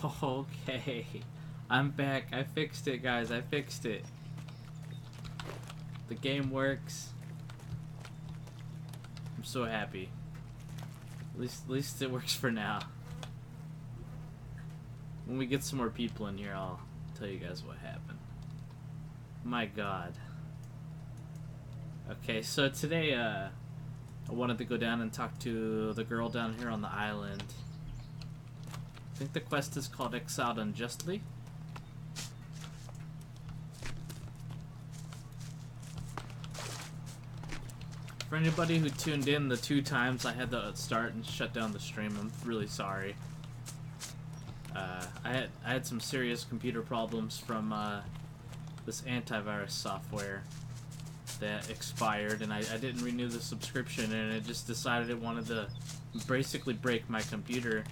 Okay. I'm back. I fixed it, guys. I fixed it. The game works. I'm so happy. At least it works for now. When we get some more people in here, I'll tell you guys what happened. My God. Okay, so today, I wanted to go down and talk to the girl down here on the island. I think the quest is called Exiled Unjustly. For anybody who tuned in the 2 times I had to start and shut down the stream, I'm really sorry. I had some serious computer problems from this antivirus software that expired, and I didn't renew the subscription, and it just decided it wanted to basically break my computer.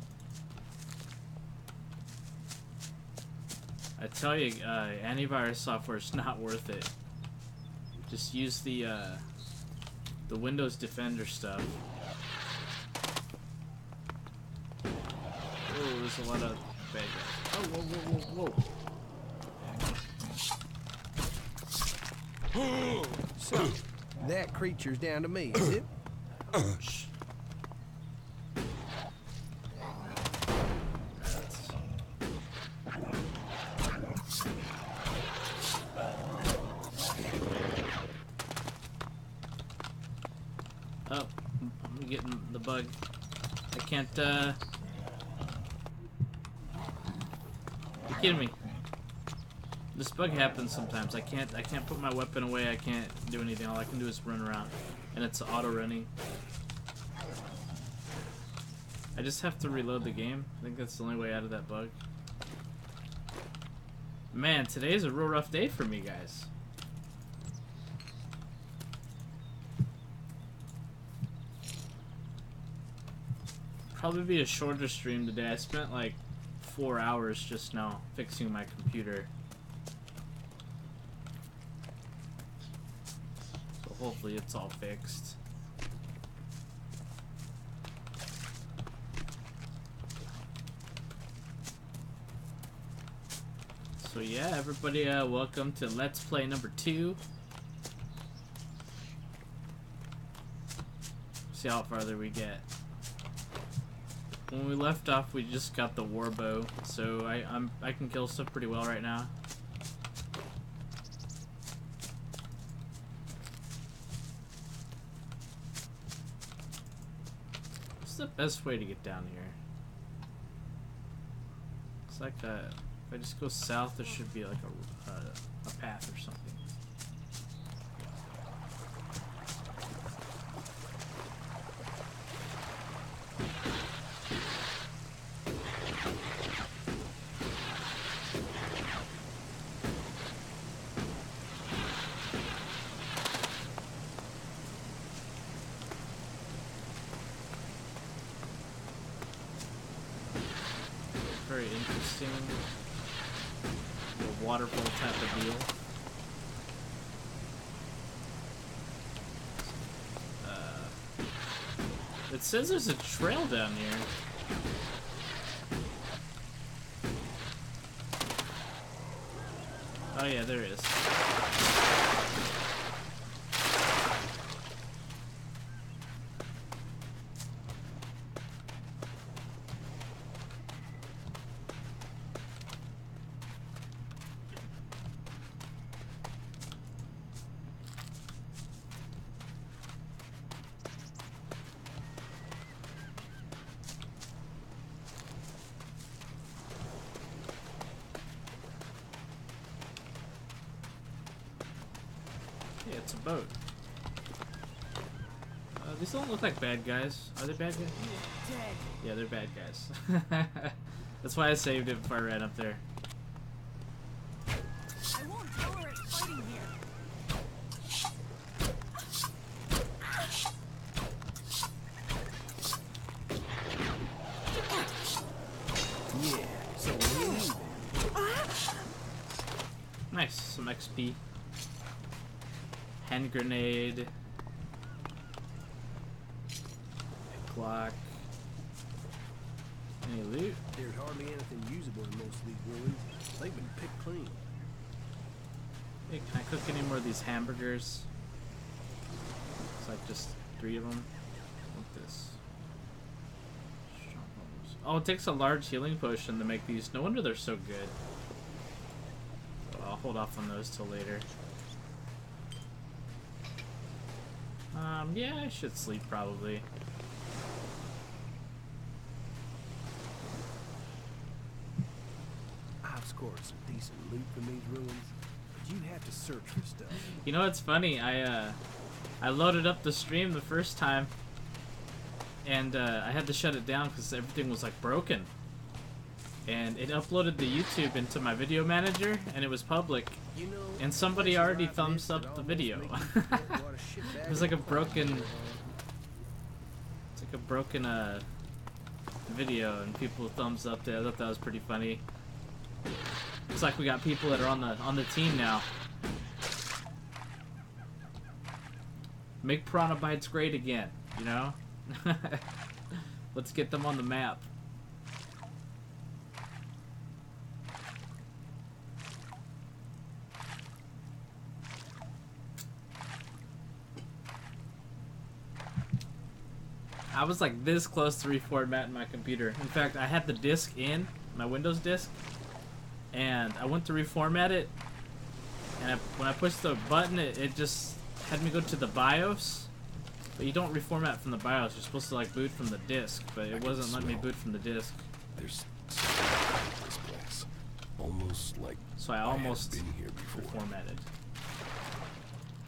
I tell you, antivirus software is not worth it. Just use the Windows Defender stuff. Oh, there's a lot of bad guys. Oh, whoa, whoa, whoa, whoa. So, that creature's down to me, is it? Shh. Oh, I'm getting the bug. I can't, You're kidding me. This bug happens sometimes. I can't put my weapon away. I can't do anything. All I can do is run around. And it's auto-running. I just have to reload the game. I think that's the only way out of that bug. Man, today's a real rough day for me, guys. Probably be a shorter stream today. I spent like 4 hours just now fixing my computer. So hopefully it's all fixed. So yeah, everybody, welcome to Let's Play number 2. See how farther we get. When we left off, we just got the war bow, so I can kill stuff pretty well right now. What's the best way to get down here? It's like if I just go south, there should be like a path or something. Very interesting. The waterfall type of deal. It says there's a trail down here. Oh yeah, there is. Yeah, it's a boat. These don't look like bad guys. Are they bad guys? Yeah, they're bad guys. That's why I saved it before I ran up there. I won't tolerate fighting here. Yeah, so we need them. Nice, some XP. Hand grenade. Glock. Any loot? There's hardly anything usable in most of these ruins. They've been picked clean. Hey, can I cook any more of these hamburgers? It's like just 3 of them. Like this. Oh, it takes a large healing potion to make these. No wonder they're so good. I'll hold off on those till later. Yeah, I should sleep probably. I've scored some decent loot from these ruins, but you have to search for stuff. You know what's funny? I loaded up the stream the first time, and I had to shut it down because everything was like broken. And it uploaded the YouTube into my video manager, and it was public. You know, And somebody already thumbs up the video. It was like a broken... It's like a broken video, and people thumbs up there. I thought that was pretty funny. Looks like we got people that are on the team now. Make Piranha Bytes great again, you know? Let's get them on the map. I was like this close to reformatting my computer. In fact, I had the disk in, my Windows disk, and I went to reformat it, and when I pushed the button, it just had me go to the BIOS. But you don't reformat from the BIOS, you're supposed to like boot from the disk, but it wasn't letting me boot from the disk. There's something about this place. Almost like So I almost been here before. reformatted.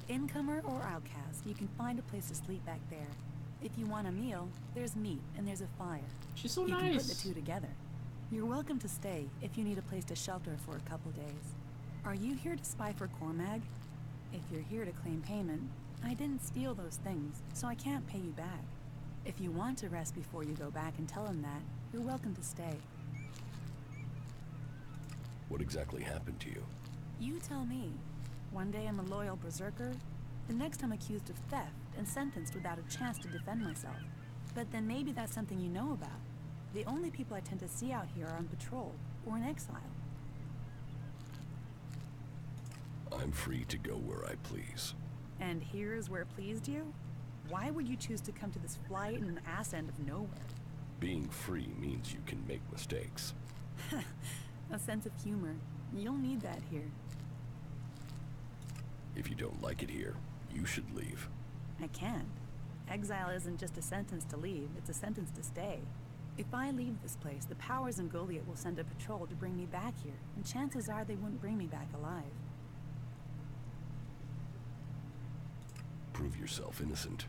Incomer or outcast, you can find a place to sleep back there. If you want a meal, there's meat and there's a fire. She's so You nice. can put the two together. You're welcome to stay if you need a place to shelter for a couple days. Are you here to spy for Cormag? If you're here to claim payment, I didn't steal those things, so I can't pay you back. If you want to rest before you go back and tell him that, you're welcome to stay. What exactly happened to you? You tell me. One day I'm a loyal berserker, the next I'm accused of theft and sentenced without a chance to defend myself. But then maybe that's something you know about. The only people I tend to see out here are on patrol or in exile. I'm free to go where I please. And here's where it pleased you? Why would you choose to come to this flight in an ass end of nowhere? Being free means you can make mistakes. A sense of humor. You'll need that here. If you don't like it here, you should leave. I can't. Exile isn't just a sentence to leave, it's a sentence to stay. If I leave this place, the powers in Goliath will send a patrol to bring me back here, and chances are they wouldn't bring me back alive. Prove yourself innocent.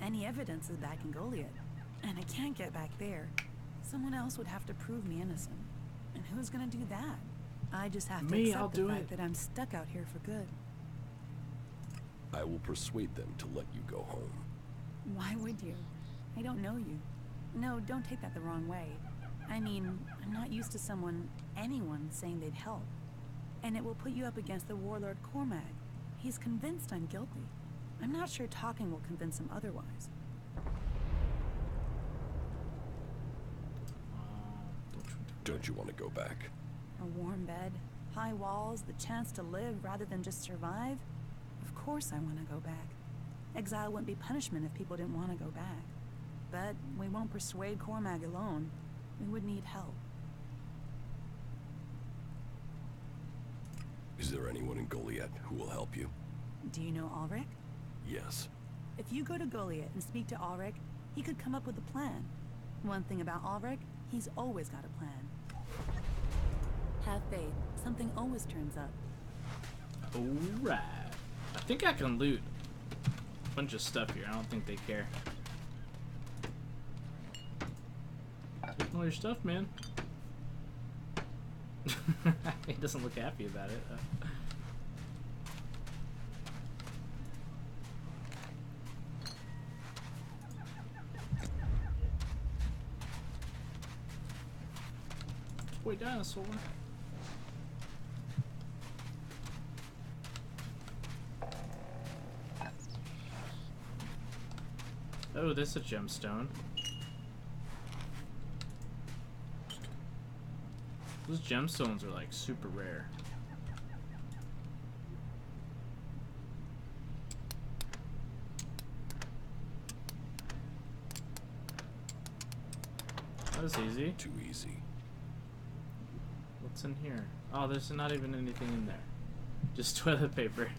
Any evidence is back in Goliath, and I can't get back there. Someone else would have to prove me innocent. And who's gonna do that? I just have to Me, accept I'll the do fact it. that I'm stuck out here for good. I will persuade them to let you go home. Why would you? I don't know you. No, don't take that the wrong way. I mean, I'm not used to anyone saying they'd help. And it will put you up against the warlord Cormag. He's convinced I'm guilty. I'm not sure talking will convince him otherwise. Don't you want to go back? A warm bed, high walls, the chance to live rather than just survive? Of course I want to go back. Exile wouldn't be punishment if people didn't want to go back. But we won't persuade Cormag alone. We would need help. Is there anyone in Goliath who will help you? Do you know Ulrich? Yes. If you go to Goliath and speak to Ulrich, he could come up with a plan. One thing about Ulrich, he's always got a plan. Have faith. Something always turns up. Alright. I think I can loot a bunch of stuff here. I don't think they care. Take all your stuff, man. He doesn't look happy about it. Toy dinosaur. Oh, this is a gemstone. Those gemstones are like super rare. That was easy. Too easy. What's in here? Oh, there's not even anything in there. Just toilet paper.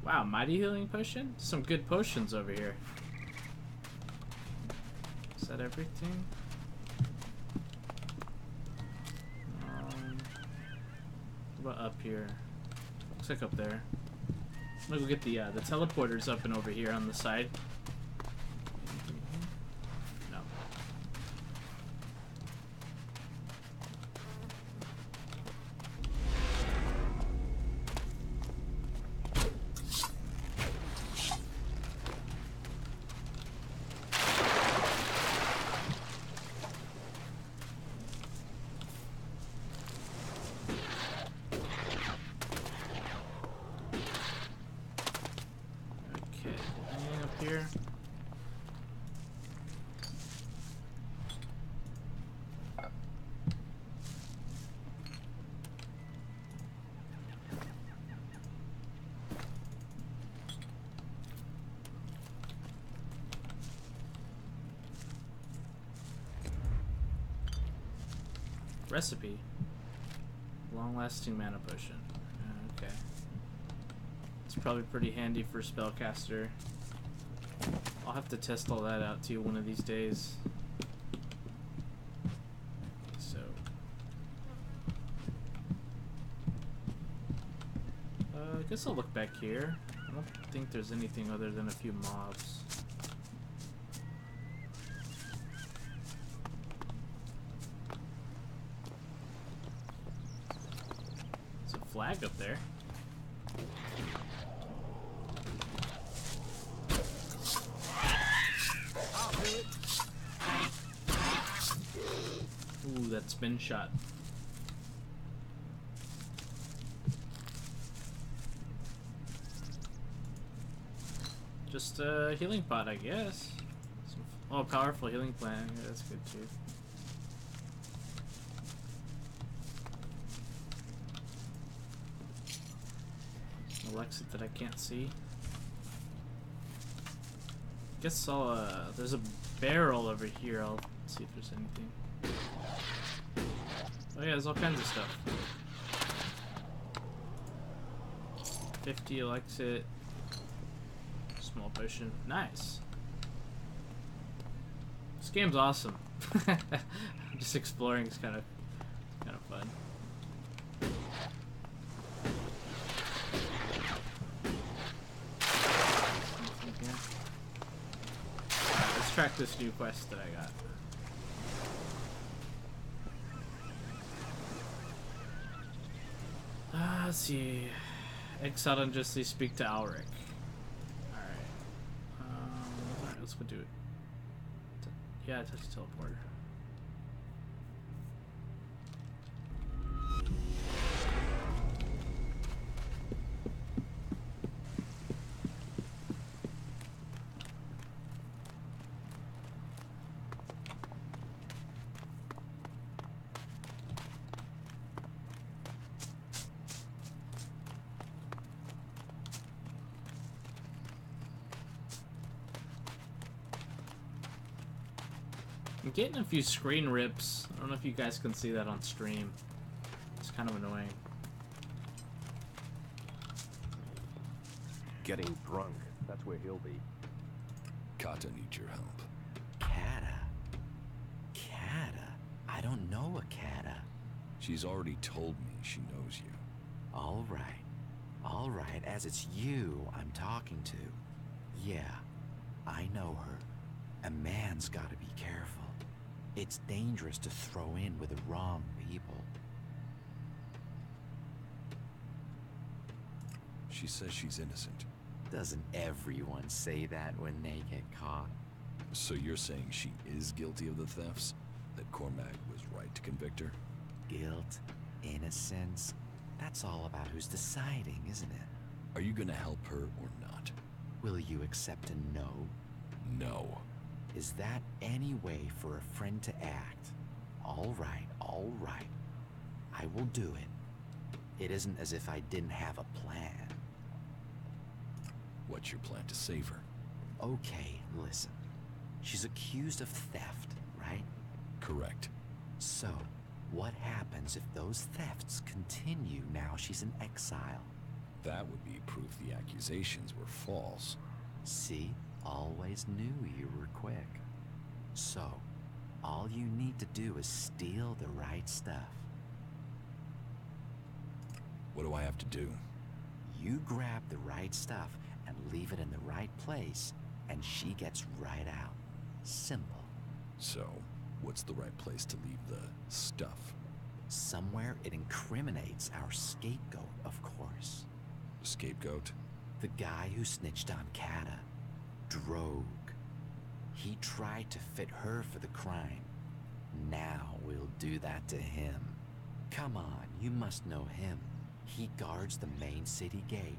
Wow, mighty healing potion? Some good potions over here. Is that everything? What about up here? Looks like up there. I'm gonna go get the teleporters up and over here on the side. No. Okay, anything up here? Recipe. Long-lasting mana potion. Okay. It's probably pretty handy for spellcaster. I'll have to test all that out too one of these days. So. I guess I'll look back here. I don't think there's anything other than a few mobs. Flag up there. Ooh, that spin shot. Just a healing pot, I guess. Oh, powerful healing plant. Yeah, that's good too. Elex that I can't see. Guess I'll, there's a barrel over here. I'll see if there's anything. Oh yeah, there's all kinds of stuff. 50 Elexit. Small potion. Nice. This game's awesome. Just exploring is kind of fun. Track this new quest that I got. Let's see. Exile unjustly speak to Alric. Alright, let's go do it. Yeah, touch the teleporter. I'm getting a few screen rips. I don't know if you guys can see that on stream. It's kind of annoying. Getting drunk. That's where he'll be. Kata needs your help. Kata? Kata? I don't know a Kata. She's already told me she knows you. All right, as it's you I'm talking to. Yeah, I know her. A man's gotta be careful. It's dangerous to throw in with the wrong people. She says she's innocent. Doesn't everyone say that when they get caught? So you're saying she is guilty of the thefts? That Cormac was right to convict her? Guilt, innocence, that's all about who's deciding, isn't it? Are you gonna help her or not? Will you accept a no? No. Is that any way for a friend to act? All All right. I will do it. It isn't as if I didn't have a plan. What's your plan to save her? Okay, listen. She's accused of theft, right? Correct. So, what happens if those thefts continue now she's in exile? That would be proof the accusations were false. See? Always knew you were quick. So, all you need to do is steal the right stuff. What do I have to do? You grab the right stuff and leave it in the right place, and she gets right out. Simple. So, what's the right place to leave the stuff? Somewhere it incriminates our scapegoat, of course. The scapegoat? The guy who snitched on Kata. Drogue. He tried to fit her for the crime. Now we'll do that to him. Come on, you must know him. He guards the main city gate.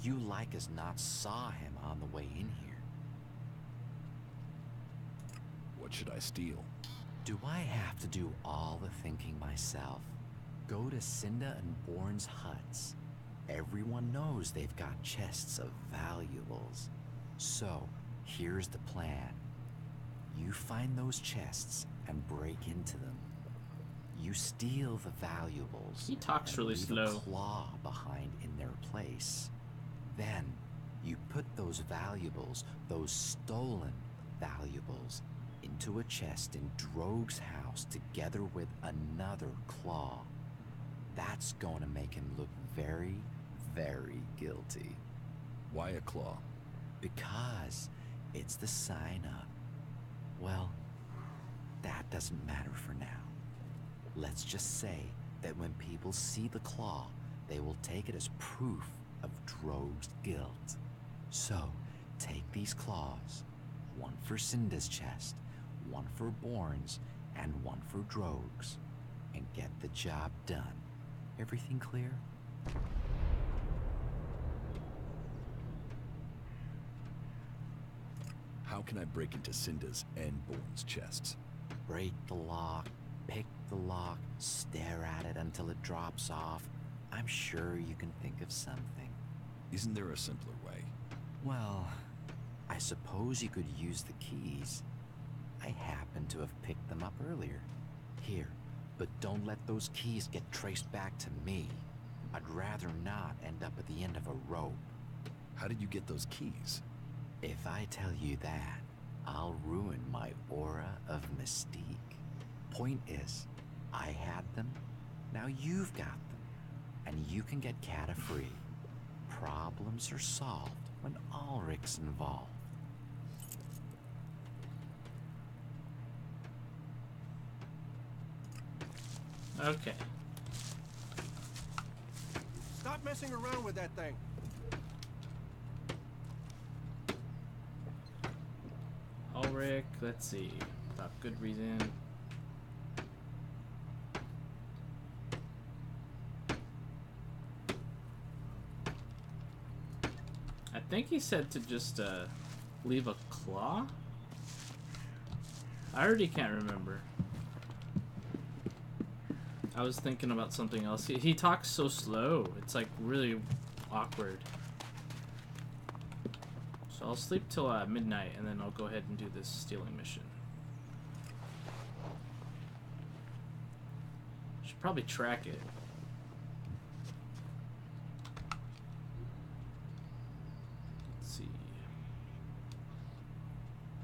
You like as not saw him on the way in here. What should I steal? Do I have to do all the thinking myself? Go to Cinda and Bourne's huts. Everyone knows they've got chests of valuables. So, here's the plan. You find those chests and break into them. You steal the valuables. He talks and really leave slow. a claw behind in their place. Then, you put those valuables, those stolen valuables, into a chest in Drogue's house together with another claw. That's going to make him look very, very guilty. Why a claw? Because it's the sign up. Well, that doesn't matter for now. Let's just say that when people see the claw, they will take it as proof of Drogue's guilt. So, take these claws, one for Cinda's chest, one for Bourne's, and one for Drogue's, and get the job done. Everything clear? How can I break into Cinda's and Bourne's chests? Break the lock, pick the lock, stare at it until it drops off. I'm sure you can think of something. Isn't there a simpler way? Well, I suppose you could use the keys. I happen to have picked them up earlier. Here, but don't let those keys get traced back to me. I'd rather not end up at the end of a rope. How did you get those keys? If I tell you that, I'll ruin my aura of mystique. Point is, I had them, now you've got them, and you can get Kata free. Problems are solved when Ulrich's involved. Okay. Stop messing around with that thing. Ulrich, let's see. Without good reason. I think he said to just leave a claw? I already can't remember. I was thinking about something else. He talks so slow. It's like really awkward. So I'll sleep till midnight, and then I'll go ahead and do this stealing mission. Should probably track it. Let's see.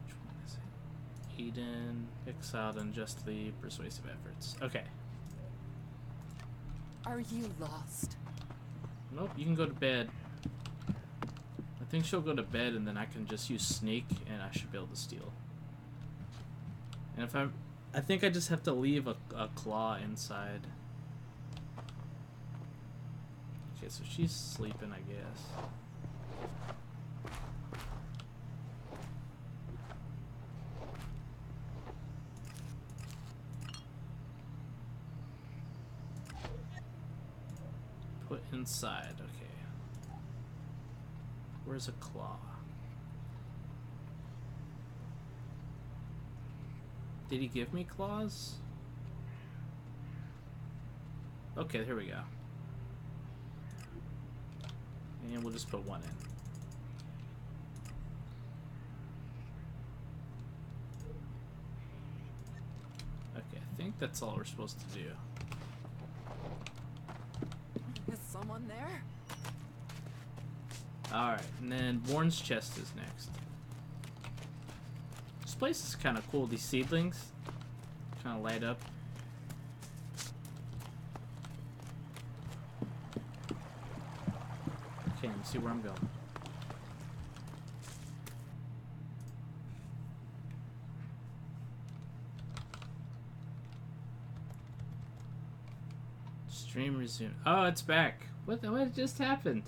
Which one is it? Eden, exiled unjustly, persuasive efforts. Okay. Are you lost? Nope, you can go to bed. I think she'll go to bed, and then I can just use sneak, and I should be able to steal. And if I think I just have to leave a claw inside. Okay, so she's sleeping, I guess. Put inside, okay. Where's a claw? Did he give me claws? Okay, here we go. And we'll just put one in. Okay, I think that's all we're supposed to do. Is someone there? Alright, and then Warren's chest is next. This place is kind of cool. These seedlings kind of light up. Okay, let me see where I'm going. Stream resumed. Oh, it's back. What just happened?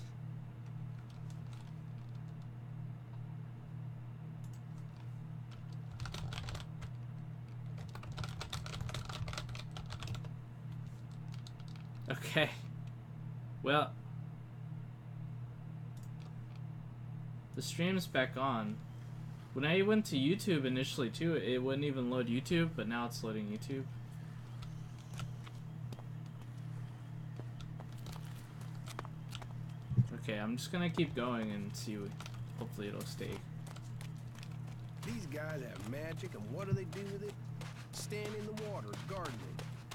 Okay. Well, the stream's back on. When I went to YouTube initially too, it wouldn't even load YouTube, but now it's loading YouTube. Okay, I'm just gonna keep going and see. Hopefully it'll stay. These guys have magic, and what do they do with it? Stand in the water, gardening.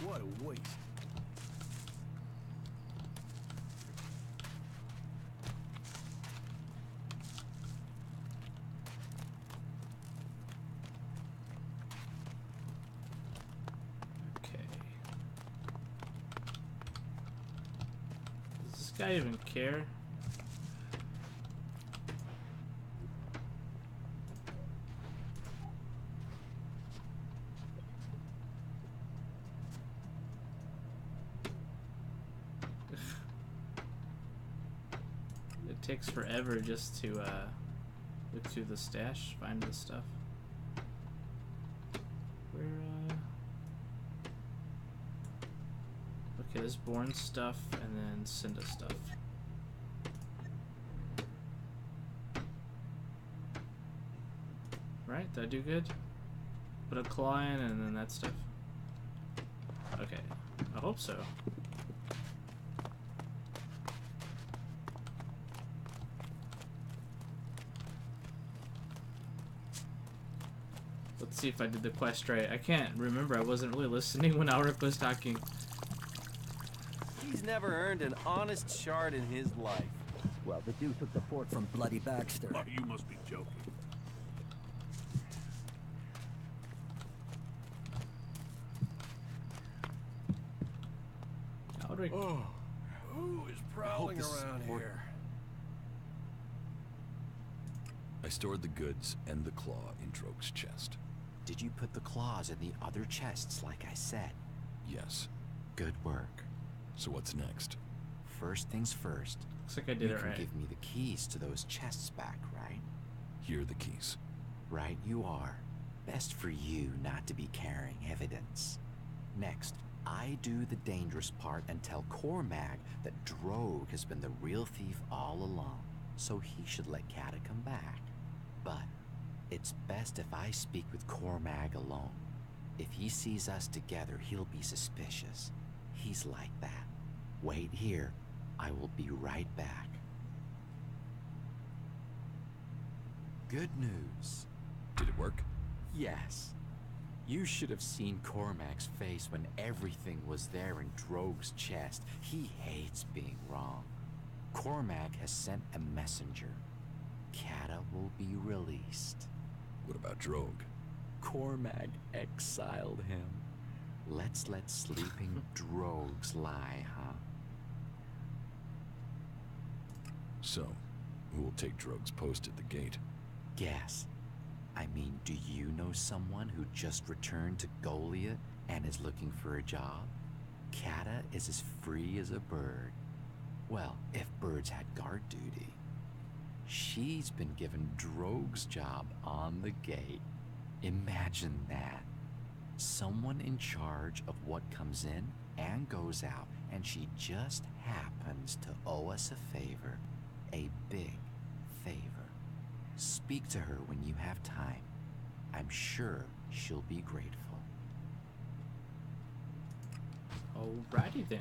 What a waste. Okay. Does this guy even care? It takes forever just to look through the stash, find the stuff. Where okay, there's Born stuff and then Cinda stuff. Right? Did I do good? Put a claw in and then that stuff. Okay. I hope so. Let's see if I did the quest right. I can't remember. I wasn't really listening when Alric was talking. He's never earned an honest shard in his life. Well, the dude took the fort from Bloody Baxter. Oh, you must be joking. Alric. Oh, who is prowling this is around important. here? I stored the goods and the claw in Droke's chest. Did you put the claws in the other chests like I said? Yes. Good work. So what's next? First things first. Looks like I did You it can right. give me the keys to those chests back, right? Here are the keys. Right you are. Best for you not to be carrying evidence. Next, I do the dangerous part and tell Cormag that Drogue has been the real thief all along, so he should let Kata come back. But it's best if I speak with Cormag alone. If he sees us together, he'll be suspicious. He's like that. Wait here. I will be right back. Good news. Did it work? Yes. You should have seen Cormac's face when everything was there in Drogue's chest. He hates being wrong. Cormac has sent a messenger. Kata will be released. What about Drogue? Cormac exiled him. Let's let sleeping Drogues lie, huh? So, who will take Drogue's post at the gate? Guess. I mean, do you know someone who just returned to Goliath and is looking for a job? Kata is as free as a bird. Well, if birds had guard duty. She's been given Drogue's job on the gate. Imagine that. Someone in charge of what comes in and goes out, and she just happens to owe us a favor. A big favor. Speak to her when you have time. I'm sure she'll be grateful. Alrighty then.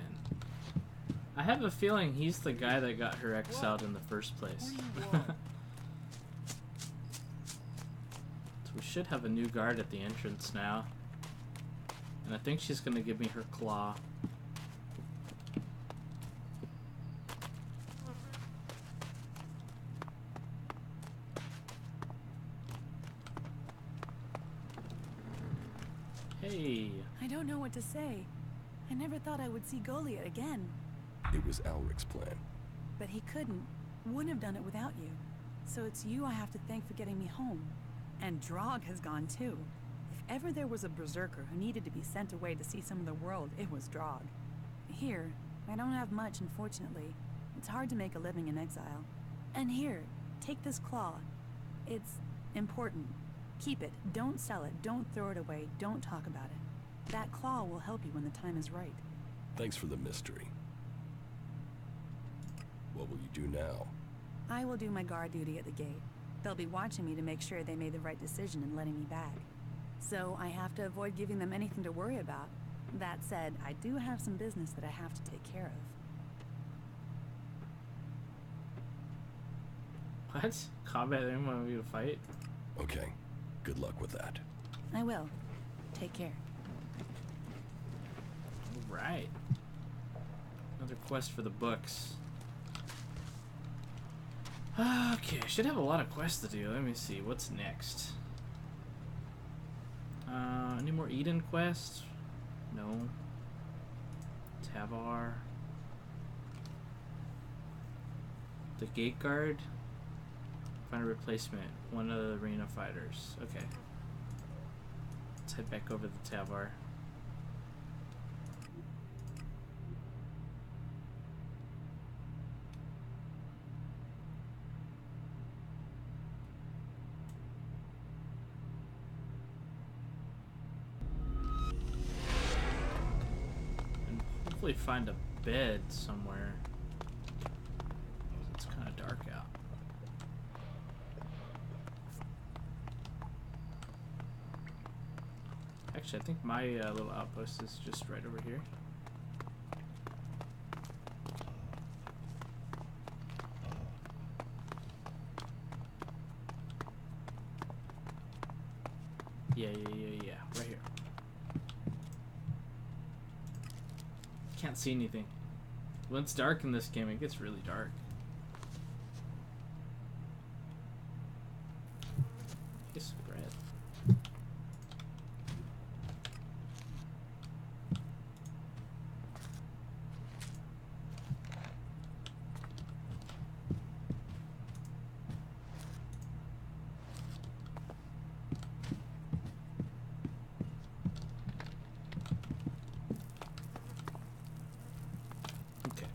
I have a feeling he's the guy that got her exiled in the first place. So we should have a new guard at the entrance now. And I think she's gonna give me her claw. Hey. I don't know what to say. I never thought I would see Goliath again. It was Alric's plan. But he couldn't. Wouldn't have done it without you. So it's you I have to thank for getting me home. And Drog has gone too. If ever there was a berserker who needed to be sent away to see some of the world, it was Drog. Here, I don't have much, unfortunately. It's hard to make a living in exile. And here, take this claw. It's important. Keep it. Don't sell it. Don't throw it away. Don't talk about it. That claw will help you when the time is right. Thanks for the mystery. What will you do now? I will do my guard duty at the gate. They'll be watching me to make sure they made the right decision in letting me back. So I have to avoid giving them anything to worry about. That said, I do have some business that I have to take care of. What? Combat didn't want me to fight? Okay. Good luck with that. I will. Take care. Alright. Another quest for the books. Okay, I should have a lot of quests to do. Let me see. What's next? Any more Eden quests? No. Tavar. The gate guard. Find a replacement. One of the arena fighters. Okay. Let's head back over to Tavar. And hopefully find a bed somewhere. It's kind of dark out. Actually, I think my little outpost is just right over here. Yeah, right here. Can't see anything. When it's dark in this game, it gets really dark. It's bread. Okay.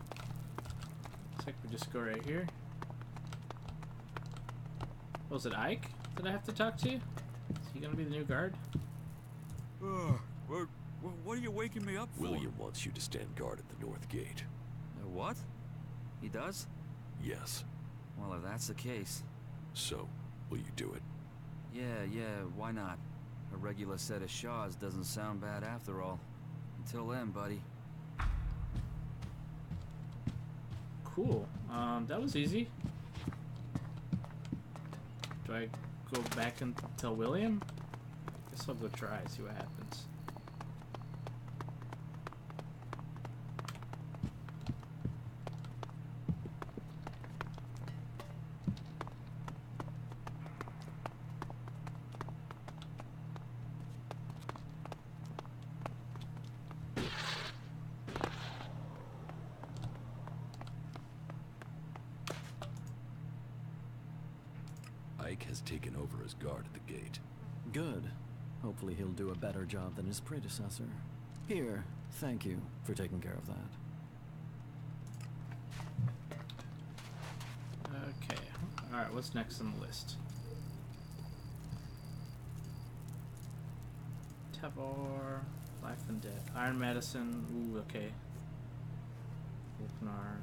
Looks like we just go right here. Was it Ike that I have to talk to? Is he gonna be the new guard? What are you waking me up for? William wants you to stand guard at the north gate. What? He does? Yes. Well, if that's the case. So, will you do it? Yeah, why not? A regular set of Shaws doesn't sound bad after all. Until then, buddy. Cool. That was easy. Do I go back and tell William? Guess I'll go try, see what happens. Ike has taken over as guard at the gate. Good. Hopefully he'll do a better job than his predecessor. Here, thank you for taking care of that. Okay. Alright, what's next on the list? Tavar, Life and Death. Iron Medicine. Ooh, okay. Volknar.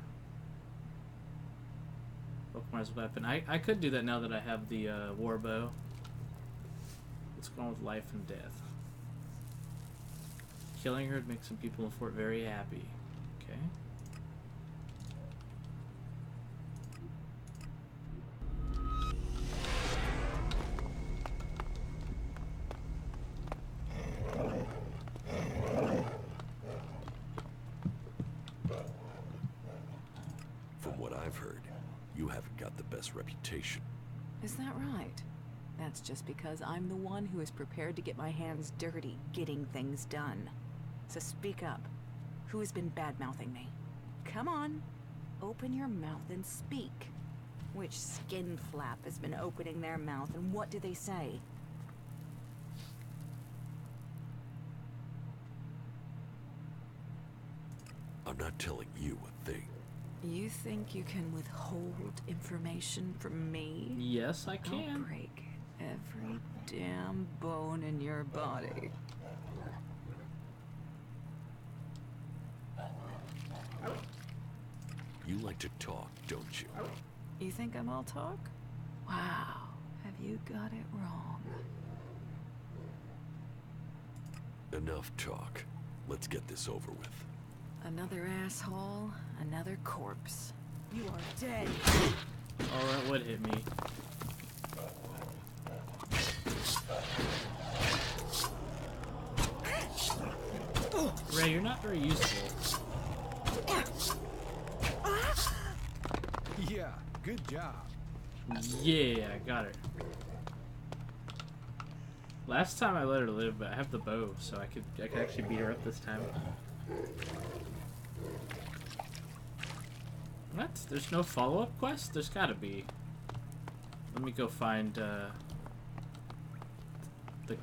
Volkmar's weapon. I could do that now that I have the war bow. Let's go on with Life and Death. Killing her would make some people in Fort very happy. Okay. From what I've heard, you haven't got the best reputation. Is that right? That's just because I'm the one who is prepared to get my hands dirty getting things done. So speak up. Who has been bad-mouthing me? Come on. Open your mouth and speak. Which skin flap has been opening their mouth, and what do they say? I'm not telling you a thing. You think you can withhold information from me? Yes, I I'll can. break every damn bone in your body. You like to talk, don't you? You think I'm all talk? Wow, have you got it wrong? Enough talk. Let's get this over with. Another asshole, another corpse. You are dead. Oh, that would hit me. Ray, you're not very useful. Yeah, good job. Yeah, I got her. Last time I let her live, but I have the bow, so I could actually beat her up this time. What? There's no follow-up quest? There's gotta be. Let me go find the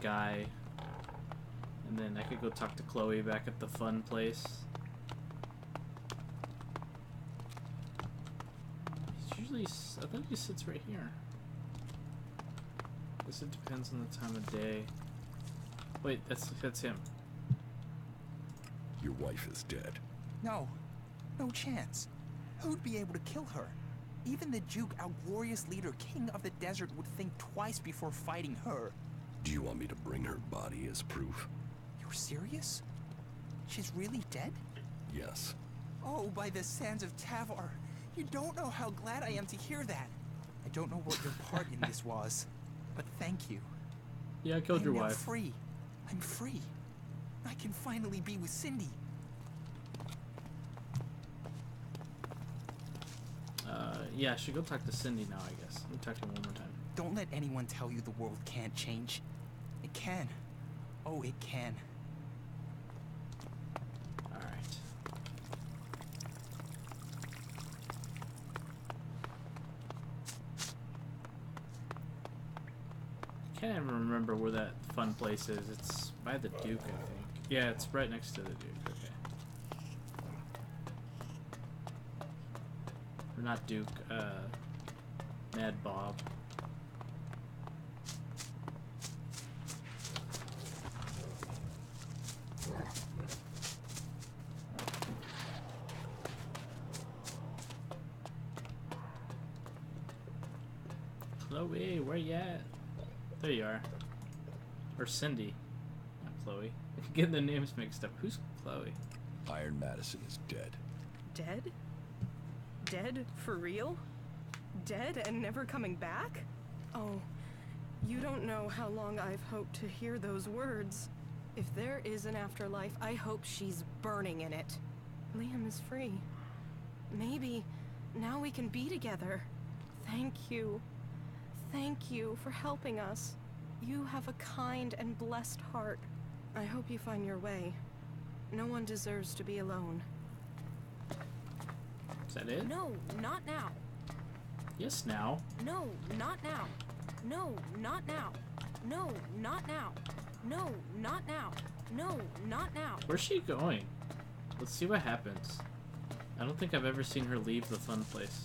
guy, and then I could go talk to Chloe back at the fun place. He's usually, I think he sits right here. Guess it depends on the time of day. Wait, that's him. Your wife is dead. No. No chance. Who'd be able to kill her? Even the Duke, our glorious leader, king of the desert, would think twice before fighting her. Do you want me to bring her body as proof? You're serious? She's really dead? Yes. Oh, by the sands of Tavar. You don't know how glad I am to hear that. I don't know what your part in this was, but thank you. Yeah, I killed your wife. I'm free. I'm free. I can finally be with Cindy. Yeah, I should go talk to Cindy now, I guess. Let me talk to him one more time. Don't let anyone tell you the world can't change. It can. Oh, it can. Alright. I can't even remember where that fun place is. It's by the Duke, I think. Yeah, it's right next to the Duke. Okay. Or not Duke, Mad Bob. Chloe, where you at? There you are. Or Cindy. Not Chloe. Getting the names mixed up. Who's Chloe? Iron Madison is dead. Dead? Dead for real? Dead and never coming back? Oh, you don't know how long I've hoped to hear those words. If there is an afterlife, I hope she's burning in it. Liam is free. Maybe now we can be together. Thank you. Thank you for helping us. You have a kind and blessed heart. I hope you find your way. No one deserves to be alone. Is that it? No, not now. Yes, now. No, not now. No, not now. No, not now. No, not now. No, not now. Where's she going? Let's see what happens. I don't think I've ever seen her leave the fun place.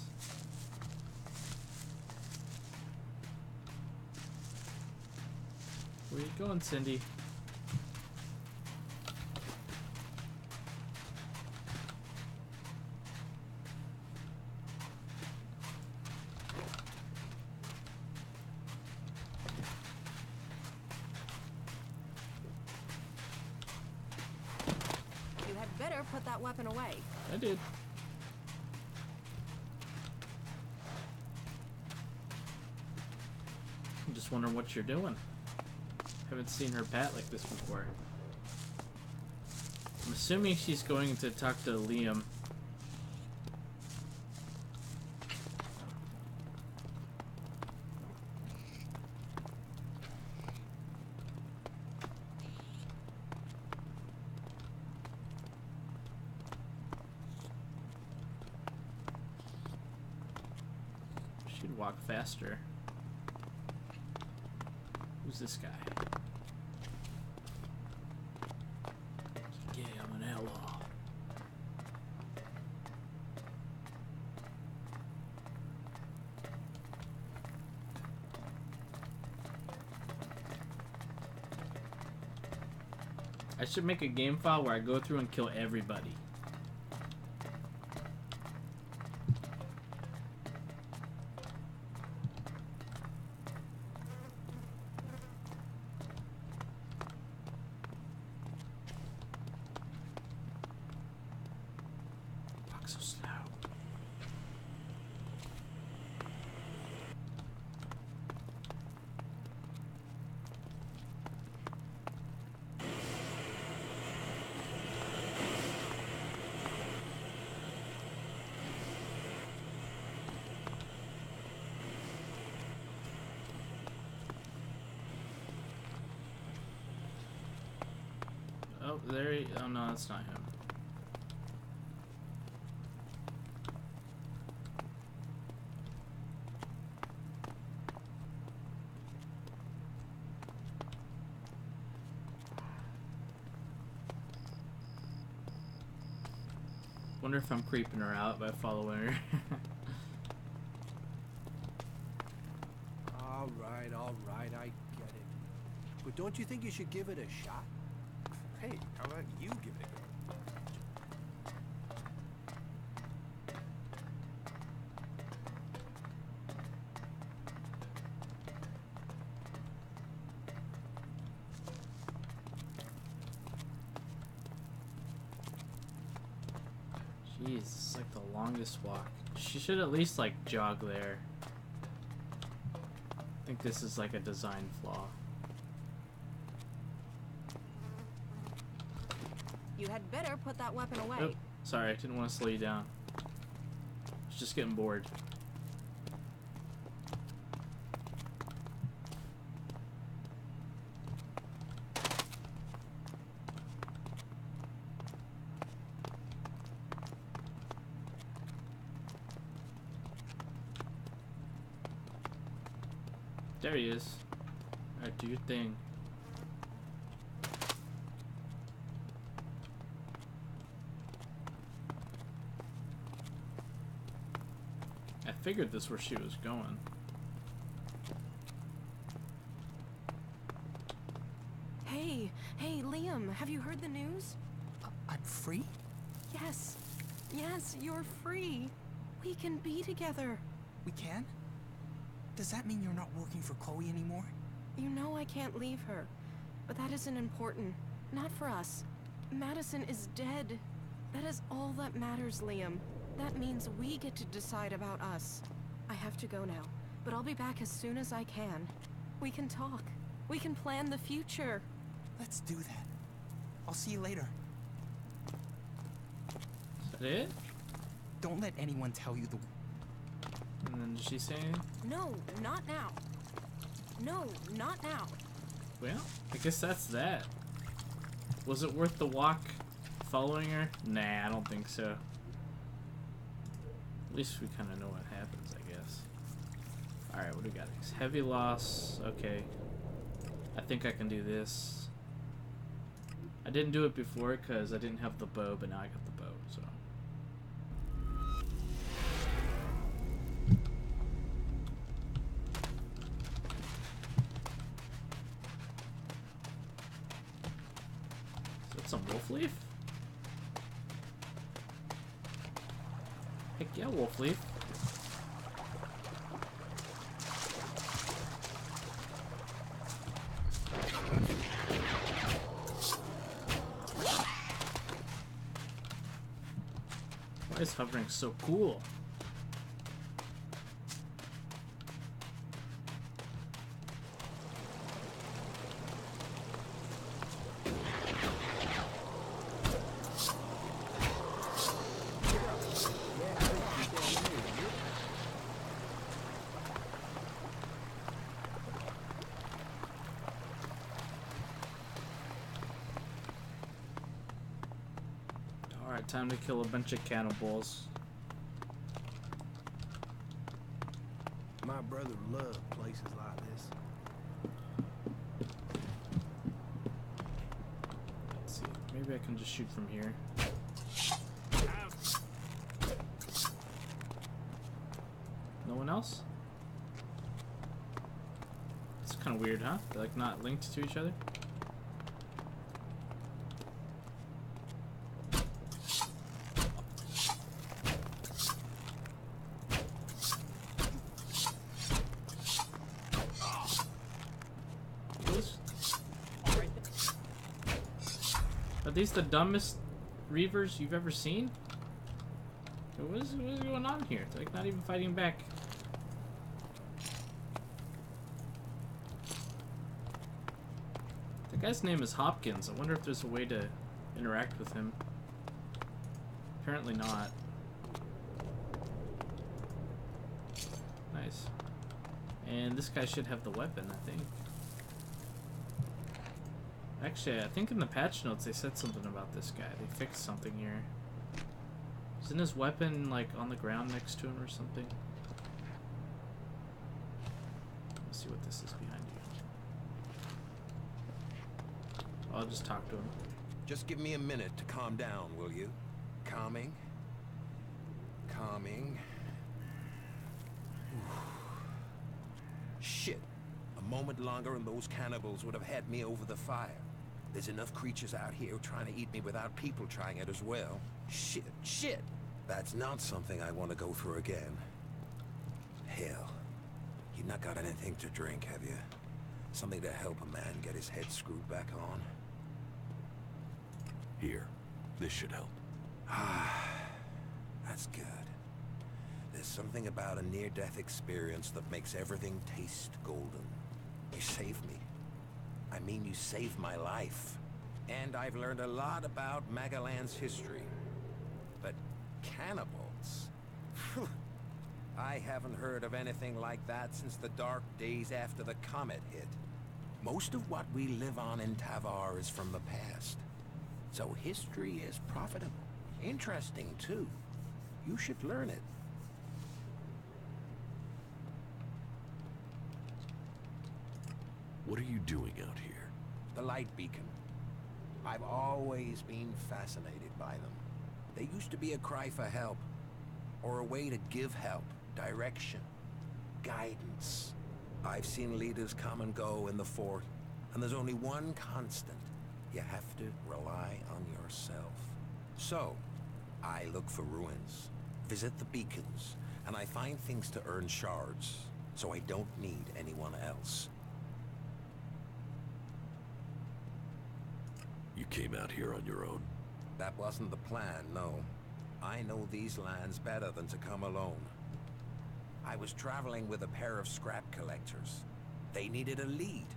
Where you going, Cindy? better put that weapon away. I did. I'm just wondering what you're doing. Haven't seen her bat like this before. I'm assuming she's going to talk to Liam. She'd walk faster. Who's this guy? Yeah, I'm an outlaw. I should make a game file where I go through and kill everybody. Walk so slow. Oh, there he... Oh, no, that's not him. Wonder if I'm creeping her out by following her. All right, I get it. But don't you think you should give it a shot? Hey, how about you give it a go? Jeez, it's like the longest walk. She should at least like jog there. I think this is like a design flaw. You had better put that weapon away. Oh, sorry, I didn't want to slow you down. I was just getting bored. There he is. Alright, do your thing. I figured this where she was going. Hey, Liam, have you heard the news? I'm free? Yes, you're free. We can be together. We can? Does that mean you're not working for Chloe anymore? You know I can't leave her, but that isn't important. Not for us. Madison is dead. That is all that matters, Liam. That means we get to decide about us. I have to go now, but I'll be back as soon as I can. We can talk. We can plan the future. Let's do that. I'll see you later. Is that it? Don't let anyone tell you the... And then did she say anything? No, not now. No, not now. Well, I guess that's that. Was it worth the walk following her? Nah, I don't think so. At least we kind of know what happens, I guess. Alright, what do we got next? Heavy loss. Okay. I think I can do this. I didn't do it before because I didn't have the bow, but now I got the bow, so. Is that some wolf leaf? Heck yeah, wolf leaf. Why is hovering so cool? Alright, time to kill a bunch of cannibals. My brother loved places like this. Let's see. Maybe I can just shoot from here. No one else? It's kind of weird, huh? They're like not linked to each other. Are these the dumbest Reavers you've ever seen? What is going on here? They're like not even fighting back. The guy's name is Hopkins. I wonder if there's a way to interact with him. Apparently not. Nice. And this guy should have the weapon, I think. Actually, I think in the patch notes they said something about this guy. They fixed something here. Isn't his weapon like on the ground next to him or something? Let's see what this is behind you. I'll just talk to him. Just give me a minute to calm down, will you? Calming. Calming. Shit. A moment longer and those cannibals would have had me over the fire. There's enough creatures out here trying to eat me without people trying it as well. Shit, shit. That's not something I want to go through again. Hell. You've not got anything to drink, have you? Something to help a man get his head screwed back on? Here. This should help. Ah, that's good. There's something about a near-death experience that makes everything taste golden. You saved me. I mean, you saved my life. And I've learned a lot about Magalan's history. But cannibals? I haven't heard of anything like that since the dark days after the comet hit. Most of what we live on in Tavar is from the past. So history is profitable. Interesting, too. You should learn it. What are you doing out here? The light beacon. I've always been fascinated by them. They used to be a cry for help, or a way to give help, direction, guidance. I've seen leaders come and go in the fort, and there's only one constant. You have to rely on yourself. So, I look for ruins, visit the beacons, and I find things to earn shards, so I don't need anyone else. You came out here on your own? That wasn't the plan, no. I know these lands better than to come alone. I was traveling with a pair of scrap collectors. They needed a lead.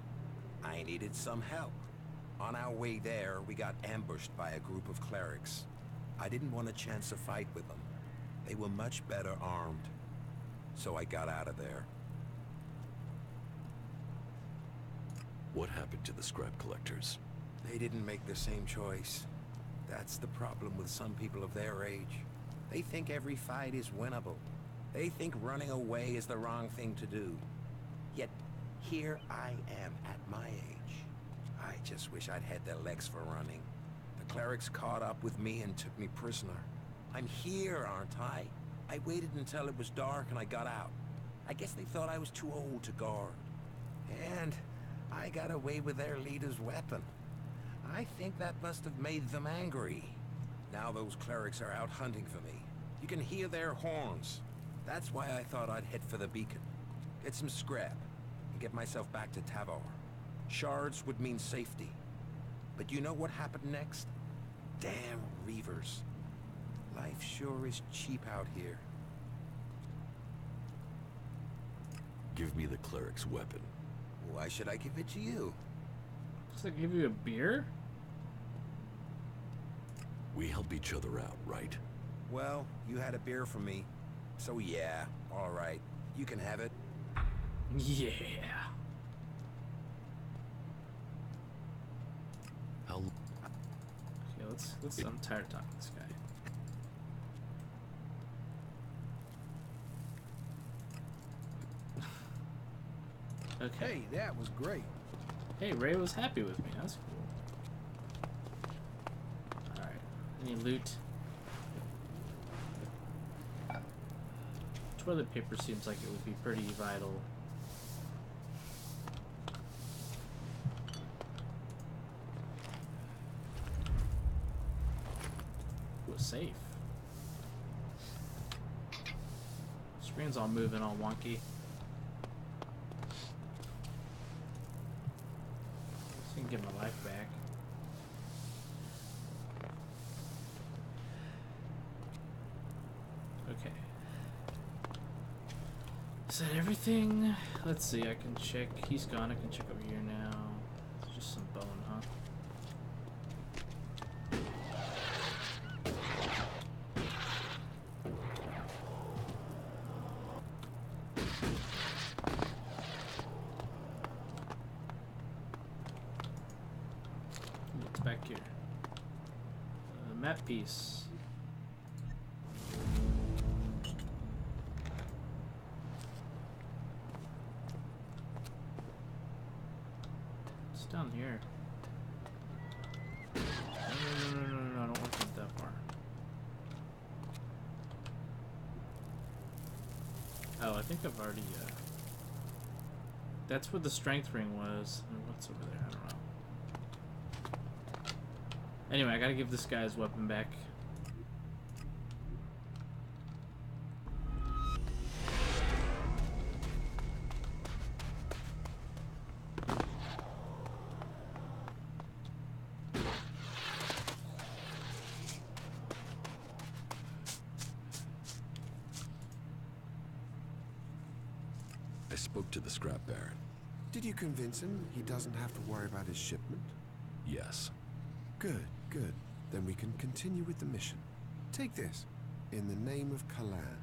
I needed some help. On our way there, we got ambushed by a group of clerics. I didn't want a chance to fight with them. They were much better armed. So I got out of there. What happened to the scrap collectors? They didn't make the same choice. That's the problem with some people of their age. They think every fight is winnable. They think running away is the wrong thing to do. Yet, here I am at my age. I just wish I'd had the legs for running. The clerics caught up with me and took me prisoner. I'm here, aren't I? I waited until it was dark and I got out. I guess they thought I was too old to guard. And I got away with their leader's weapon. I think that must have made them angry. Now those clerics are out hunting for me. You can hear their horns. That's why I thought I'd head for the beacon. Get some scrap, and get myself back to Tavar. Shards would mean safety. But you know what happened next? Damn Reavers. Life sure is cheap out here. Give me the cleric's weapon. Why should I give it to you? Does it give you a beer? We help each other out, right? Well, you had a beer from me. So yeah, all right. You can have it. Yeah. How... Okay, let's I'm tired of talking to this guy. Okay. Hey, that was great. Hey, Ray was happy with me. That's cool. Alright. Any loot? Toilet paper seems like it would be pretty vital. Ooh, a safe. Screen's all moving, all wonky. I can get my life back. Okay. Is that everything? Let's see, I can check. He's gone. I can check over here now. It's just some bone, huh? What's back here? Map piece. Down here. No, I don't want to get that far. Oh, I think I've already, that's where the strength ring was. And what's over there? I don't know. Anyway, I gotta give this guy his weapon back. I spoke to the scrap baron. Did you convince him he doesn't have to worry about his shipment? Yes. Good, good. Then we can continue with the mission. Take this, in the name of Kalan.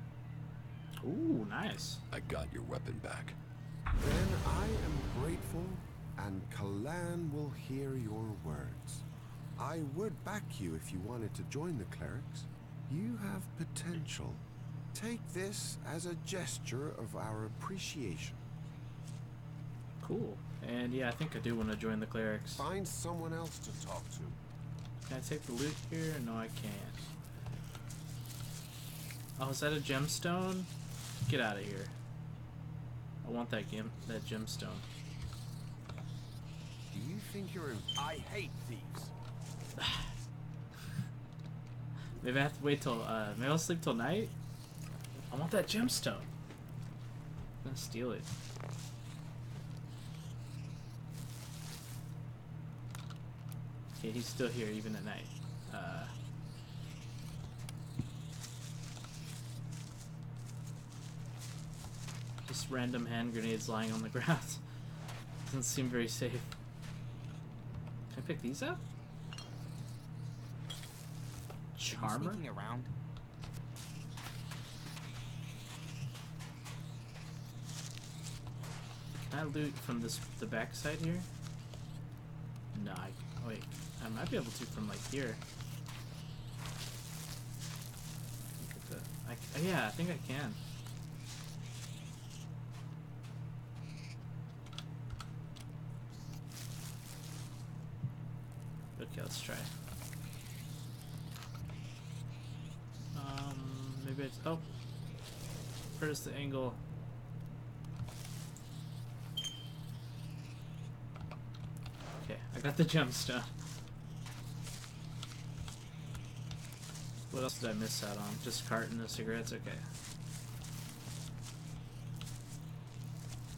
Ooh, nice. I got your weapon back. Then I am grateful, and Kalan will hear your words. I would back you if you wanted to join the clerics. You have potential. Take this as a gesture of our appreciation. Cool. And yeah, I think I do want to join the clerics. Find someone else to talk to. Can I take the loot here? No, I can't. Oh, is that a gemstone? Get out of here. I want that gemstone. Do you think you're in... I hate thieves. Maybe I have to wait till, maybe I'll sleep till night? I want that gemstone. I'm gonna steal it. Okay, he's still here even at night. Just random hand grenades lying on the ground. Doesn't seem very safe. Can I pick these up? Charmer? Sneaking around? Can I loot from the back side here? No, wait. I might be able to from like here. Look at yeah, I think I can. Okay, let's try. Maybe it's... Oh! Where's the angle? Okay, I got the gemstone. What else did I miss out on? Just carton of cigarettes? Okay.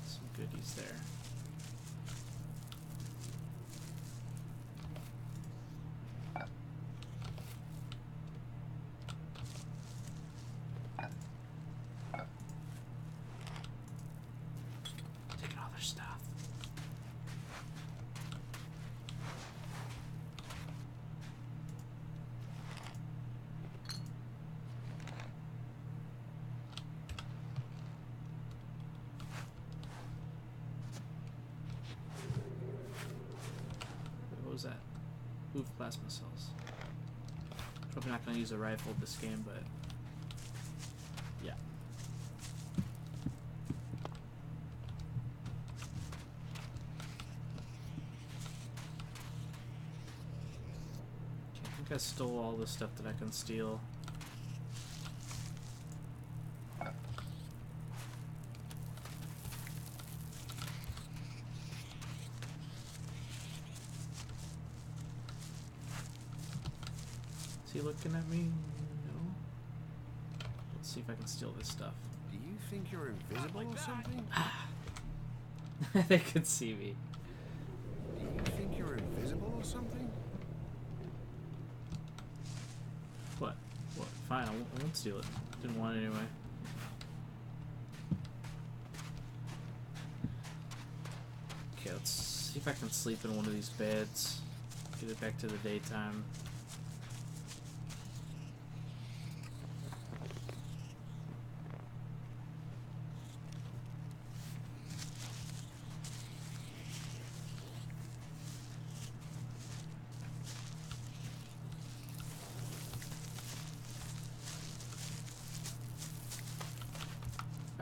Some goodies there. Move plasma cells. Probably not gonna use a rifle this game, but yeah. Okay, I think I stole all the stuff that I can steal. Is he looking at me? No. Let's see if I can steal this stuff. Do you think you're invisible or something? They could see me. Do you think you're invisible or something? What? What? Fine, I won't steal it. Didn't want it anyway. Okay, let's see if I can sleep in one of these beds. Get it back to the daytime.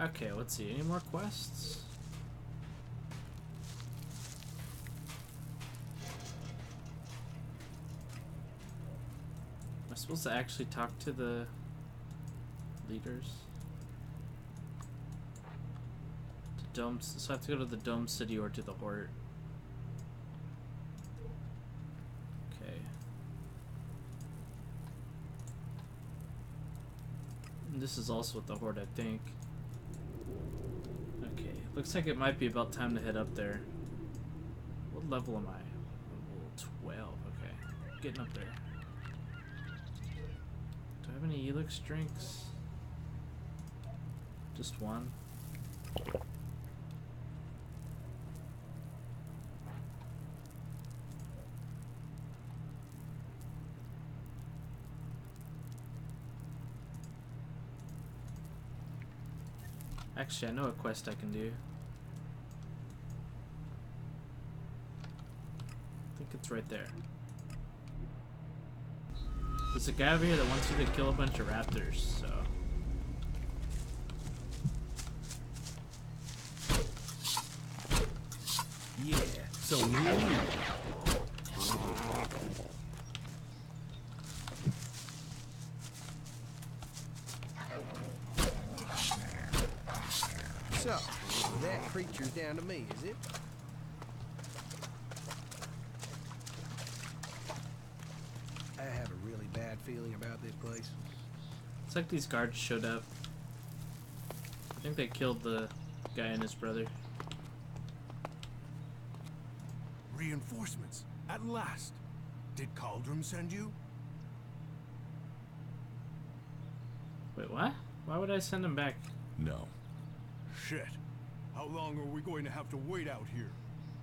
Okay, let's see. Any more quests? Am I supposed to actually talk to the leaders? The domes. So I have to go to the Dome City or to the Hort. Okay. And this is also at the Hort, I think. Okay, looks like it might be about time to head up there. What level am I? Level 12, okay. Getting up there. Do I have any Elex drinks? Just one? Actually, I know a quest I can do. I think it's right there. There's a guy over here that wants you to kill a bunch of raptors, so... Yeah, so me and you. So, that creature's down to me, is it? I have a really bad feeling about this place. It's like these guards showed up. I think they killed the guy and his brother. Reinforcements, at last. Did Cauldron send you? Wait, what? Why would I send him back? No. Shit. How long are we going to have to wait out here?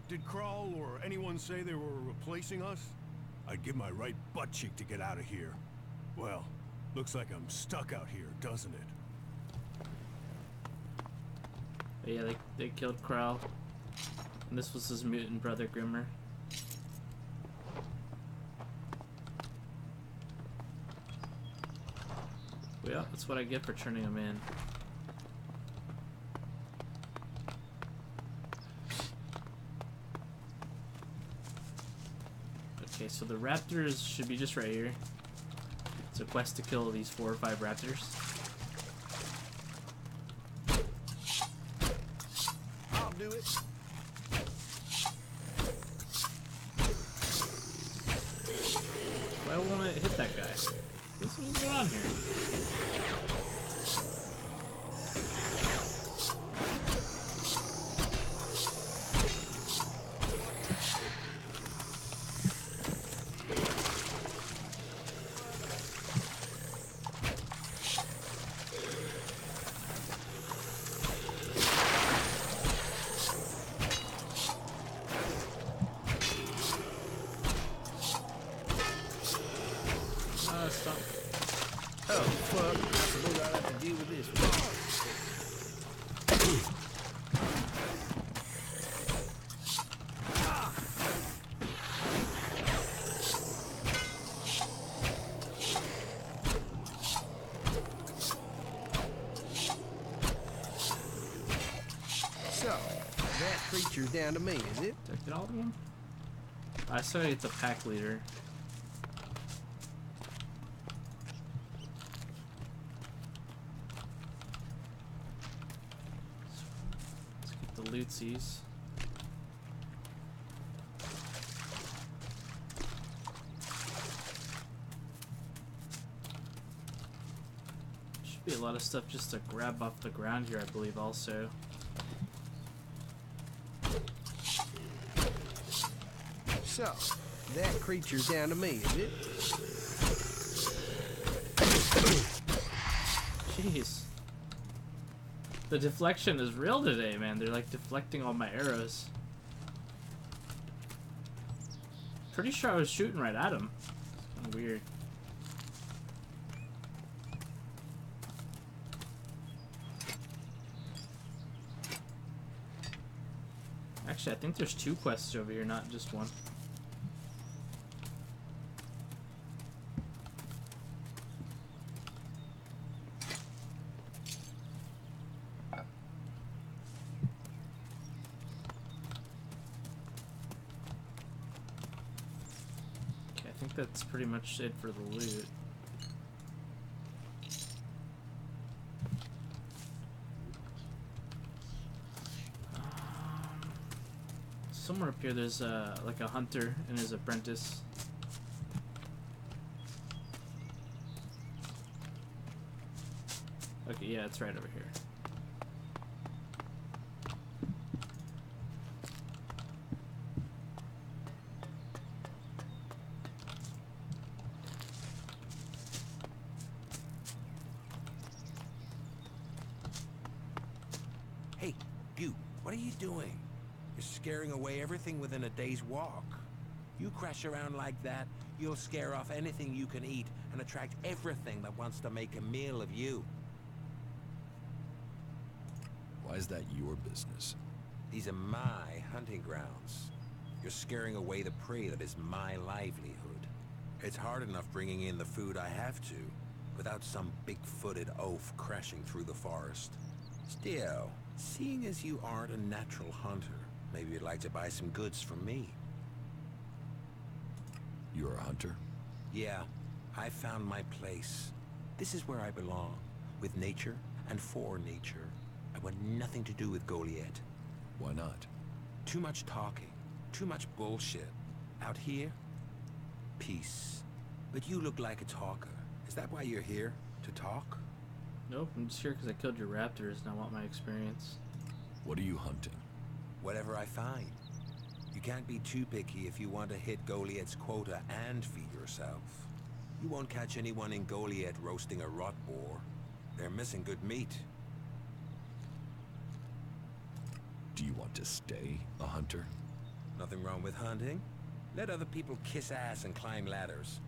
Did Kral or anyone say they were replacing us? I'd give my right butt cheek to get out of here. Well, looks like I'm stuck out here, doesn't it? But yeah, they killed Kral. And this was his mutant brother, Grimmer. Well, that's what I get for turning him in. Okay, so the raptors should be just right here. It's a quest to kill these 4 or 5 raptors. I'll do it. Why won't it hit that guy? What's going on here? Stop. Oh, fuck. I suppose I'll have to deal with this one. creature's down to me, is it? Did I get all of them? I saw it's a pack leader. Let's get the lootsies. Should be a lot of stuff just to grab off the ground here, I believe, also. So, that creature's down to me, is it? Jeez. The deflection is real today, man. They're like deflecting all my arrows. Pretty sure I was shooting right at him. It's kinda weird. Actually, I think there's 2 quests over here, not just one. That's pretty much it for the loot. Somewhere up here there's like a hunter and his apprentice. Okay, yeah, it's right over here. Hey, you, what are you doing? You're scaring away everything within a day's walk. You crash around like that, you'll scare off anything you can eat and attract everything that wants to make a meal of you. Why is that your business? These are my hunting grounds. You're scaring away the prey that is my livelihood. It's hard enough bringing in the food I have to, without some big-footed oaf crashing through the forest. Still, seeing as you aren't a natural hunter, maybe you'd like to buy some goods from me. You're a hunter? Yeah, I found my place. This is where I belong, with nature and for nature. I want nothing to do with Goliath. Why not? Too much talking, too much bullshit. Out here, peace. But you look like a talker. Is that why you're here? To talk? Nope, I'm just here because I killed your raptors and I want my experience. What are you hunting? Whatever I find. You can't be too picky if you want to hit Goliath's quota and feed yourself. You won't catch anyone in Goliath roasting a rot boar. They're missing good meat. Do you want to stay a hunter? Nothing wrong with hunting. Let other people kiss ass and climb ladders.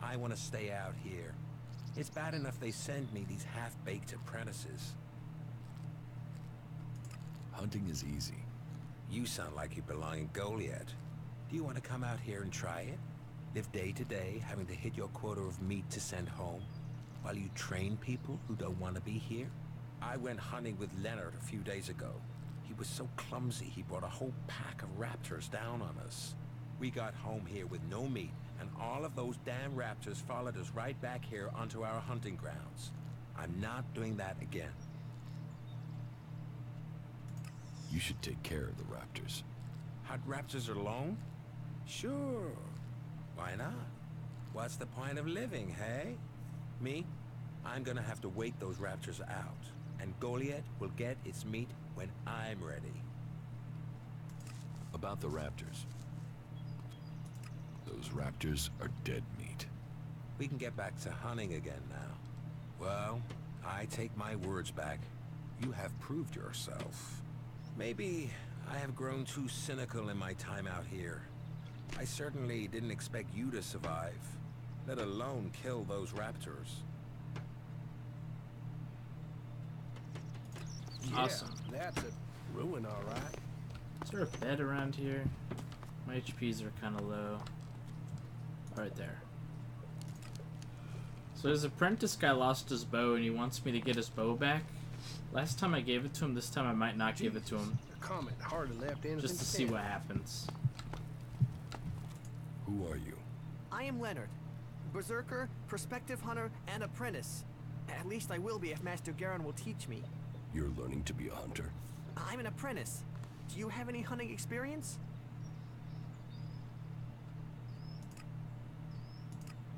I want to stay out here. It's bad enough they send me these half-baked apprentices. Hunting is easy. You sound like you belong in Goliath. Do you want to come out here and try it? Live day to day, having to hit your quota of meat to send home, while you train people who don't want to be here? I went hunting with Leonard a few days ago. He was so clumsy he brought a whole pack of raptors down on us. We got home here with no meat, and all of those damn raptors followed us right back here onto our hunting grounds. I'm not doing that again. You should take care of the raptors. Hunt raptors alone? Sure. Why not? What's the point of living, hey? Me? I'm gonna have to wait those raptors out, and Goliath will get its meat when I'm ready. About the raptors. Those raptors are dead meat. We can get back to hunting again now. Well, I take my words back. You have proved yourself. Maybe I have grown too cynical in my time out here. I certainly didn't expect you to survive, let alone kill those raptors. Awesome. Yeah, that's a ruin, all right. Is there a bed around here? My HPs are kind of low. Right there. So his apprentice guy lost his bow and he wants me to get his bow back. Last time I gave it to him, this time I might not give it to him. The comment hardly left anything Just to see what happens. Who are you? I am Leonard. Berserker, prospective hunter, and apprentice. At least I will be if Master Garin will teach me. You're learning to be a hunter? I'm an apprentice. Do you have any hunting experience?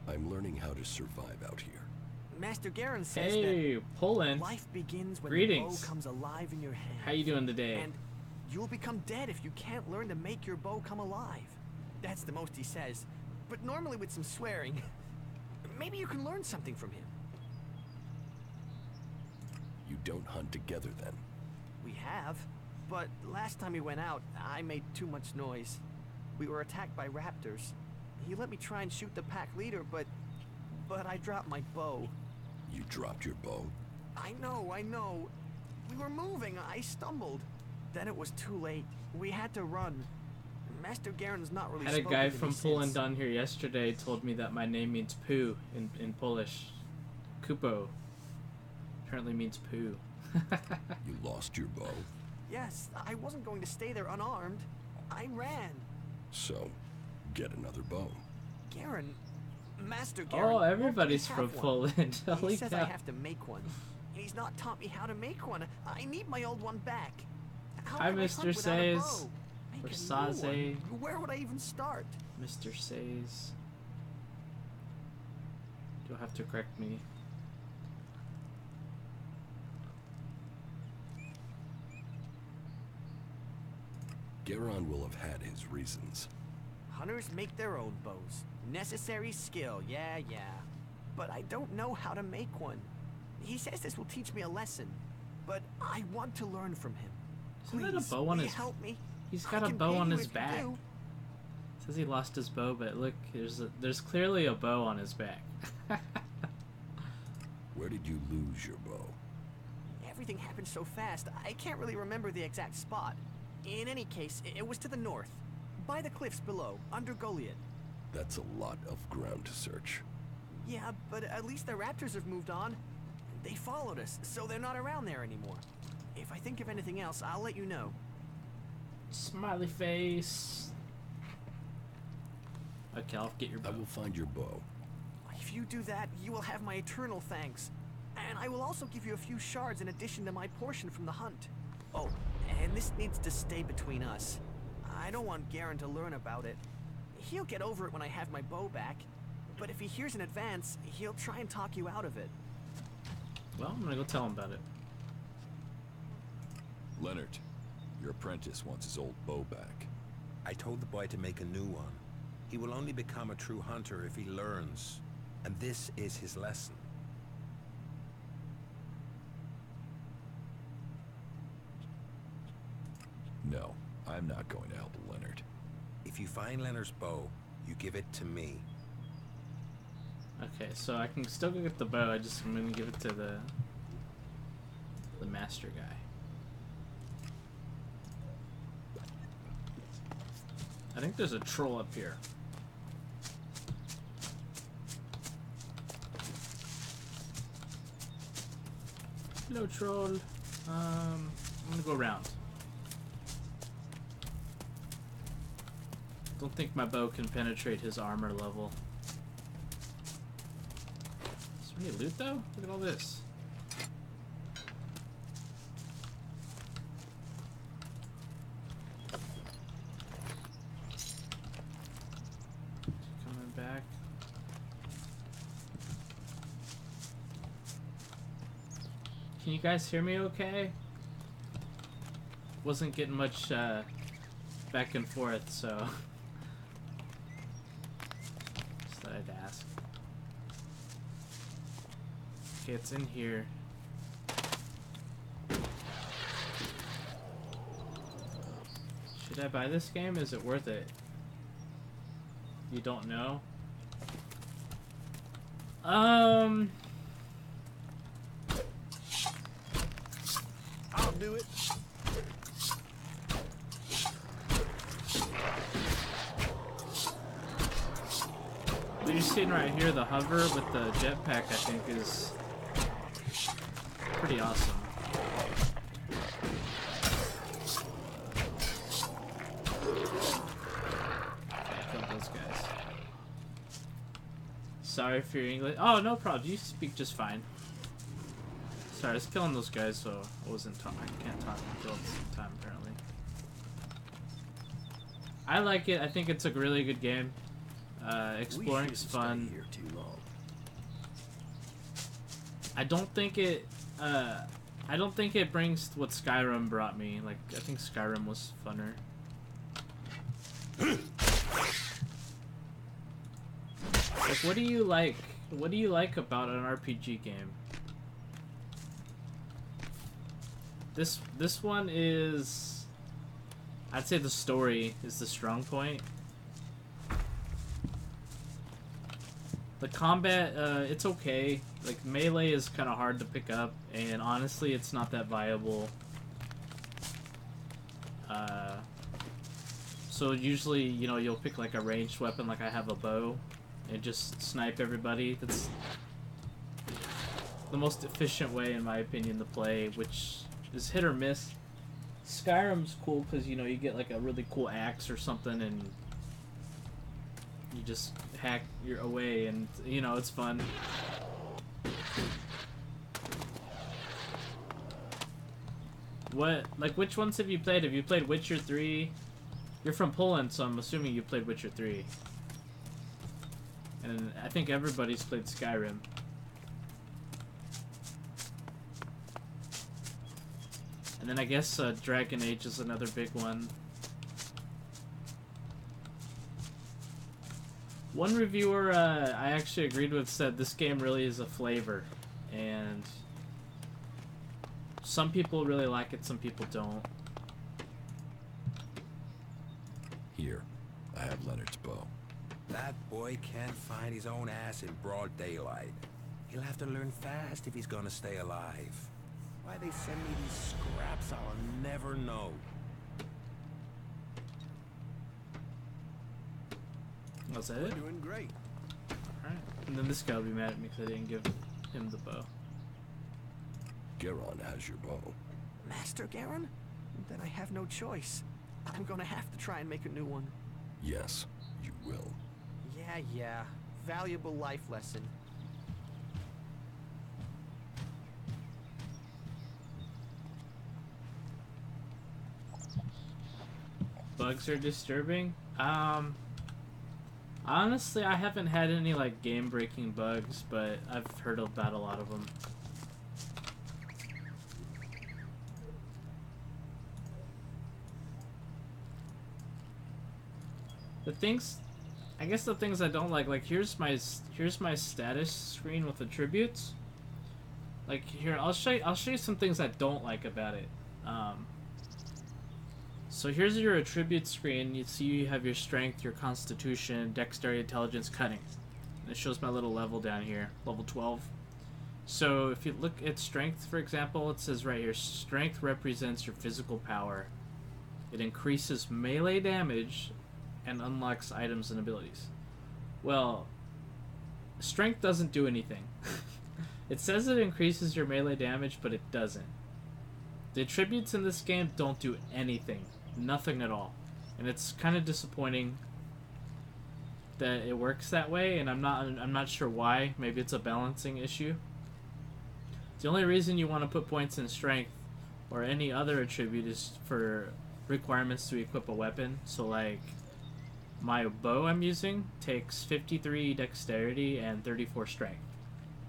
I'm learning how to survive out here. Master Garin says Hey, Poland. life begins when Greetings. the bow comes alive in your hand. How you doing today? And you'll become dead if you can't learn to make your bow come alive. That's the most he says. But normally with some swearing. Maybe you can learn something from him. You don't hunt together then? We have. But last time we went out, I made too much noise. We were attacked by raptors. He let me try and shoot the pack leader, but I dropped my bow. You dropped your bow? I know. We were moving. I stumbled. Then it was too late. We had to run. Master Garen's not really Had a spoken guy to me from since. Poland on here yesterday told me that my name means poo in Polish. Kupo. Apparently means poo. You lost your bow? Yes, I wasn't going to stay there unarmed. I ran. So, get another bow. Garen, Master Garen. Oh, everybody's won't let from me have one. Poland. Holy He says cow. I have to make one. And he's not taught me how to make one. I need my old one back. How Hi, can I Mr. hunt without a Says. bow? Make Or a new Saze. one? Where would I even start? Mr. Says. You'll have to correct me. Garon will have had his reasons. Hunters make their own bows. Necessary skill, yeah. But I don't know how to make one. He says this will teach me a lesson, but I want to learn from him. Isn't that a Please, bow on will you his... help me? He's I got a can bow pay on you his if you back. do. Says he lost his bow, but look, there's clearly a bow on his back. Where did you lose your bow? Everything happened so fast, I can't really remember the exact spot. In any case, it was to the north, by the cliffs below, under Goliath. That's a lot of ground to search. Yeah, but at least the raptors have moved on. They followed us, so they're not around there anymore. If I think of anything else, I'll let you know. Smiley face. Okay, I'll get your bow. I will find your bow. If you do that, you will have my eternal thanks. And I will also give you a few shards in addition to my portion from the hunt. Oh, and this needs to stay between us. I don't want Garen to learn about it. He'll get over it when I have my bow back. But if he hears in advance, he'll try and talk you out of it. Well, I'm gonna go tell him about it. Leonard, your apprentice wants his old bow back. I told the boy to make a new one. He will only become a true hunter if he learns. And this is his lesson. No, I'm not going to help Leonard. If you find Leonard's bow, you give it to me. Okay, so I can still go get the bow. I'm gonna give it to the master guy. I think there's a troll up here. Hello, troll. I'm gonna go around. Don't think my bow can penetrate his armor level. Is there any loot though? Look at all this. Coming back. Can you guys hear me okay? Wasn't getting much back and forth, so just thought I'd ask. Okay, it's in here. Should I buy this game? Is it worth it? You don't know? I'll do it. What you're seeing right here, the hover with the jetpack, I think is pretty awesome. Sorry for your English. Oh, no problem. You speak just fine. Sorry, I was killing those guys, so I wasn't talking. I can't talk and kill at the same time, apparently. I like it. I think it's a really good game. Exploring's fun. Here too long. I don't think it. I don't think it brings what Skyrim brought me. Like, I think Skyrim was funner. Like, what do you like? What do you like about an RPG game? This one is, I'd say the story is the strong point. The combat, it's okay. Like, melee is kind of hard to pick up, and honestly, it's not that viable. So usually, you know, you'll pick like a ranged weapon, like I have a bow, and just snipe everybody. That's the most efficient way, in my opinion, to play, which is hit or miss. Skyrim's cool because, you know, you get like a really cool axe or something, and you just hack your away, and, you know, it's fun. What, like, which ones have you played? Have you played Witcher 3? You're from Poland, so I'm assuming you played Witcher 3. And I think everybody's played Skyrim. And then I guess Dragon Age is another big one. One reviewer I actually agreed with said this game really is a flavor, and some people really like it, some people don't. Here, I have Leonard's bow. That boy can't find his own ass in broad daylight. He'll have to learn fast if he's gonna stay alive. Why they send me these scraps, I'll never know. Was that We're it? doing great. Alright. And then this guy will be mad at me because I didn't give him the bow. Garon has your bow. Master Garon? Then I have no choice. I'm gonna have to try and make a new one. Yes, you will. Yeah. Valuable life lesson. Bugs are disturbing? Honestly, I haven't had any, like, game-breaking bugs, but I've heard about a lot of them. The things, I guess the things I don't like here's my status screen with attributes. Like, here, I'll show you some things I don't like about it. So here's your attribute screen. You see you have your strength, your constitution, dexterity, intelligence, cunning. And it shows my little level down here, level 12. So if you look at strength, for example, it says right here, strength represents your physical power. It increases melee damage and unlocks items and abilities. Well, strength doesn't do anything. It says it increases your melee damage, but it doesn't. The attributes in this game don't do anything. Nothing at all. And it's kind of disappointing that it works that way, and I'm not sure why. Maybe it's a balancing issue. The only reason you want to put points in strength or any other attribute is for requirements to equip a weapon. So like my bow I'm using takes 53 dexterity and 34 strength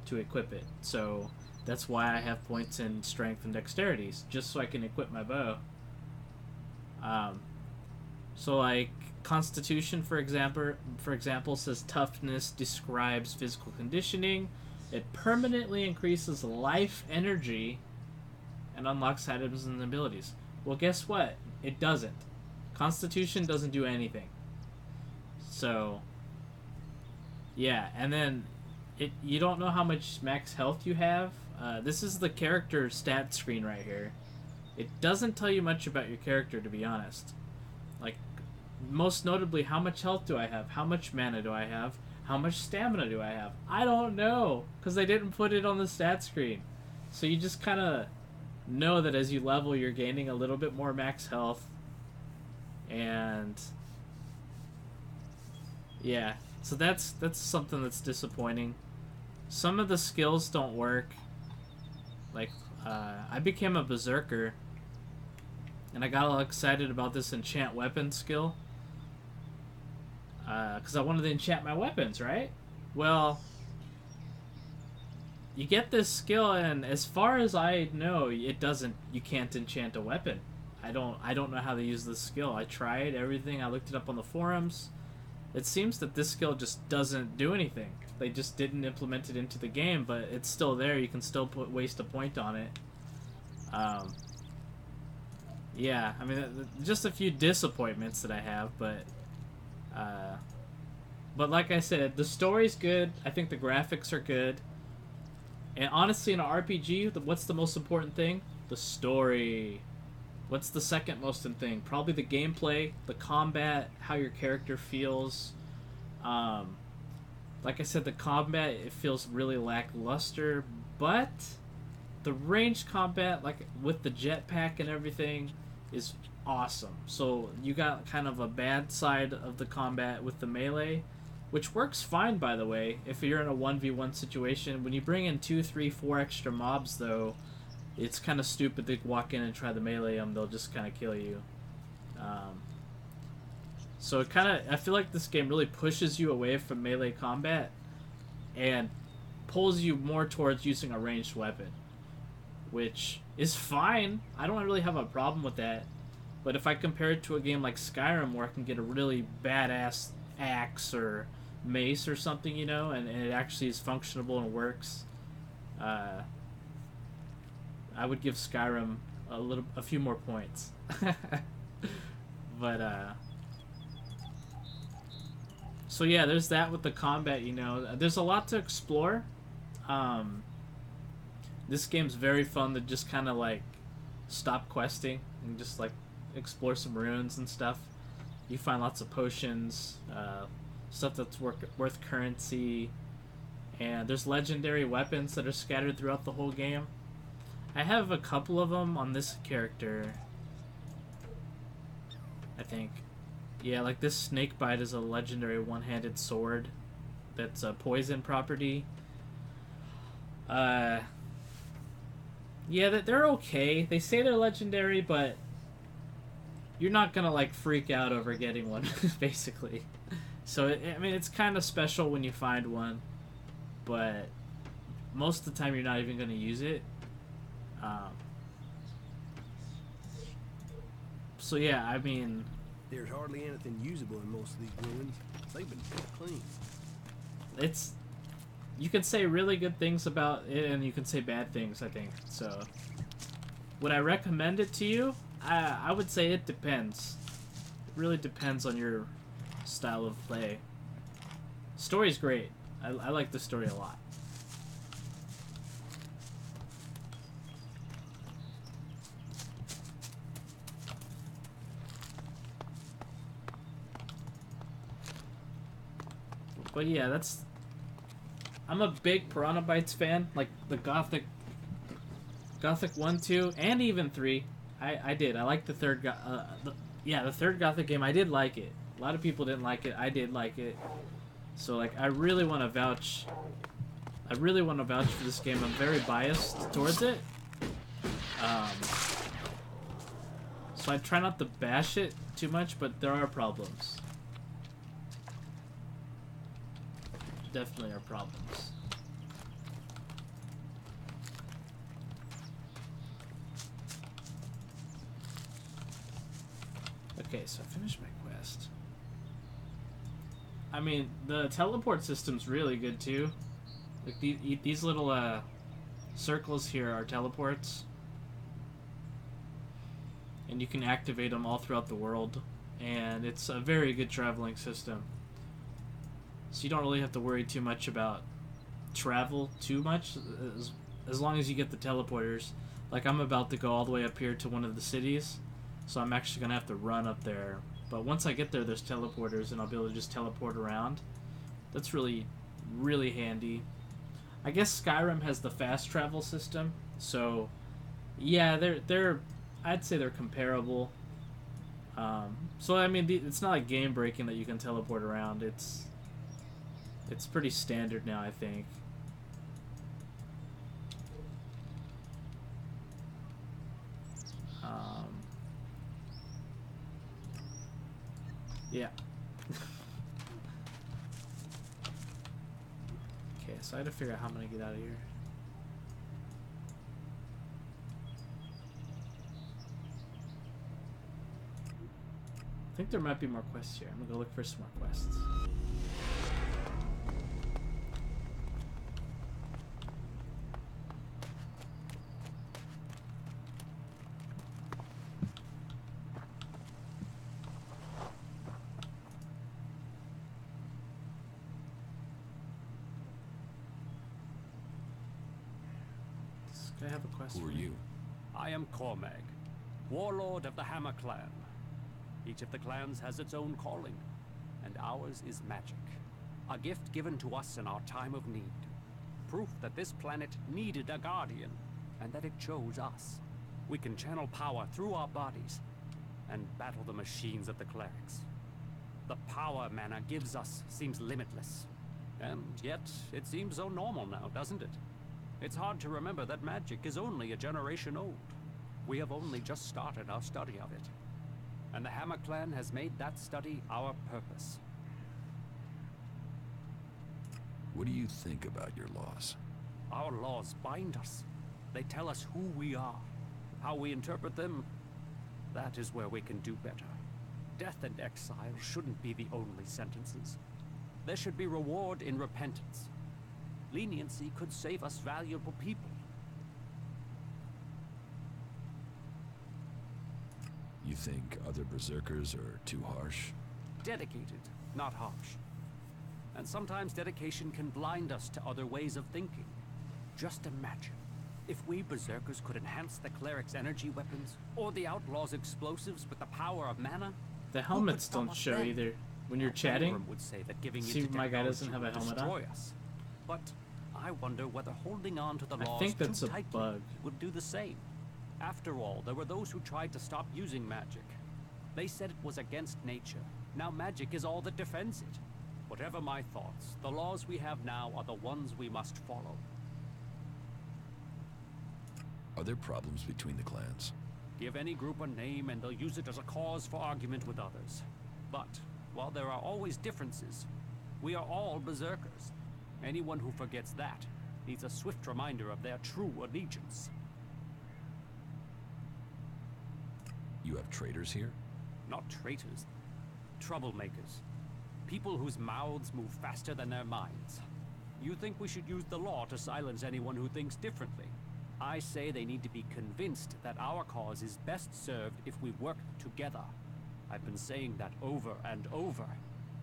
to equip it. So that's why I have points in strength and dexterities, just so I can equip my bow. So like Constitution, for example, says toughness describes physical conditioning. It permanently increases life energy and unlocks items and abilities. Well, guess what? It doesn't. Constitution doesn't do anything. So, yeah, and then you don't know how much max health you have. This is the character stat screen right here. It doesn't tell you much about your character, to be honest. Like, most notably, how much health do I have? How much mana do I have? How much stamina do I have? I don't know, because they didn't put it on the stat screen. So you just kind of know that as you level, you're gaining a little bit more max health. And yeah, So that's something that's disappointing. Some of the skills don't work. Like, I became a berserker, and I got all excited about this enchant weapon skill. Because I wanted to enchant my weapons, right? Well, you get this skill, and as far as I know, it doesn't. You can't enchant a weapon. I don't know how to use this skill. I tried everything. I looked it up on the forums. It seems that this skill just doesn't do anything. They just didn't implement it into the game, but it's still there. You can still waste a point on it. Yeah, I mean, just a few disappointments that I have, but like I said, the story's good. I think the graphics are good. And honestly, in an RPG, what's the most important thing? The story. What's the second most important thing? Probably the gameplay, the combat, how your character feels. Like I said, the combat, it feels really lackluster, but the ranged combat, like with the jetpack and everything, is awesome. So you got kind of a bad side of the combat with the melee, which works fine, by the way, if you're in a 1v1 situation. When you bring in 2, 3, 4 extra mobs, though, it's kind of stupid to walk in and try to melee them. They'll just kind of kill you. So it kind of, I feel like this game really pushes you away from melee combat and pulls you more towards using a ranged weapon, which is fine. I don't really have a problem with that. But if I compare it to a game like Skyrim, where I can get a really badass axe or mace or something, you know, and it actually is functional and works, I would give Skyrim a few more points. But so yeah, there's that with the combat, you know. There's a lot to explore. This game's very fun to just kind of like stop questing and just like explore some ruins and stuff. You find lots of potions, stuff that's worth currency, and there's legendary weapons that are scattered throughout the whole game. I have a couple of them on this character, I think. Yeah, like this snake bite is a legendary one-handed sword that's a poison property. Yeah, they're okay. They say they're legendary, but you're not gonna like freak out over getting one, basically. So I mean, it's kind of special when you find one, but most of the time you're not even gonna use it. So yeah, I mean, there's hardly anything usable in most of these ruins. They've been kept clean. It's, you can say really good things about it, and you can say bad things, I think. So, would I recommend it to you? I would say it depends. It really depends on your style of play. Story's great. I like the story a lot. But yeah, that's... I'm a big Piranha Bytes fan. Like, the Gothic 1, 2, and even 3. I did. I liked the third... the third Gothic game. I did like it. A lot of people didn't like it. I did like it. So, like, I really want to vouch... for this game. I'm very biased towards it. So I try not to bash it too much, but there are problems. Definitely are problems. Okay, so I finished my quest. I mean, the teleport system's really good too. Like these little circles here are teleports, and you can activate them all throughout the world, and it's a very good traveling system. So you don't really have to worry too much about travel too much, as long as you get the teleporters. Like, I'm about to go all the way up here to one of the cities, so I'm actually gonna have to run up there. But once I get there, there's teleporters, and I'll be able to just teleport around. That's really, really handy. I guess Skyrim has the fast travel system, so yeah, they're I'd say they're comparable. So I mean, it's not like game breaking that you can teleport around. It's pretty standard now, I think. Yeah. Okay, so I had to figure out how I'm gonna get out of here. I think there might be more quests here. I'm gonna go look for some more quests. I have a question. Who are you? I am Cormag, warlord of the Hammer Clan. Each of the clans has its own calling, and ours is magic. A gift given to us in our time of need. Proof that this planet needed a guardian, and that it chose us. We can channel power through our bodies, and battle the machines of the clerics. The power mana gives us seems limitless. And yet, it seems so normal now, doesn't it? It's hard to remember that magic is only a generation old. We have only just started our study of it. And the Hammer Clan has made that study our purpose. What do you think about your laws? Our laws bind us. They tell us who we are. How we interpret them, that is where we can do better. Death and exile shouldn't be the only sentences. There should be reward in repentance. Leniency could save us valuable people. You think other berserkers are too harsh? Dedicated, not harsh. And sometimes dedication can blind us to other ways of thinking. Just imagine, if we berserkers could enhance the cleric's energy weapons, or the outlaws' explosives with the power of mana. The helmets don't show either. When you're chatting, would say that giving see my guy doesn't have a helmet on. Us. But I wonder whether holding on to the laws I think that's too a tightly bug. would do the same. After all, there were those who tried to stop using magic. They said it was against nature. Now magic is all that defends it. Whatever my thoughts, the laws we have now are the ones we must follow. Are there problems between the clans? Give any group a name and they'll use it as a cause for argument with others. But, while there are always differences, we are all berserkers. Anyone who forgets that needs a swift reminder of their true allegiance. You have traitors here? Not traitors. Troublemakers. People whose mouths move faster than their minds. You think we should use the law to silence anyone who thinks differently? I say they need to be convinced that our cause is best served if we work together. I've been saying that over and over,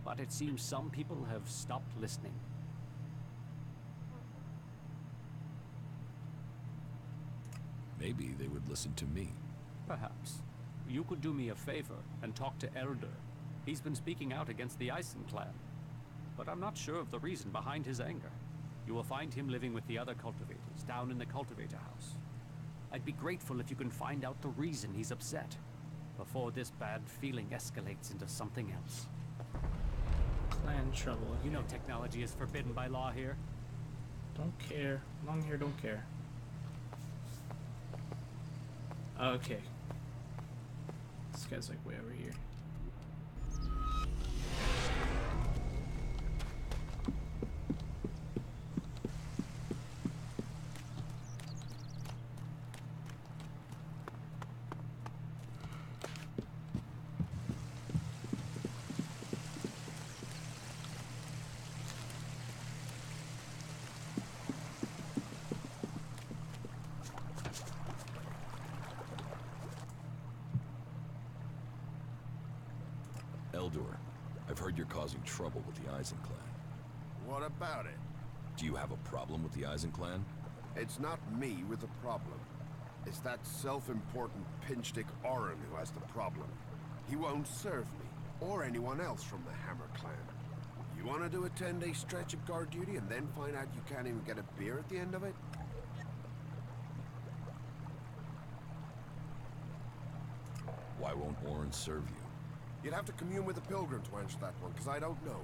but it seems some people have stopped listening. Maybe they would listen to me. Perhaps. You could do me a favor and talk to Elder. He's been speaking out against the Eisen clan. But I'm not sure of the reason behind his anger. You will find him living with the other cultivators down in the cultivator house. I'd be grateful if you can find out the reason he's upset, before this bad feeling escalates into something else. Clan trouble. You know technology is forbidden by law here. Don't care. Long hair don't care. Okay. This guy's like way over here. Eldor, I've heard you're causing trouble with the Eisen clan. What about it? Do you have a problem with the Eisen clan? It's not me with the problem. It's that self-important pinchstick Orin who has the problem. He won't serve me, or anyone else from the Hammer clan. You want to do a 10-day stretch of guard duty and then find out you can't even get a beer at the end of it? Why won't Orin serve you? You'd have to commune with the pilgrim to answer that one, because I don't know.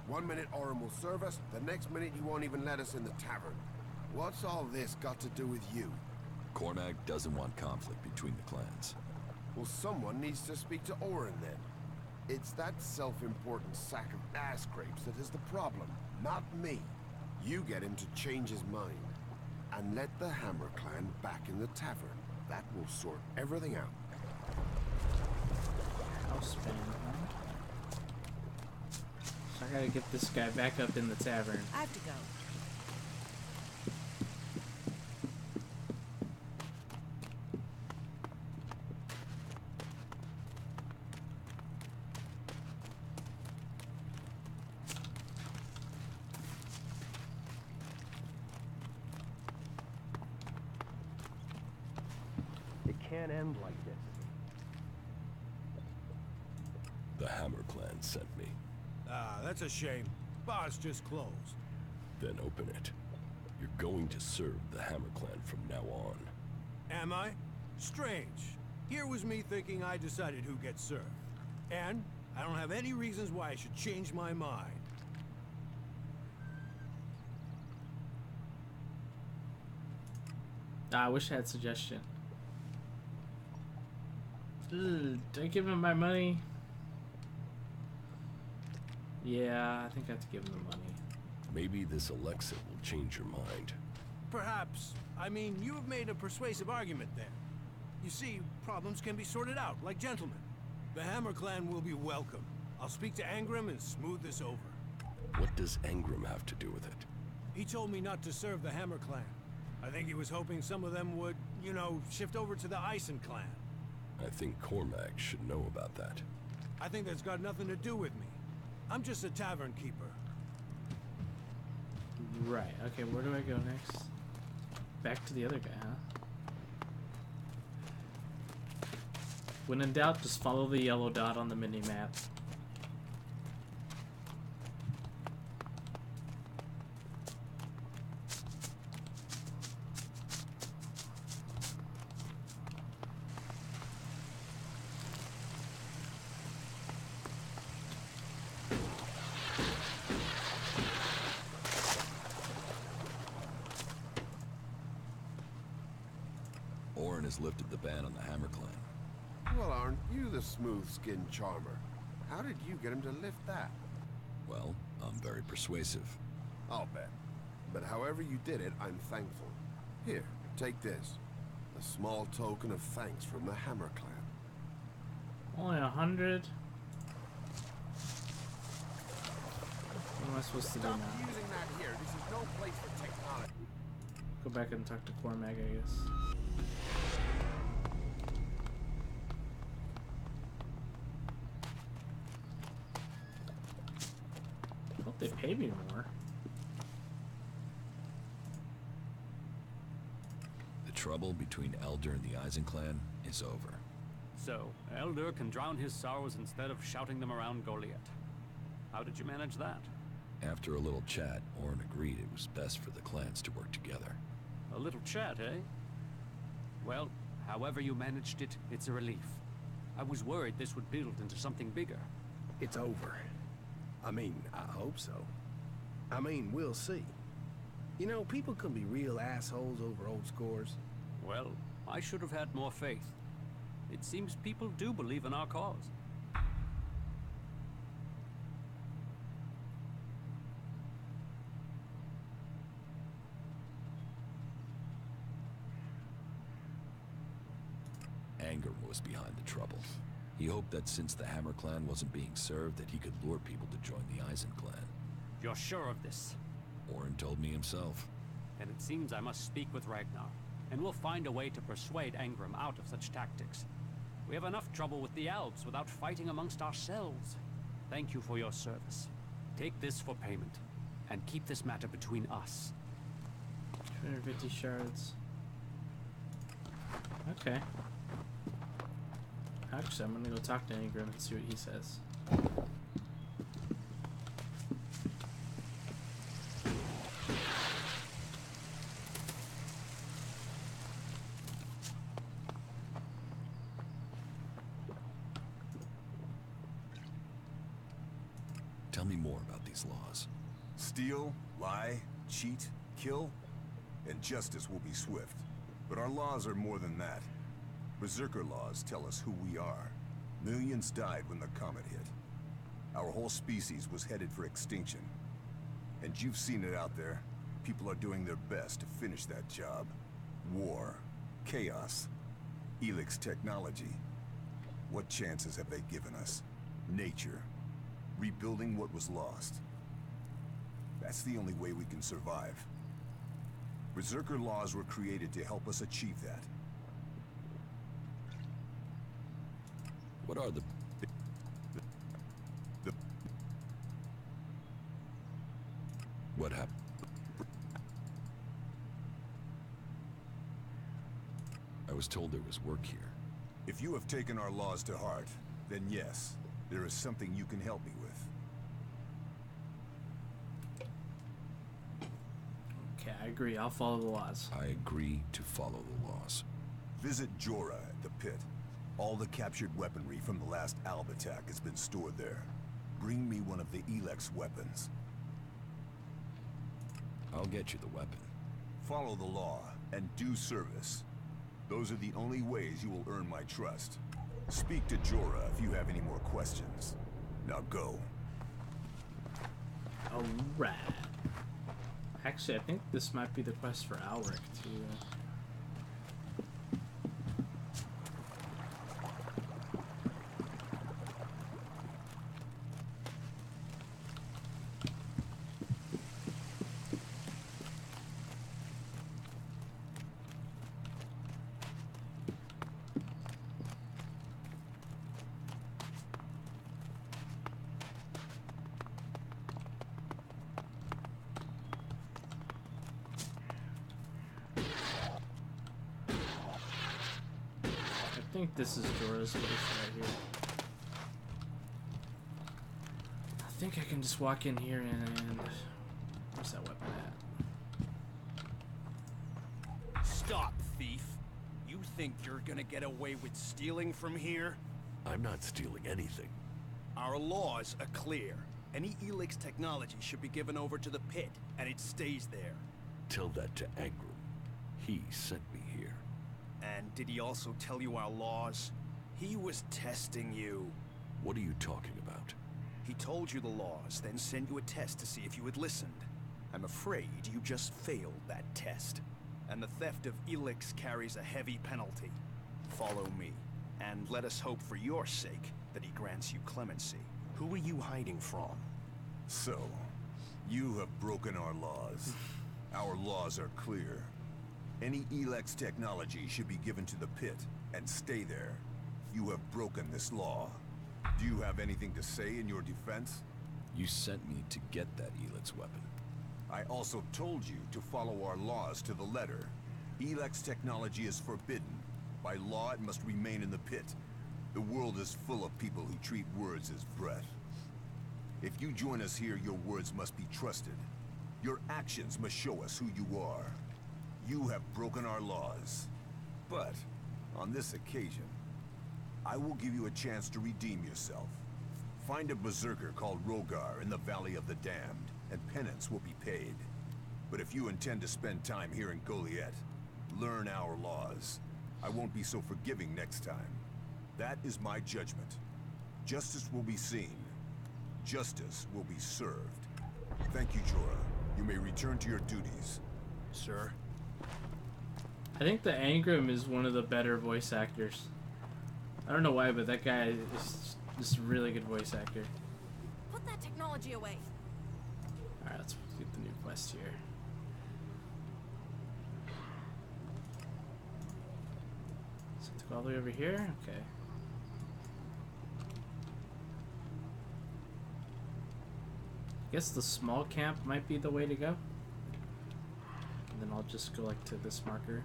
1 minute Oren will serve us, the next minute you won't even let us in the tavern. What's all this got to do with you? Cormac doesn't want conflict between the clans. Well, someone needs to speak to Oren then. It's that self-important sack of ass grapes that is the problem, not me. You get him to change his mind. And let the Hammer Clan back in the tavern. That will sort everything out. House band, huh? So I gotta get this guy back up in the tavern. I have to go. It can't end like this. The Hammer Clan sent me. Ah, that's a shame. Bar's just closed. Then open it. You're going to serve the Hammer Clan from now on. Am I? Strange. Here was me thinking I decided who gets served. And I don't have any reasons why I should change my mind. I wish I had suggestion. Ugh, do I give him my money? Yeah, I think I have to give him the money. Maybe this Elex will change your mind. Perhaps. I mean, you have made a persuasive argument there. You see, problems can be sorted out, like gentlemen. The Hammer Clan will be welcome. I'll speak to Angram and smooth this over. What does Angram have to do with it? He told me not to serve the Hammer Clan. I think he was hoping some of them would, you know, shift over to the Eisen Clan. I think Cormac should know about that. I think that's got nothing to do with me. I'm just a tavern keeper. Right, okay, where do I go next? Back to the other guy, huh? When in doubt, just follow the yellow dot on the mini-map. Oren has lifted the ban on the Hammer Clan. Well, aren't you the smooth-skinned charmer? How did you get him to lift that? Well, I'm very persuasive. I'll bet. But however you did it, I'm thankful. Here, take this. A small token of thanks from the Hammer Clan. Only 100? What am I supposed to do Stop now? using that here. This is no place for technology. Go back and talk to Cormac, I guess. I hope they pay me more. The trouble between Elder and the Eisen Clan is over. So, Elder can drown his sorrows instead of shouting them around Goliath. How did you manage that? After a little chat, Oren agreed it was best for the clans to work together. A little chat, eh? Well, however you managed it, it's a relief. I was worried this would build into something bigger. It's over. I mean, I hope so. I mean, we'll see. You know, people can be real assholes over old scores. Well, I should have had more faith. It seems people do believe in our cause. Angram was behind the trouble. He hoped that since the Hammer Clan wasn't being served, that he could lure people to join the Eisen Clan. You're sure of this? Oren told me himself. And it seems I must speak with Ragnar, and we'll find a way to persuade Angram out of such tactics. We have enough trouble with the elves without fighting amongst ourselves. Thank you for your service. Take this for payment, and keep this matter between us. 250 shards. Okay. Actually, I'm gonna go talk to Angram and see what he says. Tell me more about these laws. Steal, lie, cheat, kill, and justice will be swift. But our laws are more than that. Berserker laws tell us who we are. Millions died when the comet hit. Our whole species was headed for extinction. And you've seen it out there. People are doing their best to finish that job. War, chaos, Elex technology. What chances have they given us? Nature. Rebuilding what was lost. That's the only way we can survive. Berserker laws were created to help us achieve that. What are the... What happened? I was told there was work here. If you have taken our laws to heart, then yes, there is something you can help me with. Okay, I agree. I'll follow the laws. I agree to follow the laws. Visit Jorah at the pit. All the captured weaponry from the last Alb attack has been stored there. Bring me one of the Elex weapons. I'll get you the weapon. Follow the law and do service. Those are the only ways you will earn my trust. Speak to Jorah if you have any more questions. Now go. Alright. Actually, I think this might be the quest for Alric too. I think this is Jorah's place right here. I think I can just walk in here and where's that weapon at? Stop, thief. You think you're gonna get away with stealing from here? I'm not stealing anything. Our laws are clear. Any Elex technology should be given over to the pit, and it stays there. Tell that to Angram. He sent me here. And did he also tell you our laws? He was testing you. What are you talking about? He told you the laws, then sent you a test to see if you had listened. I'm afraid you just failed that test. And the theft of Elex carries a heavy penalty. Follow me, and let us hope for your sake that he grants you clemency. Who are you hiding from? So, you have broken our laws. Our laws are clear. Any Elex technology should be given to the pit and stay there. You have broken this law. Do you have anything to say in your defense? You sent me to get that Elex weapon. I also told you to follow our laws to the letter. Elex technology is forbidden. By law, it must remain in the pit. The world is full of people who treat words as breath. If you join us here, your words must be trusted. Your actions must show us who you are. You have broken our laws. But, on this occasion, I will give you a chance to redeem yourself. Find a berserker called Rogar in the Valley of the Damned, and penance will be paid. But if you intend to spend time here in Goliath, learn our laws. I won't be so forgiving next time. That is my judgment. Justice will be seen. Justice will be served. Thank you, Jorah. You may return to your duties. Sir? I think the Angram is one of the better voice actors. I don't know why, but that guy is just a really good voice actor. Put that technology away. Alright, let's get the new quest here. So to go all the way over here? Okay. I guess the small camp might be the way to go. And then I'll just go like to this marker.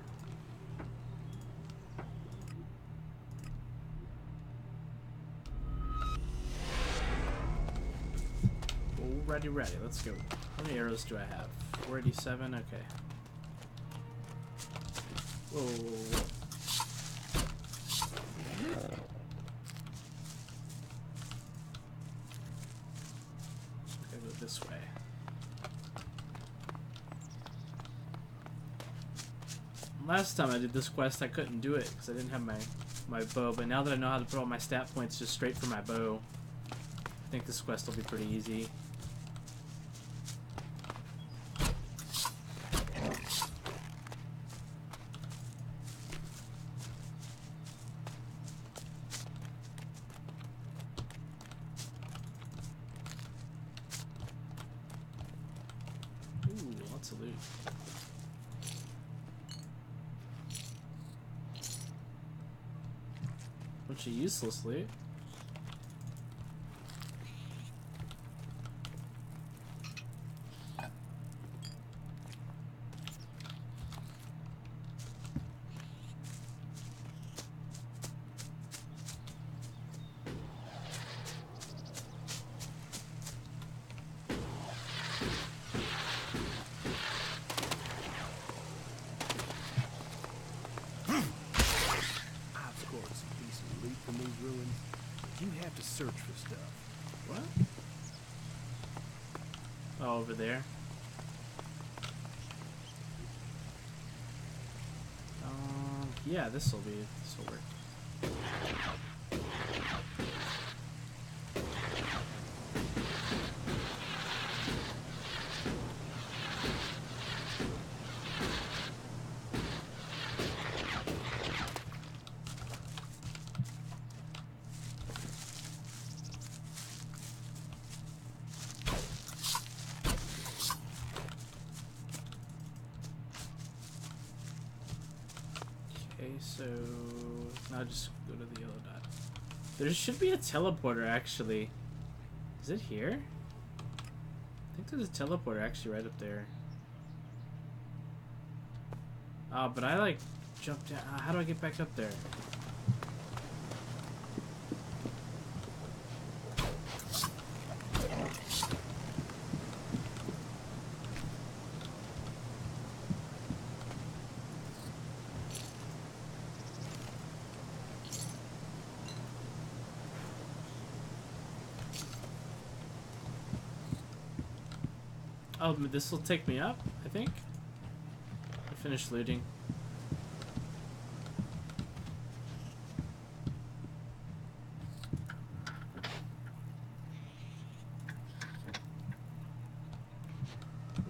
Ready, let's go. How many arrows do I have? 487, okay. Whoa, whoa, whoa. this way. Last time I did this quest, I couldn't do it because I didn't have my bow, but now that I know how to put all my stat points just straight for my bow, I think this quest will be pretty easy. Ooh, lots of loot. Bunch of useless loot. Search for stuff. What? Oh, over there. Yeah, this'll work. So now just go to the yellow dot. There should be a teleporter actually. Is it here? I think there's a teleporter actually right up there. Oh, but I like jumped down. How do I get back up there? Oh, this will take me up, I think. I finished looting.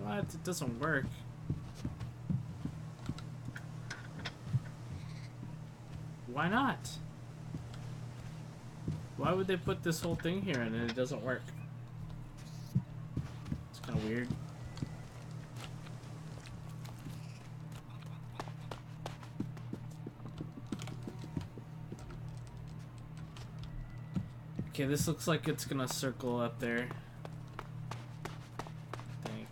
What? It doesn't work. Why not? Why would they put this whole thing here and it doesn't work? It's kind of weird. Okay, this looks like it's gonna circle up there. I think.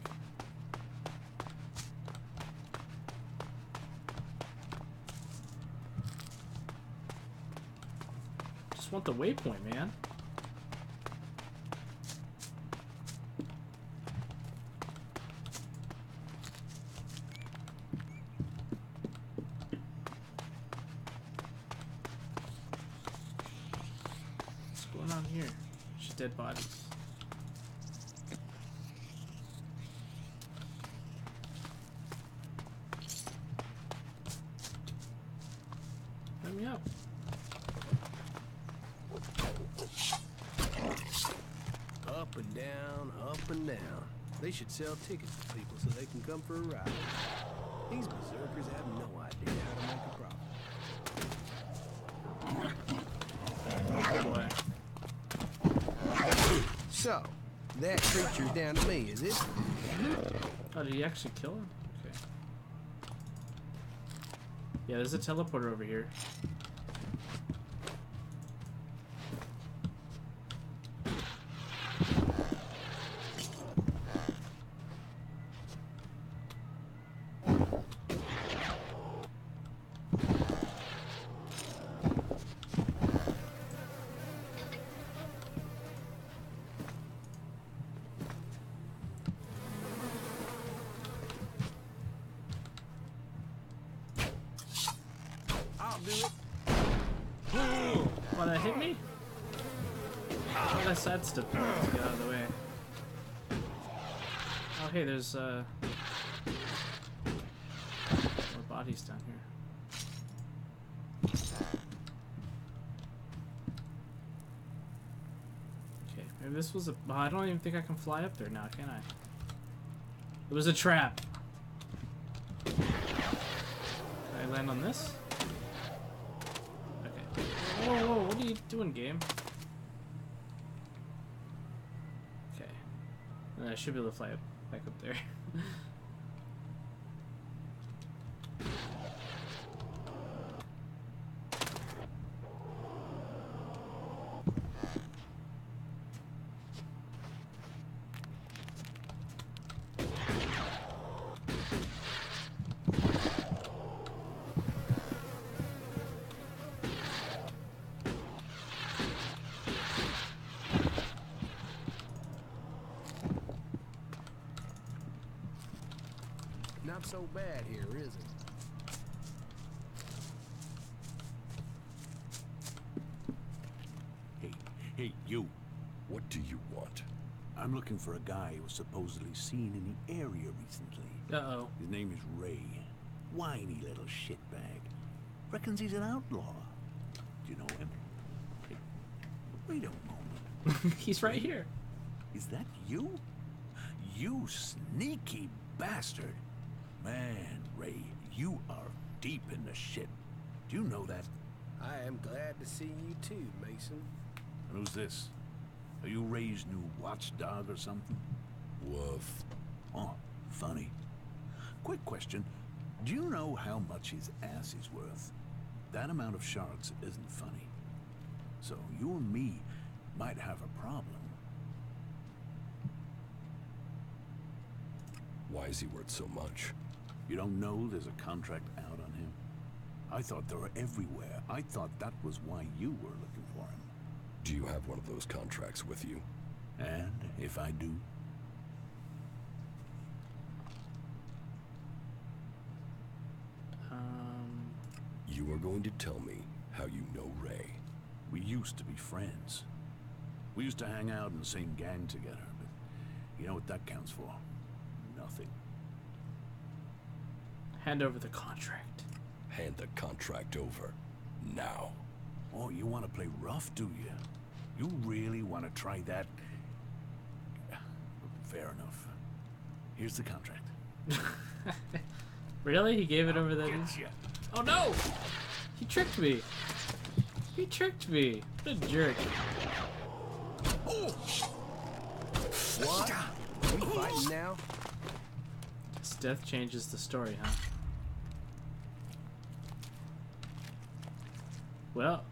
Just want the waypoint, man. Here, just dead bodies. Let me up. Up and down, up and down. They should sell tickets to people so they can come for a ride. These berserkers have no idea how to make a profit. Oh boy. So, that creature's down to me, is it? Oh, did he actually kill him? Okay. Yeah, there's a teleporter over here. Oh, that hit me? Oh, that sidestepped to get out of the way. Oh, hey, there's more bodies down here. Okay, maybe this was a... Oh, I don't even think I can fly up there now, can I? It was a trap. Can I land on this? Okay. Whoa, whoa, what are you doing, game? Okay. I should be able to fly up, back up there. Not so bad here, is it? Hey, you. What do you want? I'm looking for a guy who was supposedly seen in the area recently. Uh-oh. His name is Ray. Whiny little shitbag. Reckons he's an outlaw. Do you know him? Hey, wait a moment. He's right here. Is that you? You sneaky bastard. Man, Ray, you are deep in the shit. Do you know that? I am glad to see you too, Mason. And who's this? Are you Ray's new watchdog or something? Woof. Oh, funny. Quick question. Do you know how much his ass is worth? That amount of shards isn't funny. So you and me might have a problem. Why is he worth so much? You don't know there's a contract out on him? I thought they were everywhere. I thought that was why you were looking for him. Do you have one of those contracts with you? And if I do? You are going to tell me how you know Ray. We used to be friends. We used to hang out in the same gang together, but you know what that counts for? Nothing. Hand over the contract. Hand the contract over. Now. Oh, you want to play rough, do you? You really want to try that? Fair enough. Here's the contract. Really? He gave it over that easy? Oh no! He tricked me. He tricked me. What a jerk. What? Are we fighting now? His death changes the story, huh? Well,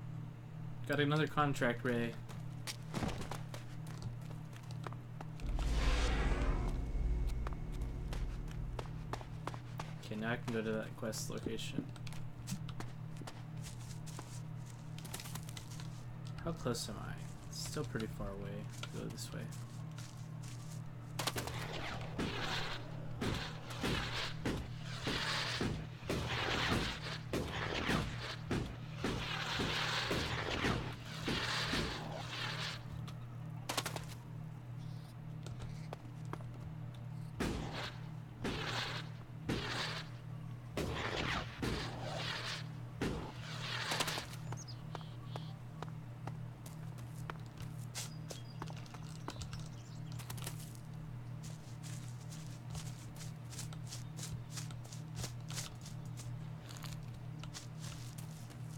got another contract, Ray. Okay, now I can go to that quest location. How close am I? It's still pretty far away. Go this way.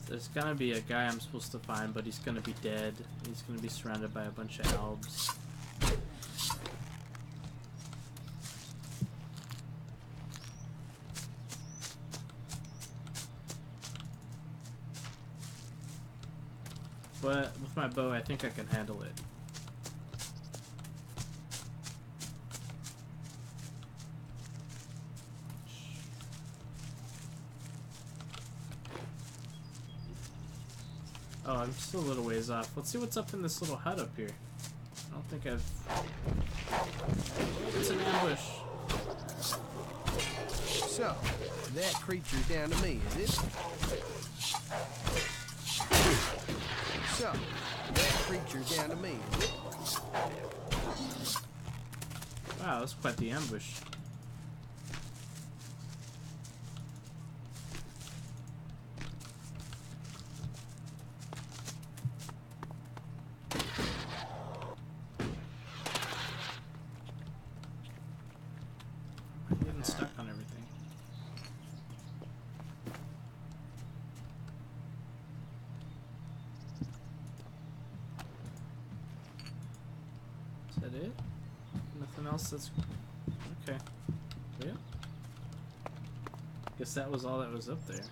There's gonna be a guy I'm supposed to find, but he's gonna be dead. He's gonna be surrounded by a bunch of elves. But with my bow, I think I can handle it. Oh, I'm still a little ways off. Let's see what's up in this little hut up here. I don't think I've... It's an ambush. So, that creature's down to me, is it? So, that creature's down to me, is it? Wow, that's quite the ambush. I'm getting stuck on everything. Is that it? Nothing else that's... Okay. Yeah. Guess that was all that was up there.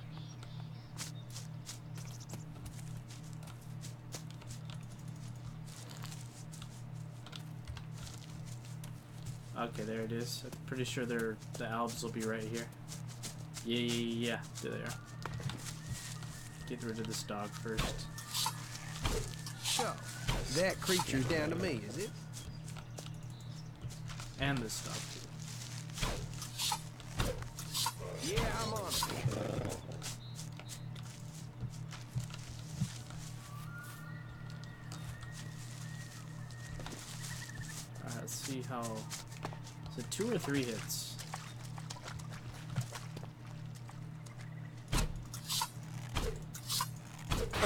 Okay, there it is. I'm pretty sure the albs will be right here. Yeah. There they are. Get rid of this dog first. So, that creature's down to me, is it? And this dog too. Yeah, I'm on it. Alright, let's see how... Is it 2 or 3 hits? I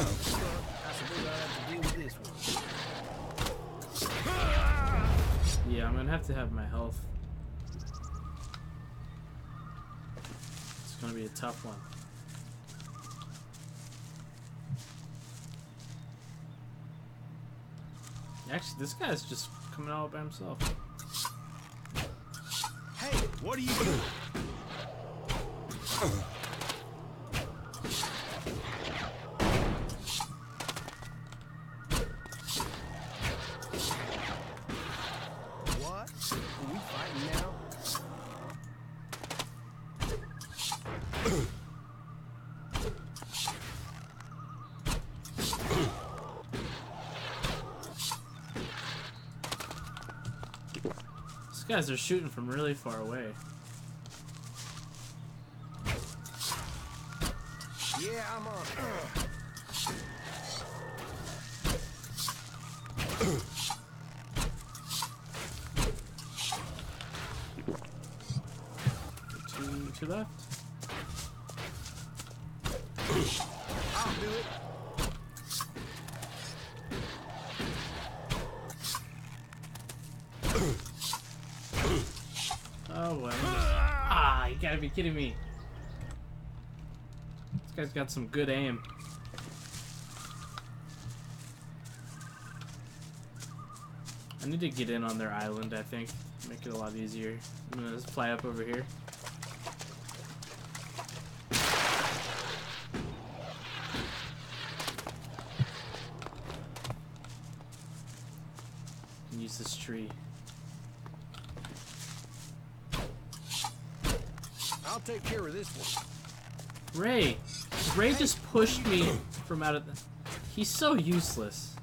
suppose I'll have to deal with this one. Yeah, I'm gonna have to have my health. It's gonna be a tough one. Actually, this guy's just coming out by himself. Hey, what are you doing? What? Are we fighting now? These guys are shooting from really far away. Yeah, I'm on it. Two left. I'll do it. Oh well. Ah, you gotta be kidding me. This guy's got some good aim. I need to get in on their island, I think. Make it a lot easier. I'm gonna just fly up over here. And use this tree. I'll take care of this one. Ray! Ray just pushed me from out of the... He's so useless.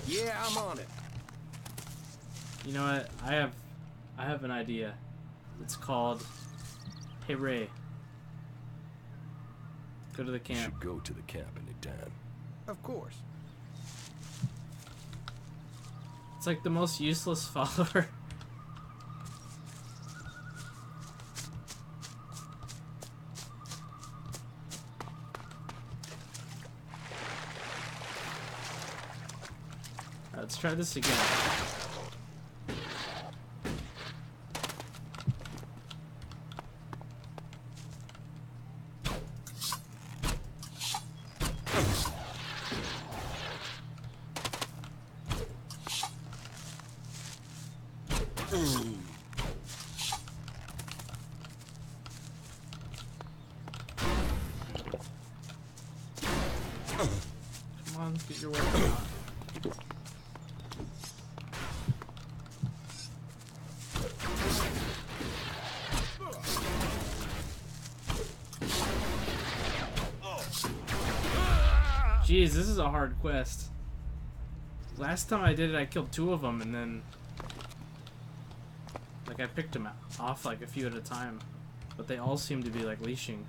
Yeah, I'm on it. You know what? I have an idea. It's called... Hey Ray. Go to the camp. Should go to the camp anytime. Of course. It's like the most useless follower. Let's try this again. Come on, get your weapon out. Jeez, this is a hard quest. Last time I did it, I killed 2 of them, and then... Like, I picked them off, like, a few at a time. But they all seem to be, like, leashing.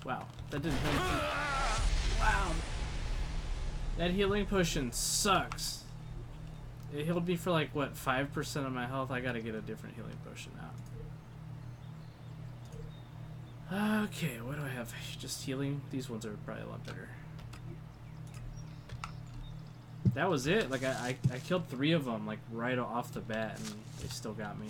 Wow, that didn't help me. Wow. That healing potion sucks. It healed me for like, what, 5% of my health? I gotta get a different healing potion out. Okay, what do I have? Just healing? These ones are probably a lot better. That was it. Like, I killed 3 of them, like, right off the bat, and they still got me.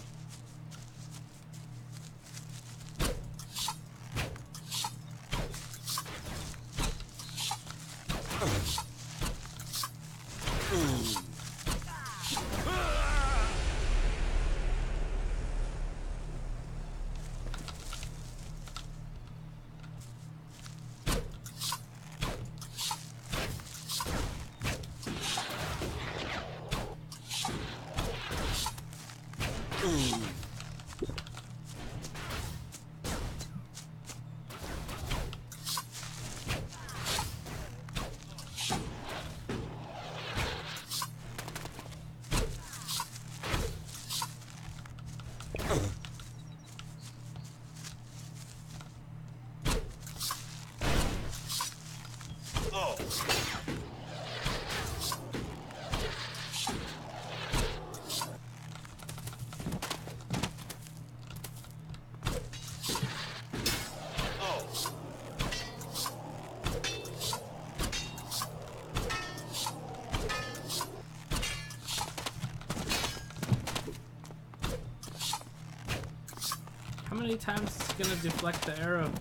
How many times is it gonna deflect the arrow?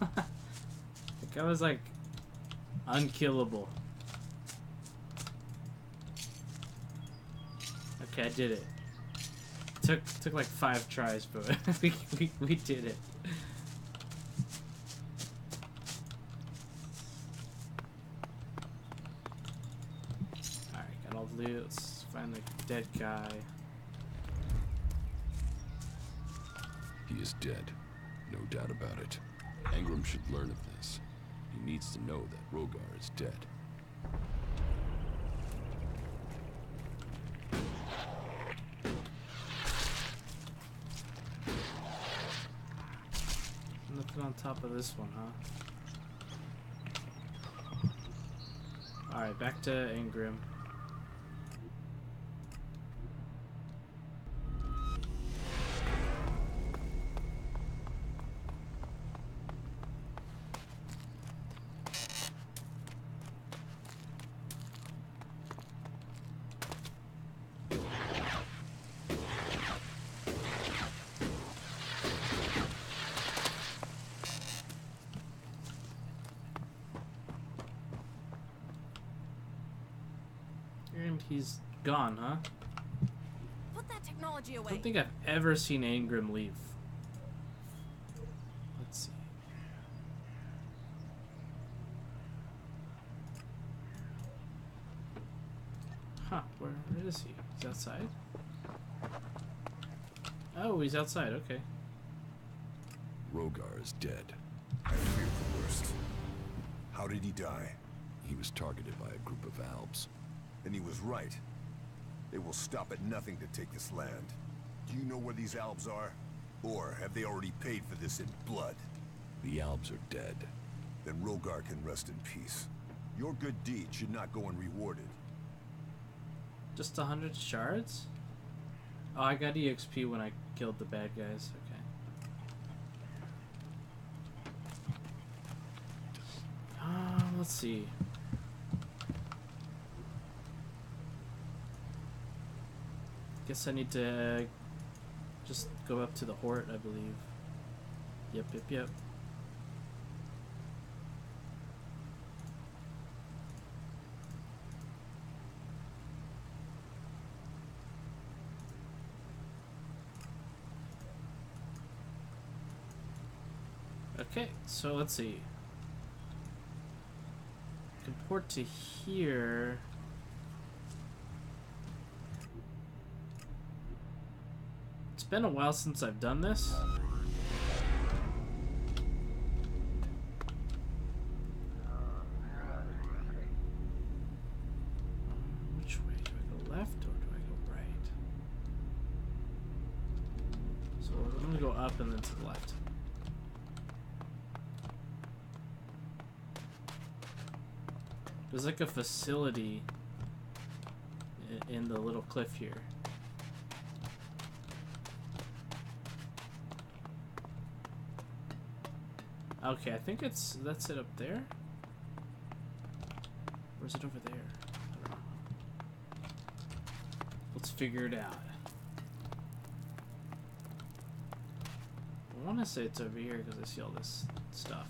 Like I was like unkillable. Okay, I did it. Took like 5 tries, but we did it. Alright, got all the loot. Let's find the dead guy. He is dead. No doubt about it. Ingram should learn of this. He needs to know that Rogar is dead. Nothing on top of this one, huh? Alright, back to Ingram. And he's gone, huh? Put that technology I away. don't think I've ever seen Ingram leave. Let's see. Huh, where is he? He's outside? Oh, he's outside, okay. Rogar is dead. I fear the worst. How did he die? He was targeted by a group of Albs. And he was right. They will stop at nothing to take this land. Do you know where these Albs are? Or have they already paid for this in blood? The Albs are dead. Then Rogar can rest in peace. Your good deed should not go unrewarded. Just 100 shards? Oh, I got EXP when I killed the bad guys. Okay. Let's see. Guess I need to just go up to the Hort, I believe. Yep. Okay, so let's see. Comport to here. It's been a while since I've done this. Which way do up and then to the left. There's like a facility in the little cliff here. Okay, I think that's it up there. Or is it over there? I don't know. Let's figure it out. I want to say it's over here because I see all this stuff.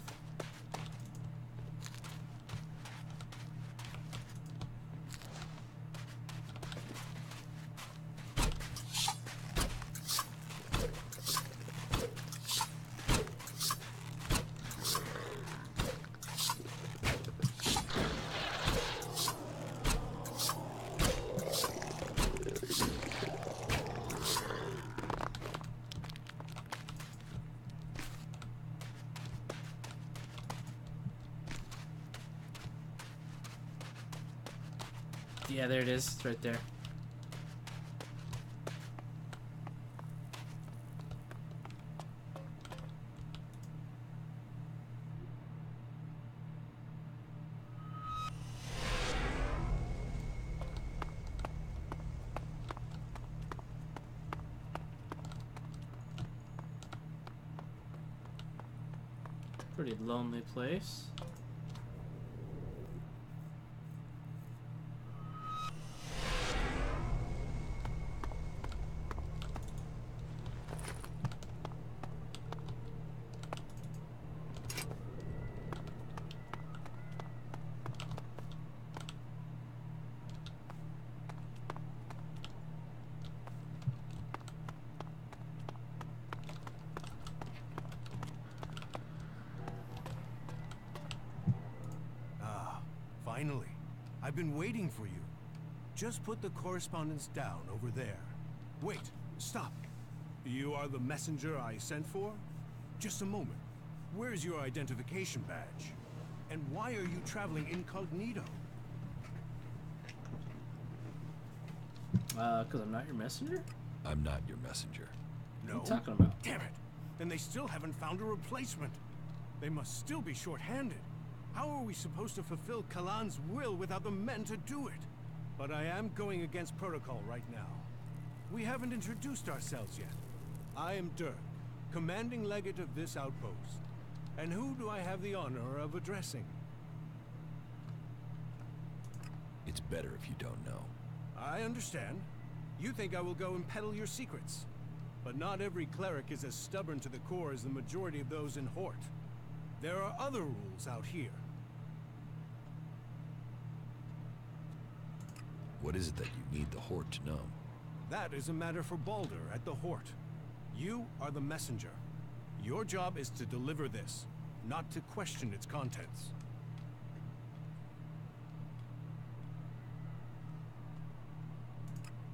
Yeah, there it is. It's right there. Pretty lonely place. Finally. I've been waiting for you. Just put the correspondence down over there. Wait, stop. You are the messenger I sent for? Just a moment. Where's your identification badge? And why are you traveling incognito? Because I'm not your messenger? I'm not your messenger. No. What are you talking about? Damn it! Then they still haven't found a replacement. They must still be short-handed. How are we supposed to fulfill Kalan's will without the men to do it? But I am going against protocol right now. We haven't introduced ourselves yet. I am Dirk, commanding legate of this outpost. And who do I have the honor of addressing? It's better if you don't know. I understand. You think I will go and peddle your secrets. But not every cleric is as stubborn to the core as the majority of those in Hort. There are other rules out here. What is it that you need the Hort to know? That is a matter for Balder at the Hort. You are the messenger. Your job is to deliver this, not to question its contents.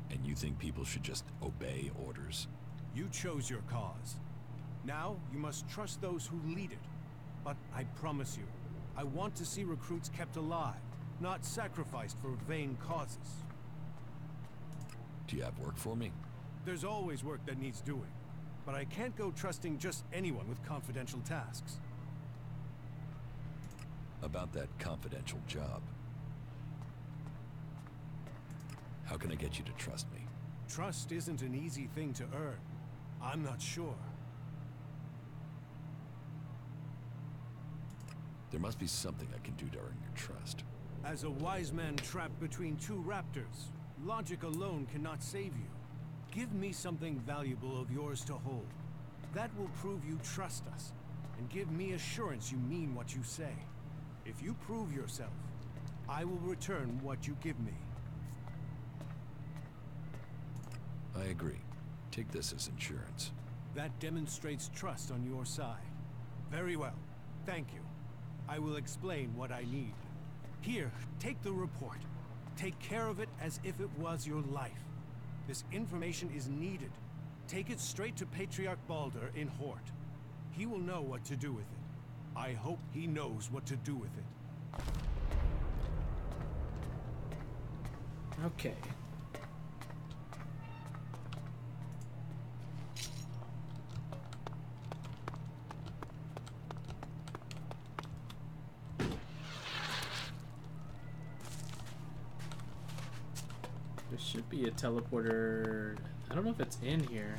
And you think people should just obey orders? You chose your cause. Now, you must trust those who lead it. But I promise you, I want to see recruits kept alive, not sacrificed for vain causes. Do you have work for me? There's always work that needs doing, but I can't go trusting just anyone with confidential tasks. About that confidential job. How can I get you to trust me? Trust isn't an easy thing to earn. I'm not sure. There must be something I can do to earn your trust. As a wise man trapped between two raptors, logic alone cannot save you. Give me something valuable of yours to hold. That will prove you trust us, and give me assurance you mean what you say. If you prove yourself, I will return what you give me. I agree. Take this as insurance. That demonstrates trust on your side. Very well. Thank you. I will explain what I need. Here, take the report. Take care of it as if it was your life. This information is needed. Take it straight to Patriarch Balder in Hort. He will know what to do with it. I hope he knows what to do with it. Okay. Should be a teleporter. I don't know if it's in here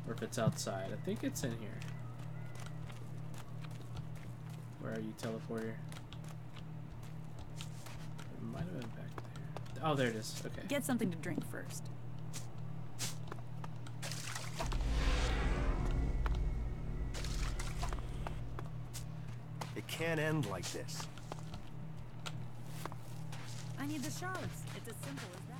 or if it's outside. I think it's in here. Where are you, teleporter? It might have been back there. Oh, there it is. Okay. Get something to drink first. It can't end like this. I need the shards. It's as simple as that.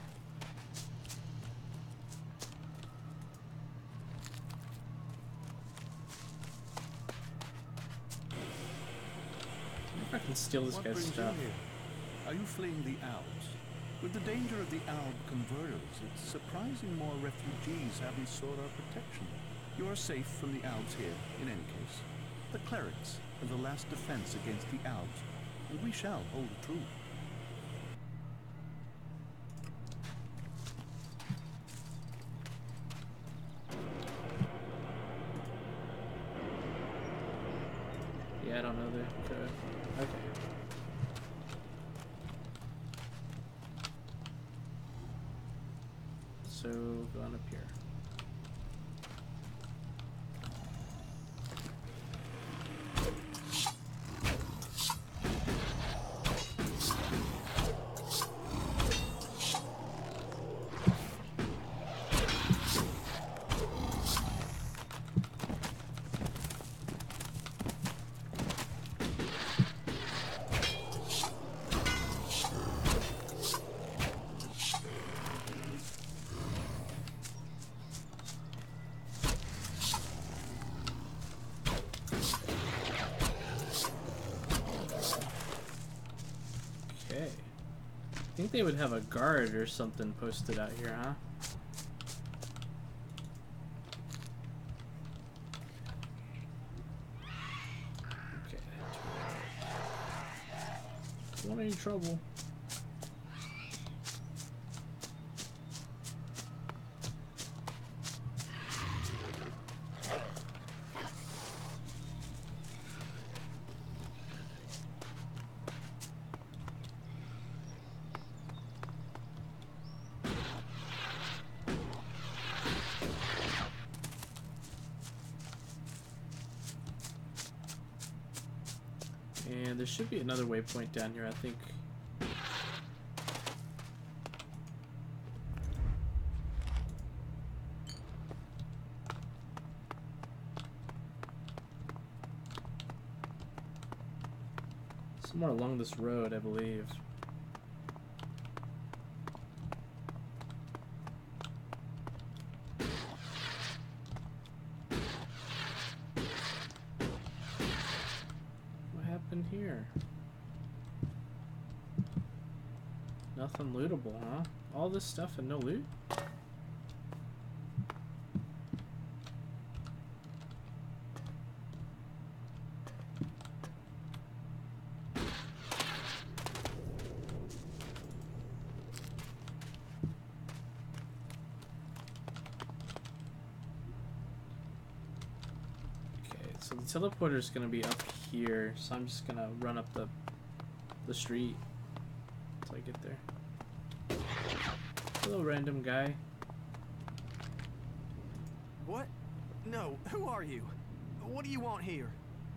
I can steal this What guy's brings stuff. you here? Are you fleeing the Alps? With the danger of the Alb converters, it's surprising more refugees haven't sought our protection. You are safe from the Albs here, in any case. The clerics are the last defense against the Albs, and we shall hold true. Yeah, I don't know the code. Okay. So, going up here. I think they would have a guard or something posted out here, huh? Okay. Don't want any trouble. And there should be another waypoint down here, I think. Somewhere along this road, I believe. Here. Nothing lootable, huh? All this stuff and no loot? So the teleporter is going to be up here, so I'm just going to run up the street until I get there. Hello, random guy. What? No, who are you? What do you want here?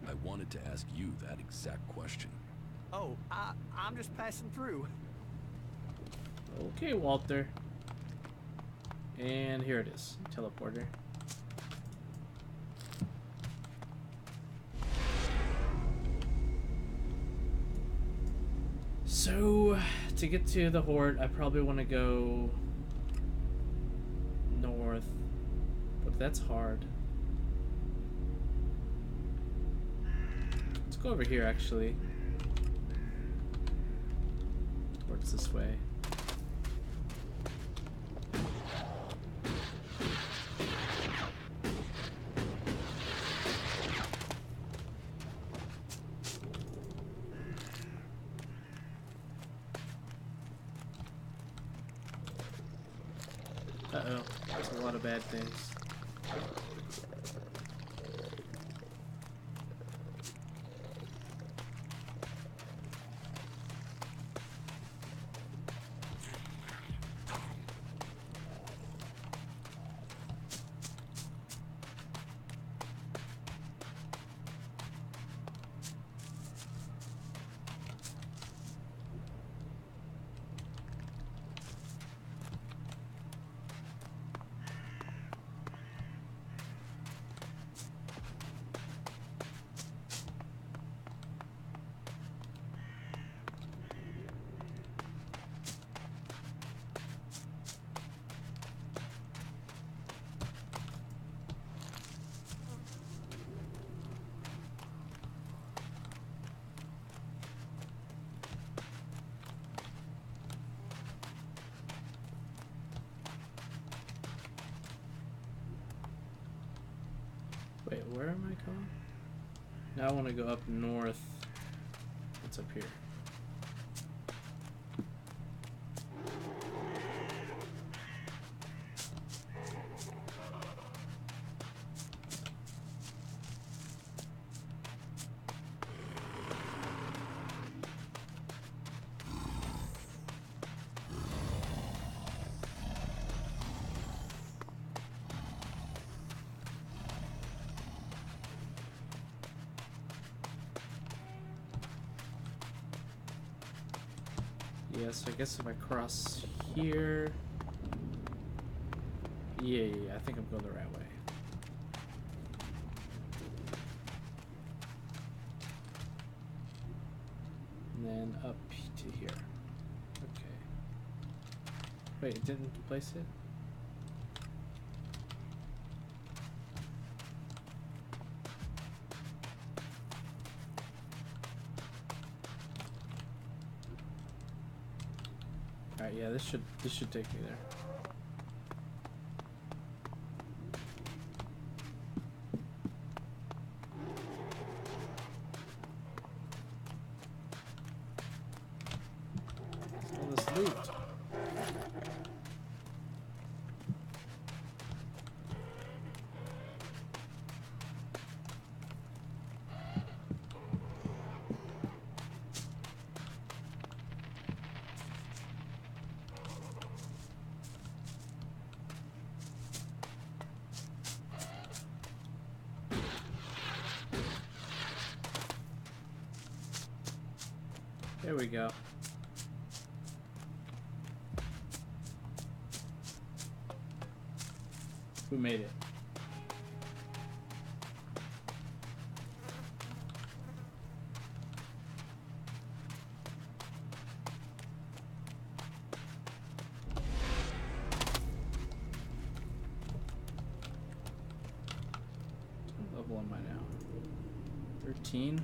I wanted to ask you that exact question. Oh, I'm just passing through. Okay, Walter. And here it is, teleporter. So, to get to the Horde, I probably want to go north, but that's hard. Let's go over here, actually. Towards this way. Uh-oh, there's a lot of bad things. Wait, where am I going? Now I want to go up north. What's up here? Yes, I guess if I cross here... Yeah, I think I'm going the right way. And then up to here. Okay. Wait, it didn't place it? Alright, yeah, this should take me there. All this loot. There we go. We made it. What level am I now? 13?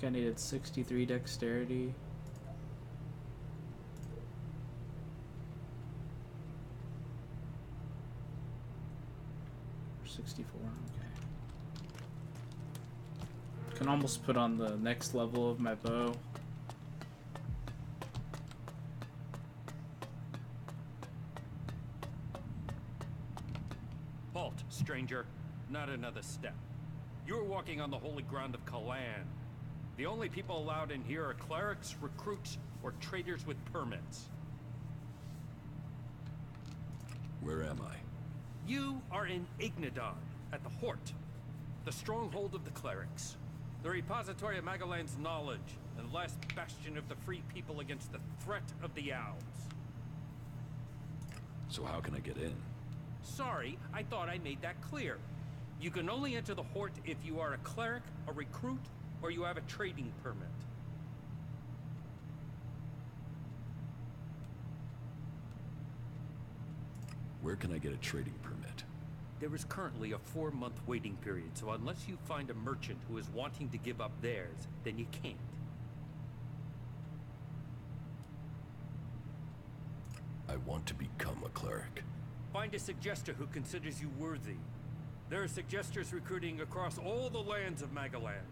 I needed 63 dexterity. Or 64, okay. Can almost put on the next level of my bow. Halt, stranger. Not another step. You're walking on the holy ground of Kalan. The only people allowed in here are clerics, recruits, or traders with permits. Where am I? You are in Ignadon, at the Hort, the stronghold of the clerics, the repository of Magalan's knowledge, and last bastion of the free people against the threat of the Owls. So how can I get in? Sorry, I thought I made that clear. You can only enter the Hort if you are a cleric, a recruit, or you have a trading permit. Where can I get a trading permit? There is currently a 4-month waiting period, so unless you find a merchant who is wanting to give up theirs, then you can't. I want to become a cleric. Find a suggester who considers you worthy. There are suggesters recruiting across all the lands of Magalan.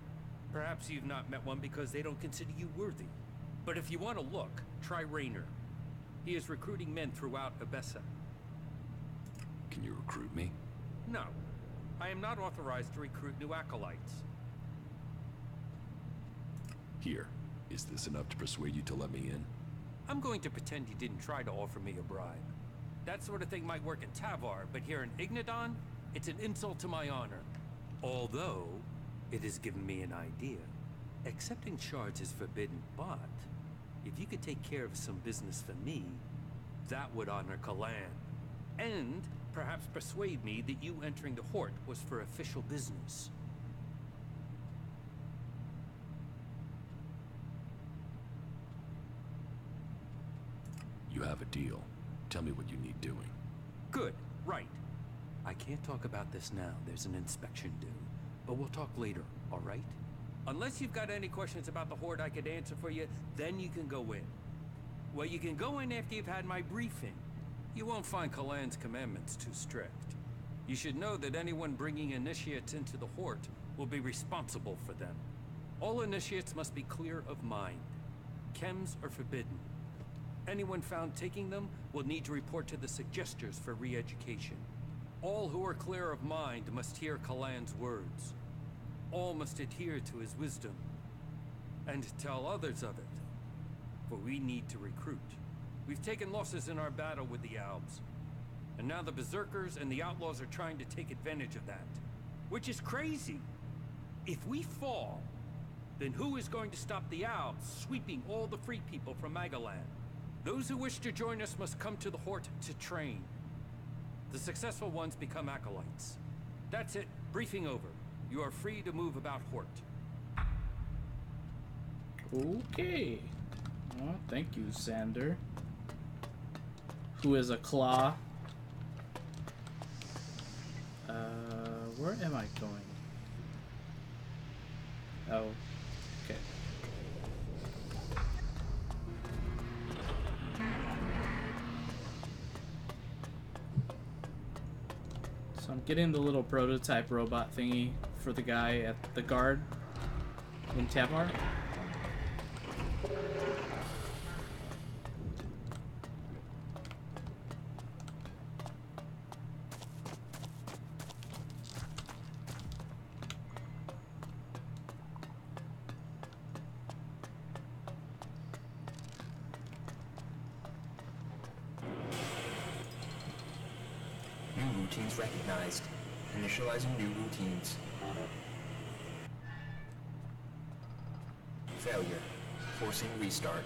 Perhaps you've not met one because they don't consider you worthy. But if you want to look, try Raynor. He is recruiting men throughout Abessa. Can you recruit me? No. I am not authorized to recruit new acolytes. Here. Is this enough to persuade you to let me in? I'm going to pretend you didn't try to offer me a bribe. That sort of thing might work in Tavar, but here in Ignadon, it's an insult to my honor. Although, it has given me an idea. Accepting shards is forbidden, but if you could take care of some business for me, that would honor Kalan. And perhaps persuade me that you entering the Hort was for official business. You have a deal. Tell me what you need doing. Good, right. I can't talk about this now. There's an inspection due. But we'll talk later, all right? Unless you've got any questions about the Horde I could answer for you, then you can go in. Well, you can go in after you've had my briefing. You won't find Kalan's commandments too strict. You should know that anyone bringing initiates into the Hort will be responsible for them. All initiates must be clear of mind. Chems are forbidden. Anyone found taking them will need to report to the Suggestors for re-education. All who are clear of mind must hear Kalan's words. All must adhere to his wisdom. And tell others of it. For we need to recruit. We've taken losses in our battle with the Albs. And now the Berserkers and the Outlaws are trying to take advantage of that. Which is crazy. If we fall, then who is going to stop the Albs sweeping all the free people from Magaland? Those who wish to join us must come to the Hort to train. The successful ones become acolytes. That's it. Briefing over. You are free to move about Hort. Okay. Well, thank you, Xander. Who is a claw. Where am I going? Oh, okay. So I'm getting the little prototype robot thingy for the guy at the guard in Tavar. Routines recognized. Initializing new routines. Failure. Forcing restart.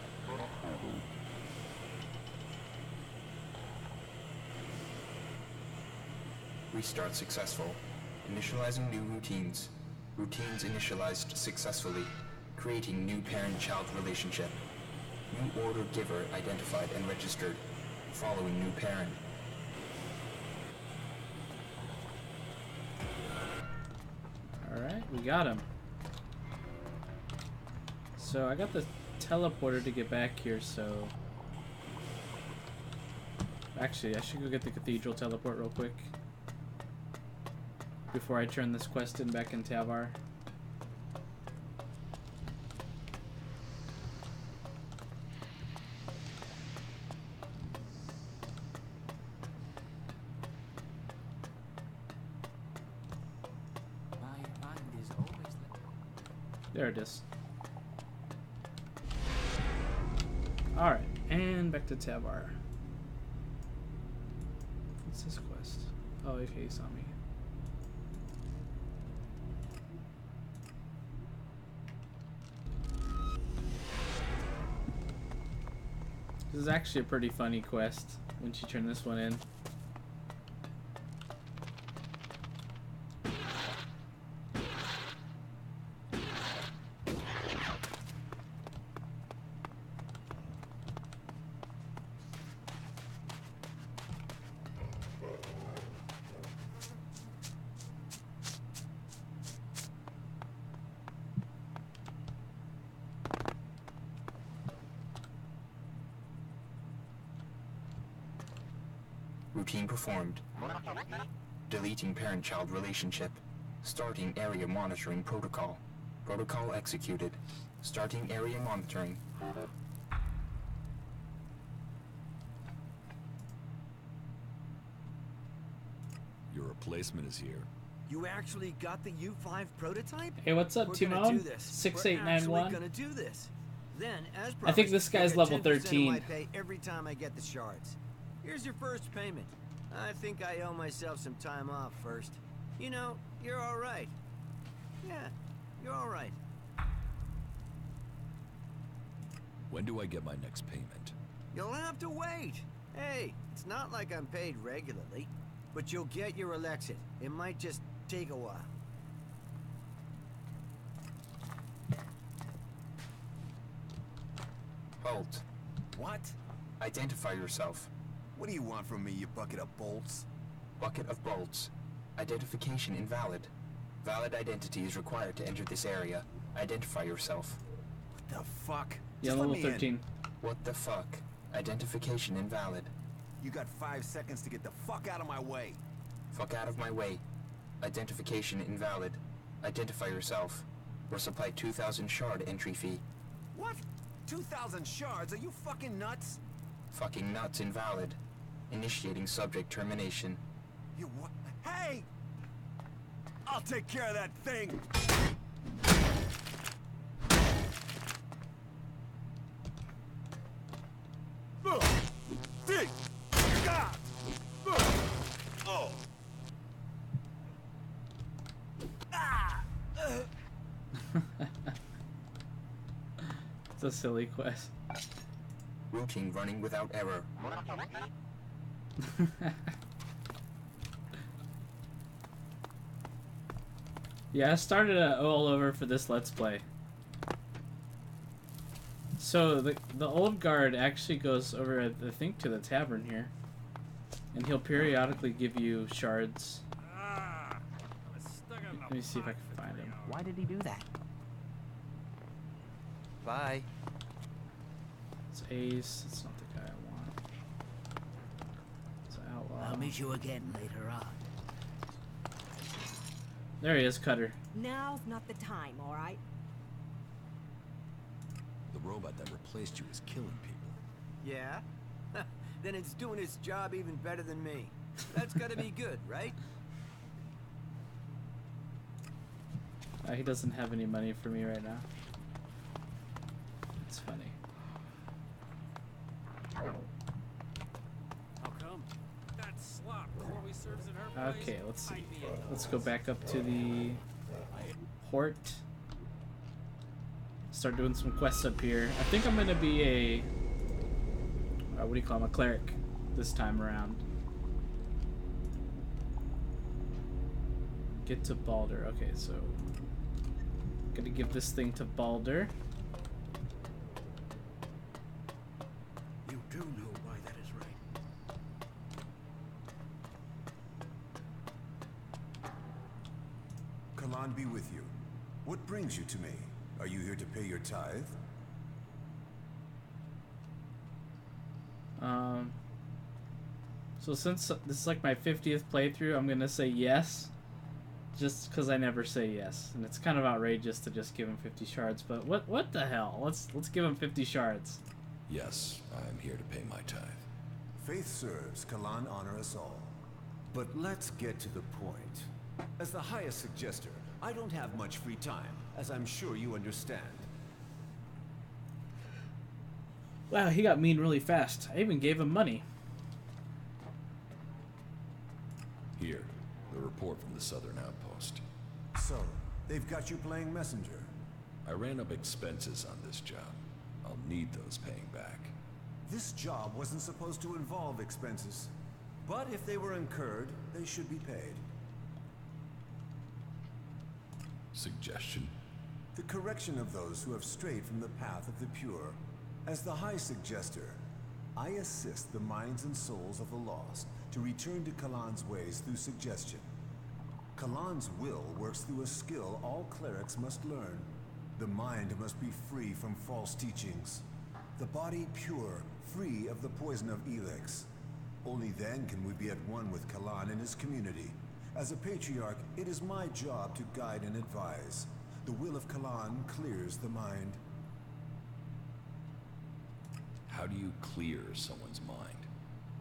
Restart successful. Initializing new routines. Routines initialized successfully. Creating new parent-child relationship. New order giver identified and registered. Following new parent. Alright, we got him. So I got the teleporter to get back here, so... Actually, I should go get the cathedral teleport real quick. Before I turn this quest in back in Tavar. There it is. Alright, and back to Tavar. What's this quest? Oh, okay, he saw me. This is actually a pretty funny quest once you turn this one in. Routine performed. Deleting parent-child relationship. Starting area monitoring protocol. Protocol executed. Starting area monitoring. Your replacement is here. You actually got the U5 prototype? Hey, what's up, We're Timon? gonna do this. 6891. We're actually gonna do this. Then, as I think promised, this guy's you'll get level 10% of 13. my pay every time I get the shards. Here's your first payment. I think I owe myself some time off first. You know, you're all right. Yeah, you're all right. When do I get my next payment? You'll have to wait. Hey, it's not like I'm paid regularly, but you'll get your Elexit. It might just take a while. Halt. What? Identify yourself. What do you want from me, you bucket of bolts? Bucket of bolts. Identification invalid. Valid identity is required to enter this area. Identify yourself. What the fuck? Yeah, level 13. What the fuck? Identification invalid. You got 5 seconds to get the fuck out of my way. Fuck out of my way. Identification invalid. Identify yourself. Or supply 2,000 shard entry fee. What? 2,000 shards? Are you fucking nuts? Fucking nuts invalid. Initiating subject termination. You what? Hey! I'll take care of that thing! Oh! It's a silly quest. Routine running without error. Yeah, I started all over for this Let's Play. So the old guard actually goes over, I think, to the tavern here, and he'll periodically give you shards. Let me see if I can find him. Why did he do that? Bye. It's Ace. It's not the guy I want. It's Outlaw. I'll meet you again later on. There he is, Cutter. Now's not the time, all right? The robot that replaced you is killing people. Yeah? Then it's doing its job even better than me. That's gotta be good, right? He doesn't have any money for me right now. It's funny. How come? That slop Chloe serves in her place. Okay, let's see. Let's go back up to the port. Start doing some quests up here. I think I'm gonna be a what do you call him? A cleric this time around. Get to Balder. Okay, so gonna give this thing to Balder. You do know why that is right. Kalan be with you. What brings you to me? Are you here to pay your tithe? So since this is like my 50th playthrough, I'm gonna say yes. Just because I never say yes. And it's kind of outrageous to just give him 50 shards, but what the hell? Let's give him 50 shards. Yes, I'm here to pay my tithe. Faith serves, Kalan honor us all. But let's get to the point. As the highest suggester, I don't have much free time, as I'm sure you understand. Wow, he got mean really fast. I even gave him money. Here, the report from the southern outpost. So, they've got you playing messenger. I ran up expenses on this job. I'll need those paying back. This job wasn't supposed to involve expenses. But if they were incurred, they should be paid. Suggestion? The correction of those who have strayed from the path of the pure. As the High Suggester, I assist the minds and souls of the lost to return to Kalan's ways through suggestion. Kalan's will works through a skill all clerics must learn. The mind must be free from false teachings. The body pure, free of the poison of Elex. Only then can we be at one with Kalan and his community. As a patriarch, it is my job to guide and advise. The will of Kalan clears the mind. How do you clear someone's mind?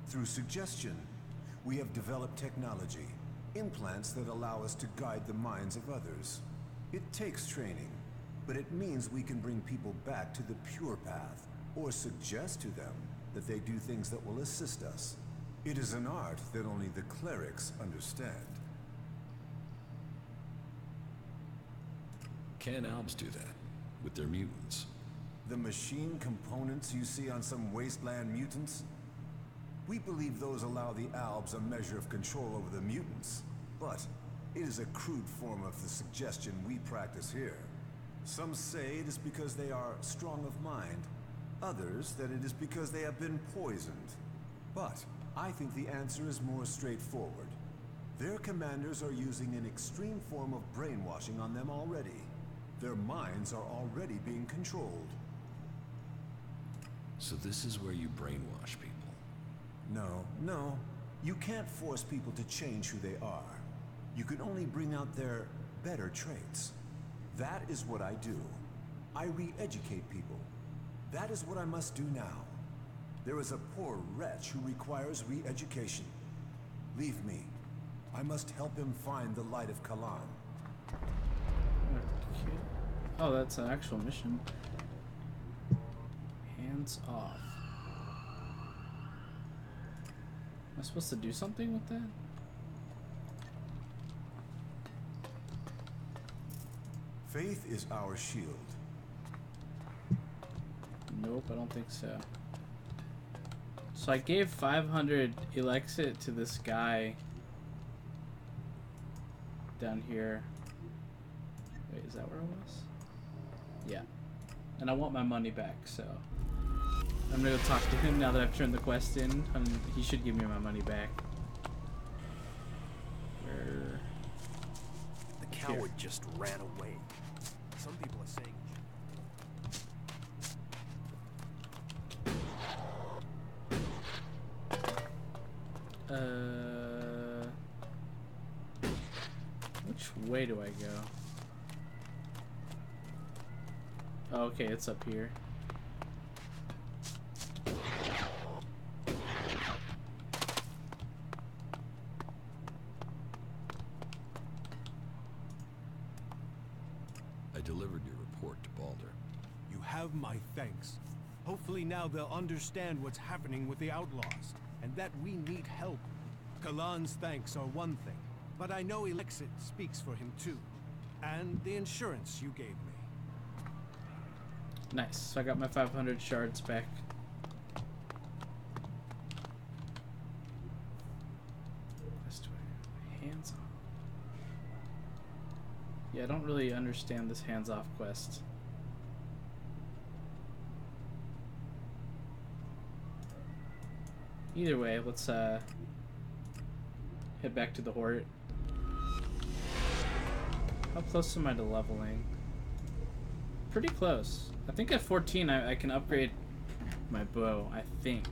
Through suggestion. We have developed technology, implants that allow us to guide the minds of others. It takes training, but it means we can bring people back to the pure path, or suggest to them that they do things that will assist us. It is an art that only the clerics understand. Can Albs do that? With their mutants? The machine components you see on some wasteland mutants? We believe those allow the Albs a measure of control over the mutants. But it is a crude form of the suggestion we practice here. Some say it is because they are strong of mind. Others that it is because they have been poisoned. But I think the answer is more straightforward. Their commanders are using an extreme form of brainwashing on them already. Their minds are already being controlled. So this is where you brainwash people? No. You can't force people to change who they are. You can only bring out their better traits. That is what I do. I re-educate people. That is what I must do now. There is a poor wretch who requires re-education. Leave me. I must help him find the light of Kalan. Okay. Oh, that's an actual mission? Hands off. Am I supposed to do something with that? Faith is our shield. Nope, I don't think so. So I gave 500 Elexit to this guy down here. Wait, is that where it was? Yeah. And I want my money back, so I'm gonna go talk to him now that I've turned the quest in, and he should give me my money back. Where? The coward just ran away. Some people are saying. Which way do I go? Oh, okay, it's up here. I delivered your report to Balder. You have my thanks. Hopefully now they'll understand what's happening with the outlaws, and that we need help. Kalan's thanks are one thing, but I know Elexit speaks for him too. And the insurance you gave me. Nice, so I got my 500 shards back. Hands off. Yeah, I don't really understand this hands off quest. Either way, let's head back to the Hort. How close am I to leveling? Pretty close. I think at 14 I can upgrade my bow, I think.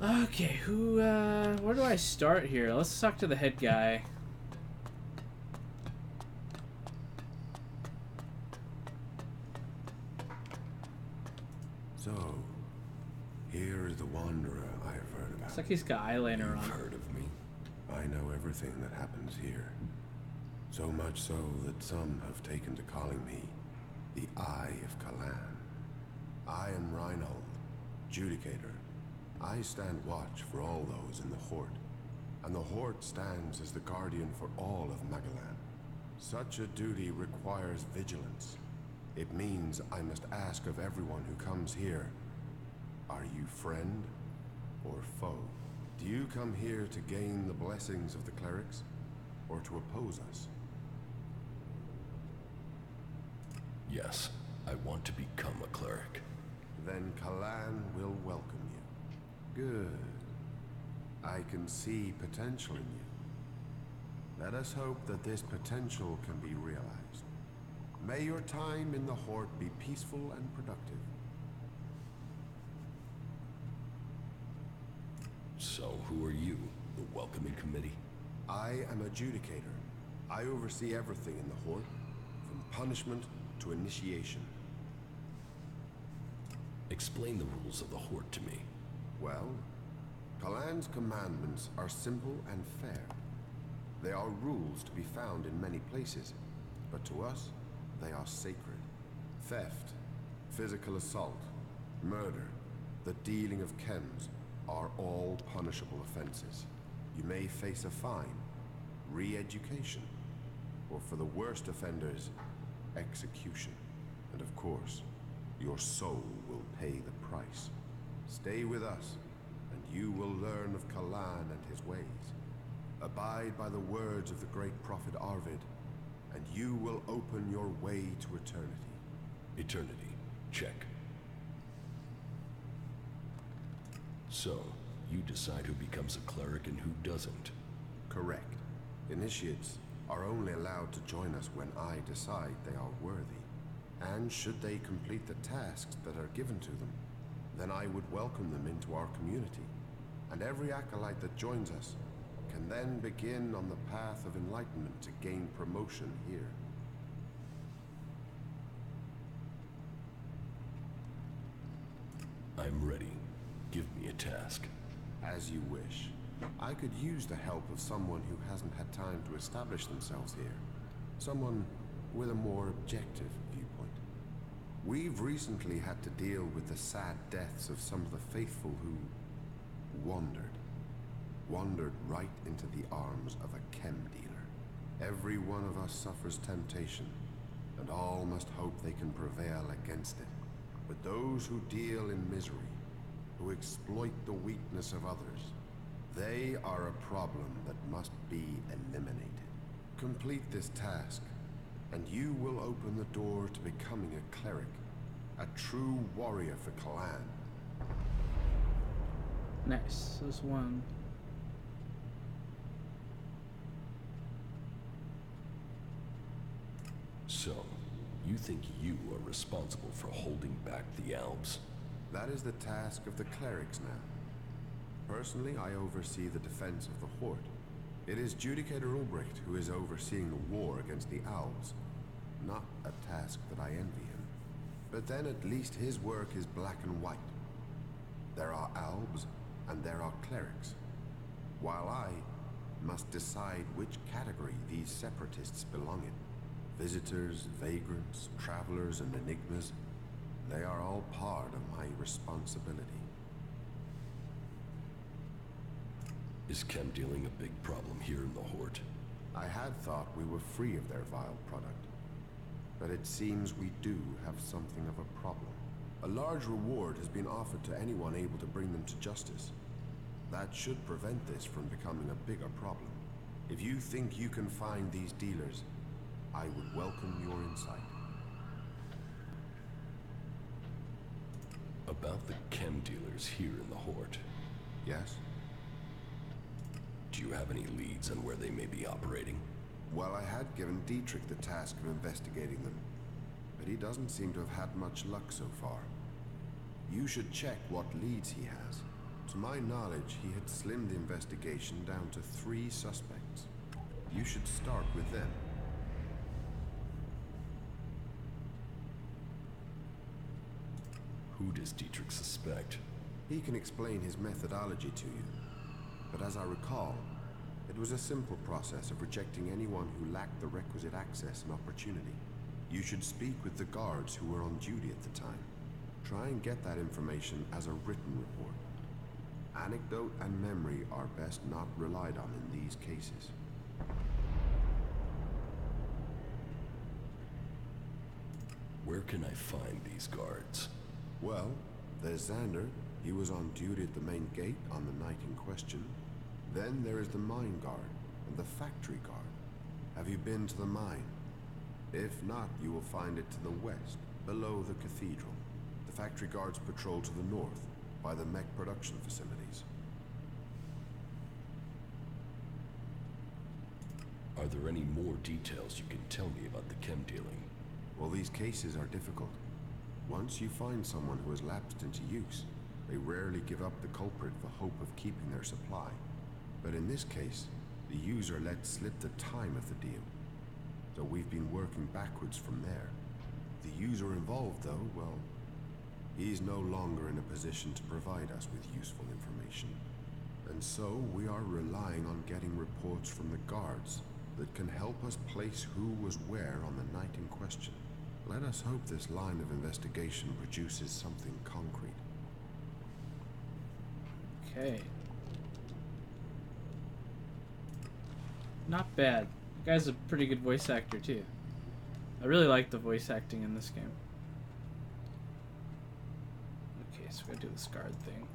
Okay, where do I start here? Let's talk to the head guy. So, here is the wanderer I have heard about. Looks like he's got eyeliner on. You've heard of me. I know everything that happens here. So much so that some have taken to calling me the Eye of Kalan. I am Reinhold, Judicator. I stand watch for all those in the Hort, and the Hort stands as the guardian for all of Magalan. Such a duty requires vigilance. It means I must ask of everyone who comes here, are you friend or foe? Do you come here to gain the blessings of the clerics, or to oppose us? Yes, I want to become a cleric. Then Kalan will welcome you. Good. I can see potential in you. Let us hope that this potential can be realized. May your time in the Hort be peaceful and productive. So, who are you? The welcoming committee? I am a Judicator. I oversee everything in the Hort, from punishment to initiation. Explain the rules of the Hort to me. Well, Kalan's commandments are simple and fair. They are rules to be found in many places, but to us, they are sacred. Theft, physical assault, murder, the dealing of chems are all punishable offenses. You may face a fine, re-education, or for the worst offenders, execution. And of course, your soul will pay the price. Stay with us, and you will learn of Kalan and his ways. Abide by the words of the great prophet Arvid, and you will open your way to eternity. Eternity. Check. So, you decide who becomes a cleric and who doesn't. Correct. Initiates are only allowed to join us when I decide they are worthy, and should they complete the tasks that are given to them. then I would welcome them into our community, and every acolyte that joins us can then begin on the path of enlightenment to gain promotion here. I'm ready. Give me a task. As you wish. I could use the help of someone who hasn't had time to establish themselves here. Someone with a more objective viewpoint. We've recently had to deal with the sad deaths of some of the faithful who wandered right into the arms of a chem dealer. Every one of us suffers temptation, and all must hope they can prevail against it. But those who deal in misery, who exploit the weakness of others, they are a problem that must be eliminated. Complete this task, and you will open the door to becoming a cleric, a true warrior for Kalan. Nice. There's one. So, you think you are responsible for holding back the Alps? That is the task of the clerics now. Personally, I oversee the defense of the Horde. It is Judicator Ulbricht who is overseeing the war against the Alps. Not a task that I envy him. But then at least his work is black and white. There are Albs, and there are clerics. While I must decide which category these separatists belong in. Visitors, vagrants, travelers, and enigmas, they are all part of my responsibility. Is chem dealing a big problem here in the Horde? I had thought we were free of their vile product. But it seems we do have something of a problem. A large reward has been offered to anyone able to bring them to justice. That should prevent this from becoming a bigger problem. If you think you can find these dealers, I would welcome your insight. About the chem dealers here in the Horde. Yes? Do you have any leads on where they may be operating? Well, I had given Dietrich the task of investigating them, but he doesn't seem to have had much luck so far. You should check what leads he has. To my knowledge, he had slimmed the investigation down to 3 suspects. You should start with them. Who does Dietrich suspect? He can explain his methodology to you. But as I recall, it was a simple process of rejecting anyone who lacked the requisite access and opportunity. You should speak with the guards who were on duty at the time. Try and get that information as a written report. Anecdote and memory are best not relied on in these cases. Where can I find these guards? Well, there's Xander. He was on duty at the main gate on the night in question. Then there is the mine guard and the factory guard. Have you been to the mine? If not, you will find it to the west, below the cathedral. The factory guards patrol to the north, by the mech production facilities. Are there any more details you can tell me about the chem dealing? Well, these cases are difficult. Once you find someone who has lapsed into use, they rarely give up the culprit for hope of keeping their supply. But in this case, the user let slip the time of the deal. So we've been working backwards from there. The user involved, though, well, he's no longer in a position to provide us with useful information. And so we are relying on getting reports from the guards that can help us place who was where on the night in question. Let us hope this line of investigation produces something concrete. Okay. Not bad. The guy's a pretty good voice actor too. I really like the voice acting in this game. Okay, so we gotta do this guard thing.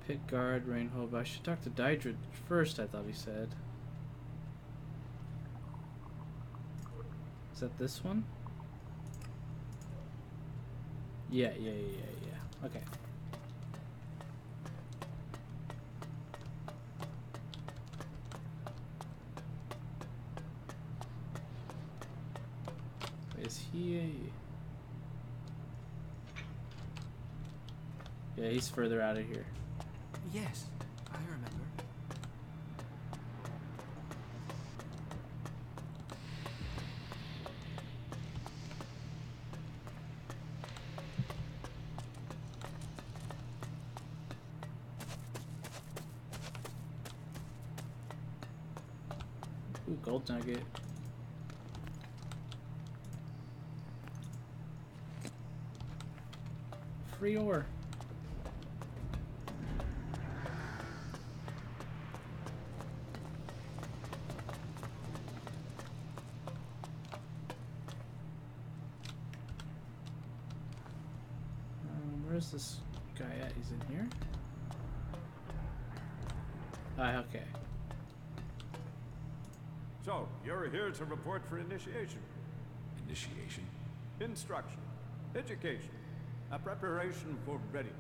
Pit guard, Rainhope. I should talk to Daedra first, I thought he said. Is that this one? Yeah. Okay. Is he a... Yeah, he's further out of here. Yes, I remember. Ooh, gold nugget. Free ore. Where's this guy at? He's in here? Okay. So, you're here to report for initiation. Initiation? Instruction. Education. A preparation for readiness.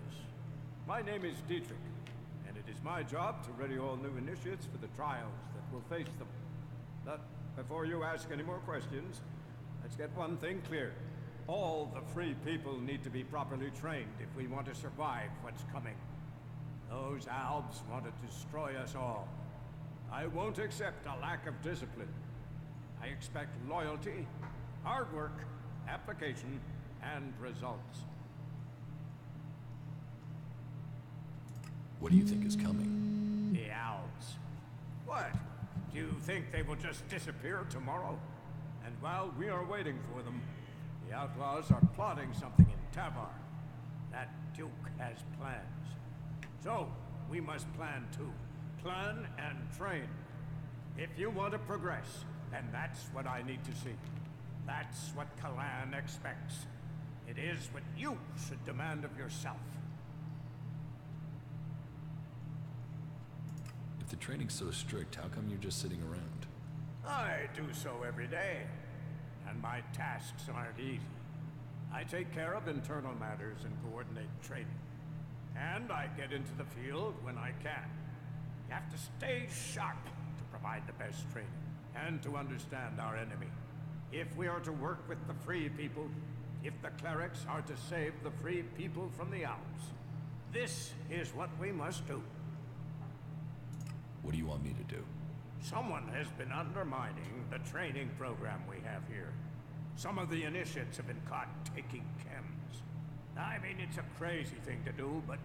My name is Dietrich, and it is my job to ready all new initiates for the trials that will face them. But before you ask any more questions, let's get one thing clear. All the free people need to be properly trained if we want to survive what's coming. Those Albs want to destroy us all. I won't accept a lack of discipline. I expect loyalty, hard work, application, and results. What do you think is coming? The Albs. What? Do you think they will just disappear tomorrow? And while we are waiting for them, the outlaws are plotting something in Tavar. That Duke has plans. So, we must plan too. Plan and train. If you want to progress, then that's what I need to see. That's what Kalan expects. It is what you should demand of yourself. If the training's so strict, how come you're just sitting around? I do so every day. And my tasks aren't easy. I take care of internal matters and coordinate training. And I get into the field when I can. You have to stay sharp to provide the best training, and to understand our enemy. If we are to work with the free people, if the clerics are to save the free people from the Alps, this is what we must do. What do you want me to do? Someone has been undermining the training program we have here. Some of the initiates have been caught taking chems. I mean, it's a crazy thing to do, but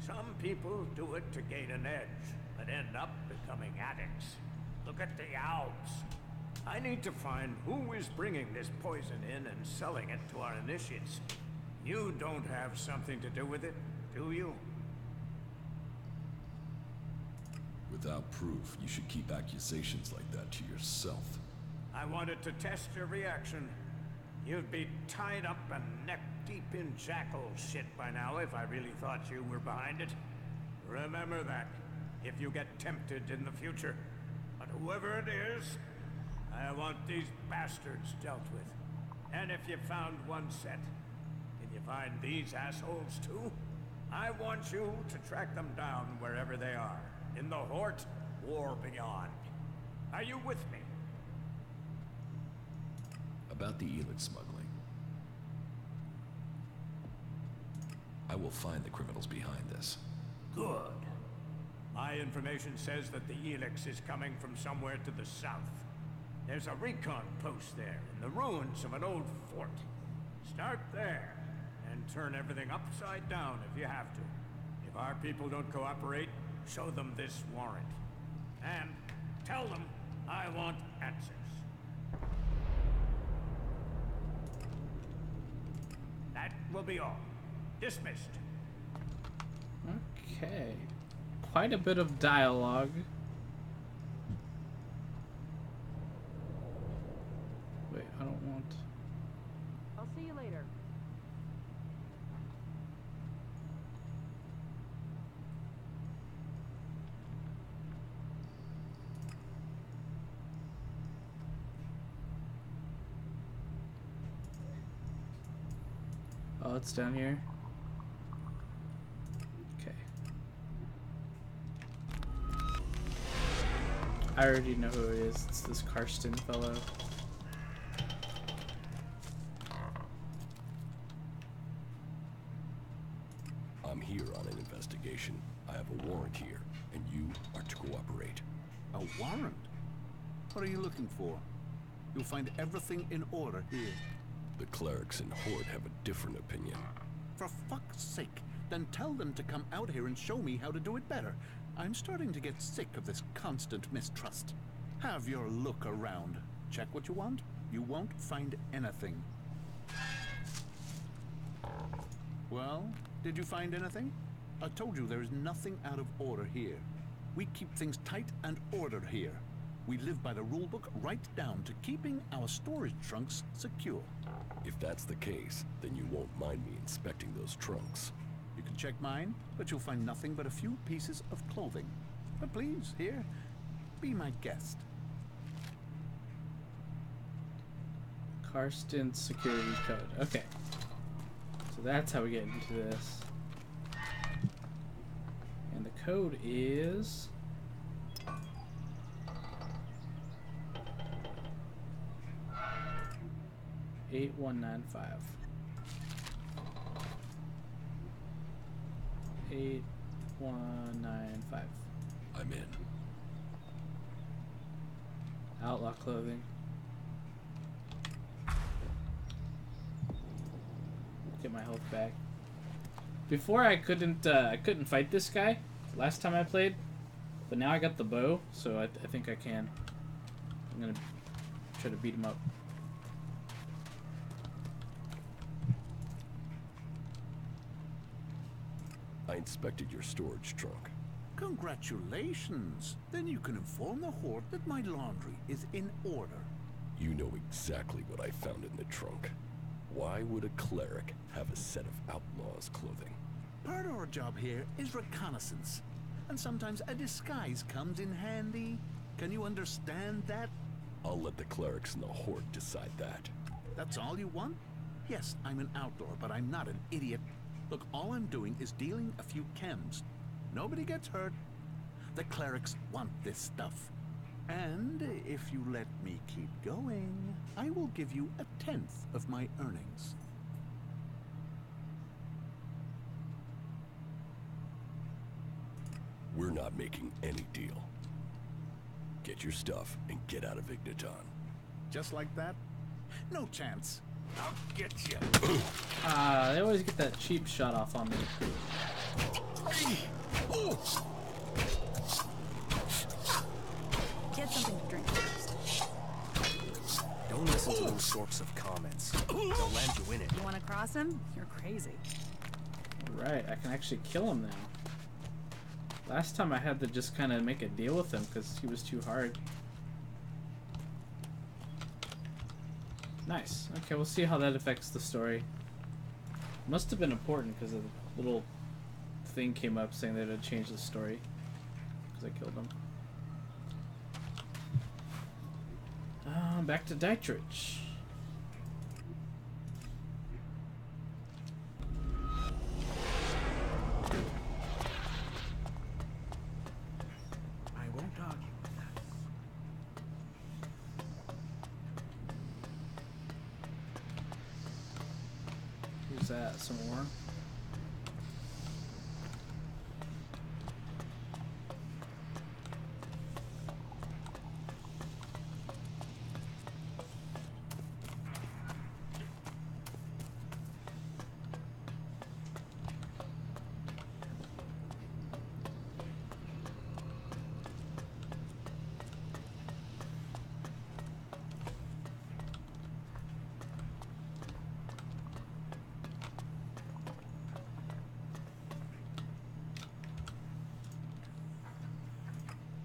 some people do it to gain an edge, but end up becoming addicts. Look at the Alps. I need to find who is bringing this poison in and selling it to our initiates. You don't have something to do with it, do you? Without proof, you should keep accusations like that to yourself. I wanted to test your reaction. You'd be tied up and neck-deep in jackal shit by now if I really thought you were behind it. Remember that, if you get tempted in the future. But whoever it is, I want these bastards dealt with. And if you found one set, can you find these assholes too? I want you to track them down wherever they are. In the Hort or beyond. Are you with me? About the Elex smuggling. I will find the criminals behind this. Good. My information says that the Elex is coming from somewhere to the south. There's a recon post there, in the ruins of an old fort. Start there, and turn everything upside down if you have to. If our people don't cooperate, show them this warrant. And tell them I want answers. That will be all. Dismissed. Okay. Quite a bit of dialogue. Wait, I don't want... I'll see you later. Oh, it's down here. Okay. I already know who it is. It's this Karsten fellow. I'm here warrant here, and you are to cooperate. A warrant? What are you looking for? You'll find everything in order here. The clerics and Horde have a different opinion. For fuck's sake, then tell them to come out here and show me how to do it better. I'm starting to get sick of this constant mistrust. Have your look around. Check what you want. You won't find anything. Well, did you find anything? I told you there is nothing out of order here. We keep things tight and ordered here. We live by the rulebook right down to keeping our storage trunks secure. If that's the case, then you won't mind me inspecting those trunks. You can check mine, but you'll find nothing but a few pieces of clothing. But please, here, be my guest. Karsten security code. Okay. So that's how we get into this. And the code is... 8195. 8195. I'm in. Outlaw clothing. Get my health back. Before I couldn't fight this guy last time I played, but now I got the bow, so I think I can. I'm gonna try to beat him up. I inspected your storage trunk. Congratulations! Then you can inform the Horde that my laundry is in order. You know exactly what I found in the trunk. Why would a cleric have a set of outlaws' clothing? Part of our job here is reconnaissance. And sometimes a disguise comes in handy. Can you understand that? I'll let the clerics and the Horde decide that. That's all you want? Yes, I'm an outlaw, but I'm not an idiot. Look, all I'm doing is dealing a few chems. Nobody gets hurt. The clerics want this stuff. And if you let me keep going, I will give you 1/10 of my earnings. We're not making any deal. Get your stuff and get out of Igniton. Just like that? No chance. I'll get you. They always get that cheap shot off on me. Get something to drink first. Don't listen to those sorts of comments. They'll land you in it. You want to cross him? You're crazy. Right, I can actually kill him now. Last time I had to just kind of make a deal with him because he was too hard. Nice. Okay, we'll see how that affects the story. Must have been important because a little thing came up saying that it had changed the story. Because I killed him. Back to Dietrich. I won't argue with that. Who's that? Some more?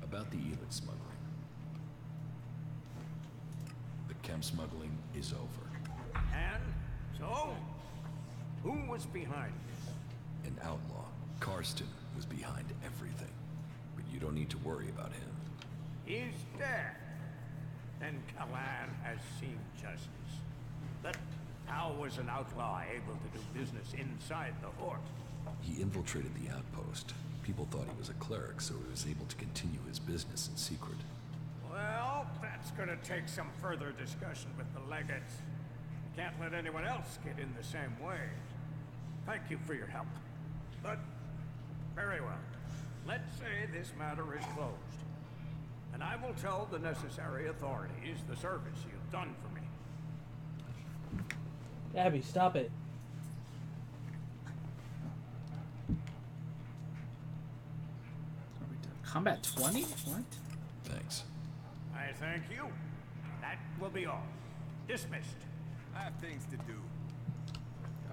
About the Elex smuggling. The chem smuggling is over. And so, who was behind this? An outlaw. Karsten was behind everything. But you don't need to worry about him. He's dead. And Kalan has seen justice. But how was an outlaw able to do business inside the Horde? He infiltrated the outpost. People thought he was a cleric, so he was able to continue his business in secret. Well, that's gonna take some further discussion with the legates. Can't let anyone else get in the same way. Thank you for your help. But, very well. Let's say this matter is closed. And I will tell the necessary authorities the service you've done for me. Abby, stop it. Combat 20? What? Thanks. I thank you. That will be all. Dismissed. I have things to do.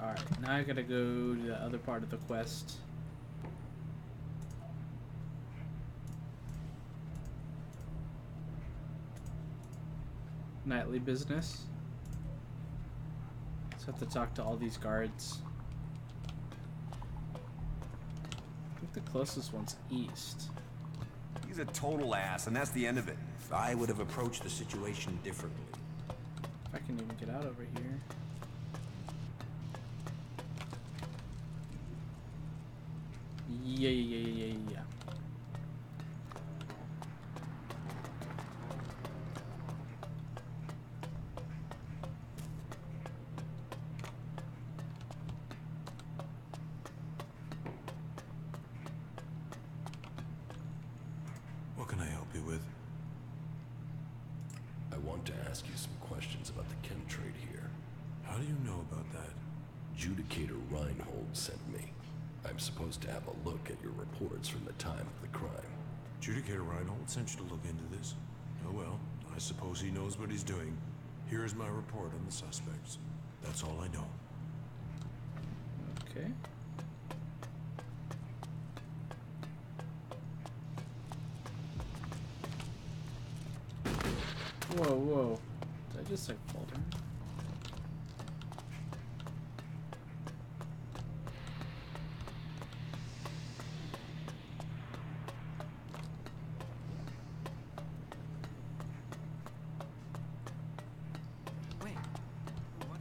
Alright, now I gotta go to the other part of the quest. Nightly business. Just have to talk to all these guards. I think the closest one's east. He's a total ass, and that's the end of it. I would have approached the situation differently. If I can even get out over here. Yeah. What can I help you with? I want to ask you some questions about the chem trade here. How do you know about that? Judicator Reinhold sent me. I'm supposed to have a look at your reports from the time of the crime. Judicator Reinhold sent you to look into this? Oh well, I suppose he knows what he's doing. Here's my report on the suspects. That's all I know. Okay. Whoa. Did I just like fall down? Wait. What?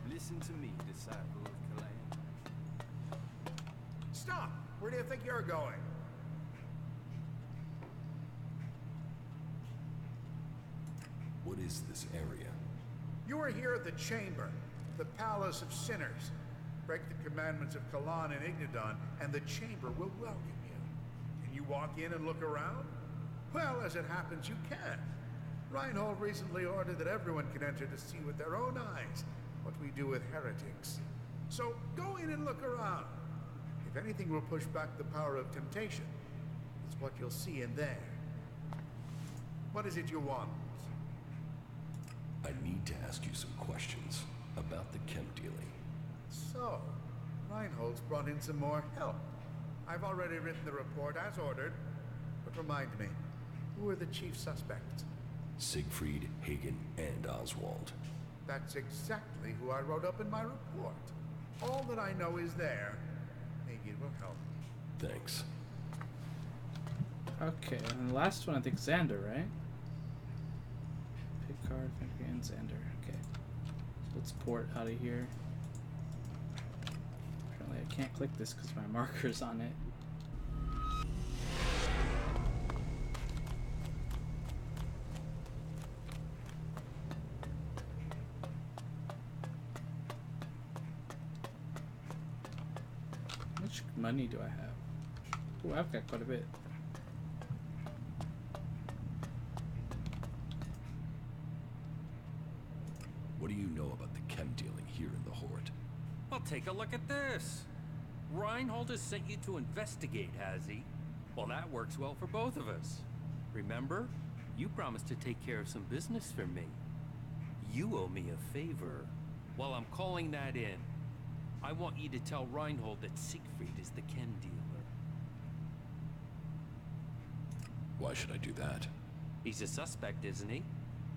Listen to me, disciple of Kalan. Stop! Where do you think you're going? What is this area? You are here at the Chamber, the Palace of Sinners. Break the commandments of Kalan and Ignadon, and the Chamber will welcome you. Can you walk in and look around? Well, as it happens, you can. Reinhold recently ordered that everyone can enter to see with their own eyes what we do with heretics. So go in and look around. If anything will push back the power of temptation, it's what you'll see in there. What is it you want? I need to ask you some questions about the chem dealing. So, Reinhold's brought in some more help. I've already written the report as ordered, but remind me, who are the chief suspects? Siegfried, Hagen, and Oswald. That's exactly who I wrote up in my report. All that I know is there. Maybe it will help. Thanks. Okay, and the last one I think Xander, right? Pick card, and Xander. Okay. So let's port out of here. Apparently I can't click this because my marker's on it. How much money do I have? Oh, I've got quite a bit. What do you know about the chem dealing here in the Horde? Well, take a look at this. Reinhold has sent you to investigate, has he? Well, that works well for both of us. Remember? You promised to take care of some business for me. You owe me a favor. Well, I'm calling that in. I want you to tell Reinhold that Siegfried is the chem dealer. Why should I do that? He's a suspect, isn't he?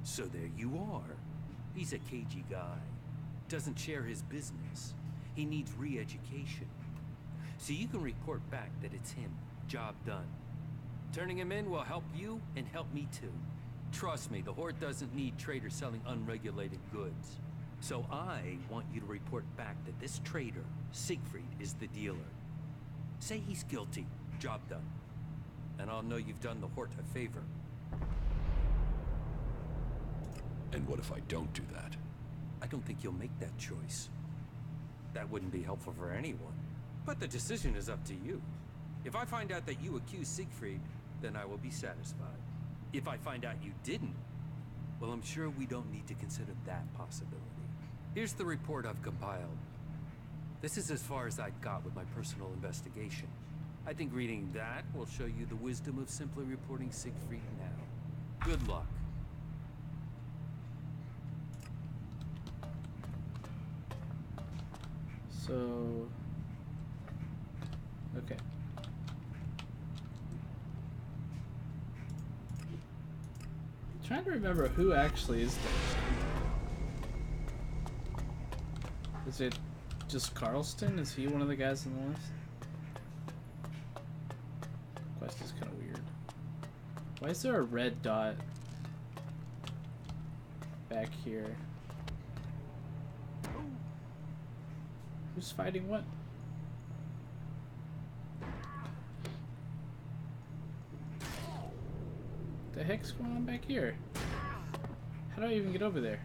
So there you are. He's a cagey guy. Doesn't share his business. He needs re-education. So you can report back that it's him. Job done. Turning him in will help you and help me too. Trust me, the Horde doesn't need traders selling unregulated goods. So I want you to report back that this trader, Siegfried, is the dealer. Say he's guilty. Job done. And I'll know you've done the Horde a favor. And what if I don't do that? I don't think you'll make that choice. That wouldn't be helpful for anyone. But the decision is up to you. If I find out that you accused Siegfried, then I will be satisfied. If I find out you didn't, well, I'm sure we don't need to consider that possibility. Here's the report I've compiled. This is as far as I got with my personal investigation. I think reading that will show you the wisdom of simply reporting Siegfried now. Good luck. So... okay. Trying to remember who actually is there. Is it just Carlston? Is he one of the guys on the list? Quest is kind of weird. Why is there a red dot back here? Who's fighting what? The heck's going on back here? How do I even get over there?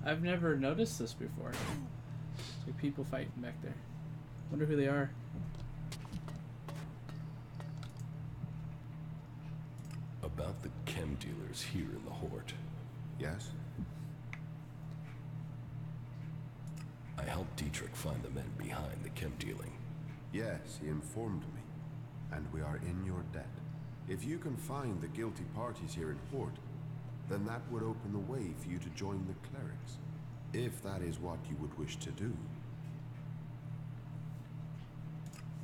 I've never noticed this before. It's like people fighting back there. Wonder who they are. About the chem dealers here in the Hort. Yes? I helped Dietrich find the men behind the chem dealing. Yes, he informed me. And we are in your debt. If you can find the guilty parties here in Hort, then that would open the way for you to join the clerics. If that is what you would wish to do.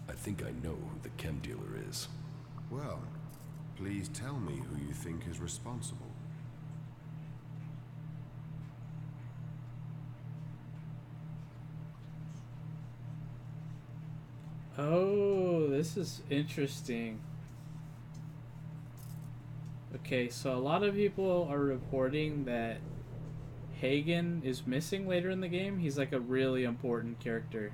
I think I know who the chem dealer is. Well, please tell me who you think is responsible. Oh, this is interesting. Okay, so a lot of people are reporting that Hagen is missing later in the game. He's like a really important character.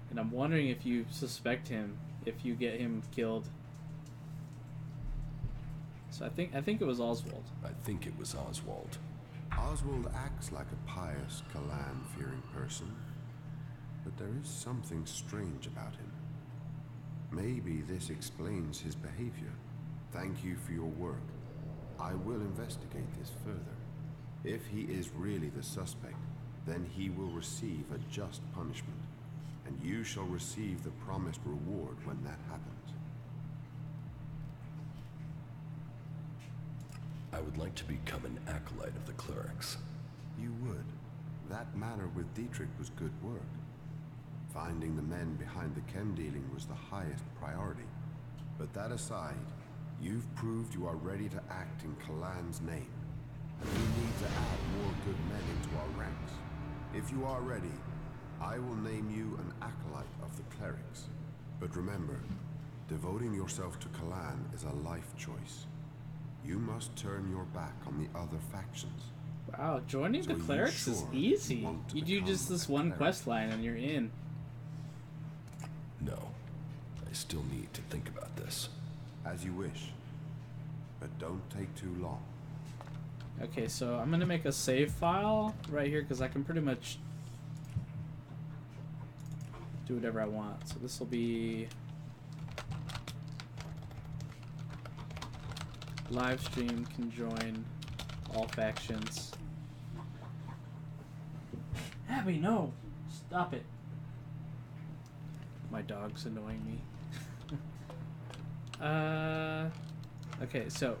And I'm wondering if you suspect him, if you get him killed. So I think it was Oswald. I think it was Oswald. Oswald acts like a pious, Kalan-fearing person. But there is something strange about him. Maybe this explains his behavior. Thank you for your work. I will investigate this further. If he is really the suspect, then he will receive a just punishment, and you shall receive the promised reward when that happens. I would like to become an acolyte of the clerics. You would. That matter with Dietrich was good work. Finding the men behind the chem dealing was the highest priority. But that aside, you've proved you are ready to act in Kalan's name. And we need to add more good men into our ranks. If you are ready, I will name you an acolyte of the clerics. But remember, devoting yourself to Kalan is a life choice. You must turn your back on the other factions. Wow, joining the clerics is easy. You do just this one quest line and you're in. No, I still need to think about this. As you wish, but don't take too long. Okay, so I'm gonna make a save file right here because I can pretty much do whatever I want. So this will be live stream, can join all factions. Abby, no! Stop it. My dog's annoying me. Okay, so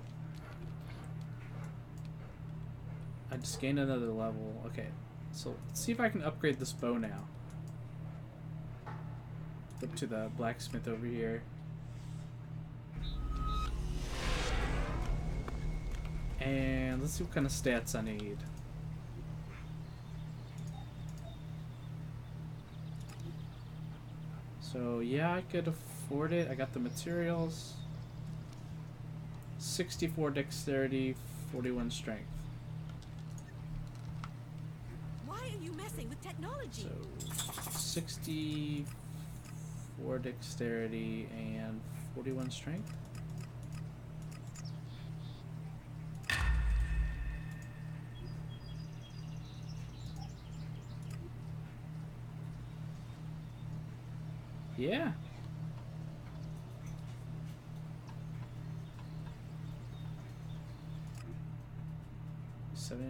I just gained another level. Okay, so let's see if I can upgrade this bow now. Up to the blacksmith over here. And let's see what kind of stats I need. So yeah, I could afford it. I got the materials. 64 dexterity, 41 strength. Why are you messing with technology? So 64 dexterity and 41 strength. Yeah. $79.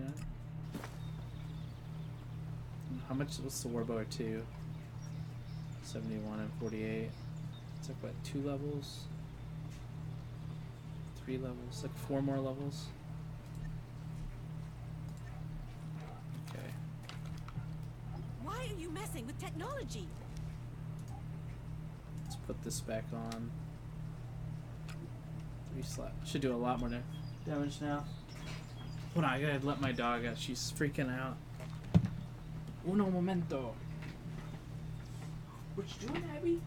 How much? What's the Warbow 2? 71 and 48. It's like what? 2 levels? 3 levels? Like 4 more levels? Okay. Why are you messing with technology? Let's put this back on. 3 slot. Should do a lot more damage now. Hold on, I gotta let my dog out. She's freaking out. Uno momento. What you doing, Abby?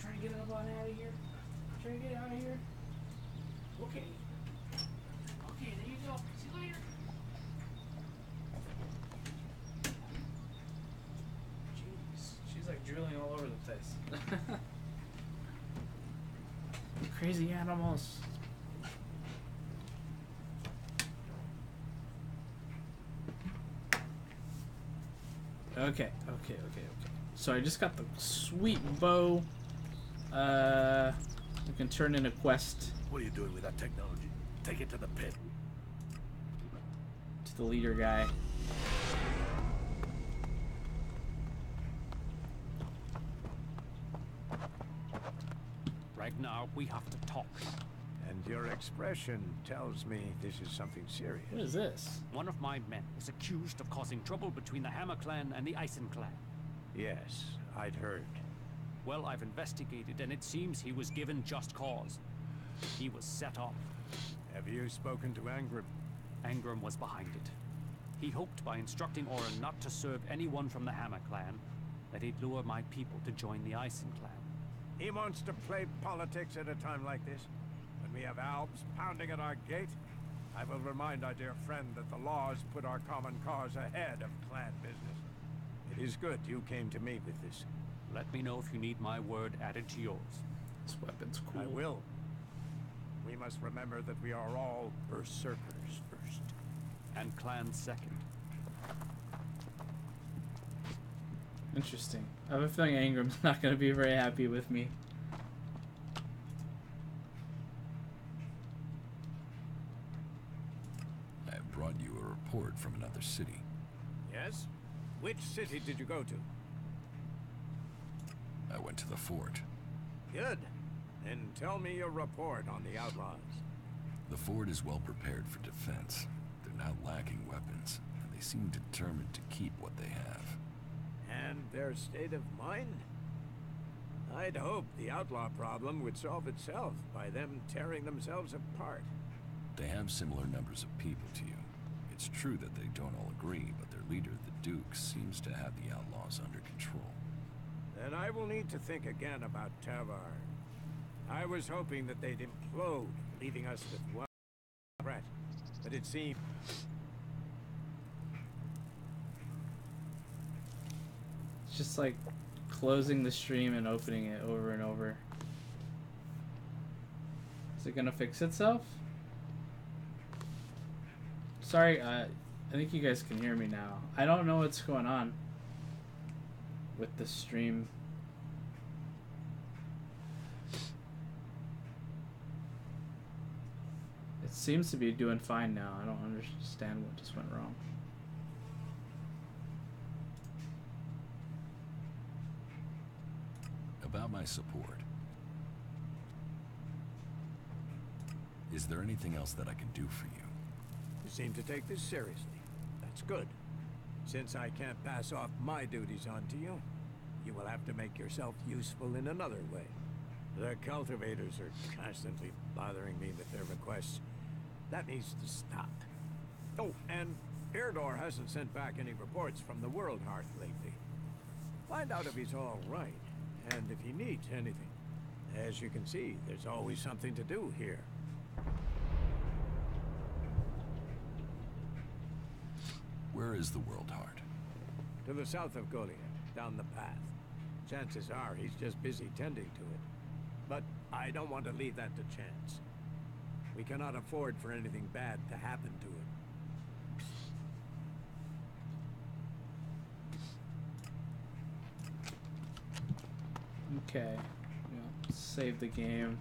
Trying to get up on out of here? Trying to get out of here? Okay. Okay, there you go. See you later. Jeez. She's like drooling all over the place. Crazy animals. Okay. So I just got the sweet bow. We can turn in a quest. What are you doing with that technology? Take it to the pit. To the leader guy. Ragnar, we have to talk. And your expression tells me this is something serious. What is this? One of my men is accused of causing trouble between the Hammer clan and the Eisen clan. Yes, I'd heard. Well, I've investigated, and it seems he was given just cause. He was set up. Have you spoken to Angram? Angram was behind it. He hoped by instructing Oren not to serve anyone from the Hammer clan, that he'd lure my people to join the Eisen clan. He wants to play politics at a time like this? When we have Alps pounding at our gate? I will remind our dear friend that the laws put our common cause ahead of clan business. It is good you came to me with this. Let me know if you need my word added to yours. This weapon's cool. I will. We must remember that we are all berserkers first. And clans second. Interesting. I have a feeling Angram's not going to be very happy with me. I have brought you a report from another city. Yes? Which city did you go to? I went to the fort. Good. Then tell me your report on the outlaws. The fort is well prepared for defense. They're not lacking weapons, and they seem determined to keep what they have. And their state of mind? I'd hope the outlaw problem would solve itself by them tearing themselves apart. They have similar numbers of people to you. It's true that they don't all agree, but their leader, the Duke, seems to have the outlaws under control. Then I will need to think again about Tavar. I was hoping that they'd implode, leaving us with one threat. But it seems... It's just like closing the stream and opening it over and over. Is it gonna fix itself? Sorry, I think you guys can hear me now. I don't know what's going on with the stream. It seems to be doing fine now. I don't understand what just went wrong. About my support. Is there anything else that I can do for you? You seem to take this seriously. That's good. Since I can't pass off my duties onto you, you will have to make yourself useful in another way. The cultivators are constantly bothering me with their requests. That needs to stop. Oh, and Irdor hasn't sent back any reports from the World Heart lately. Find out if he's all right, and if he needs anything. As you can see, there's always something to do here. Where is the World Heart? To the south of Goliath, down the path. Chances are he's just busy tending to it. But I don't want to leave that to chance. We cannot afford for anything bad to happen to it. Okay, save the game.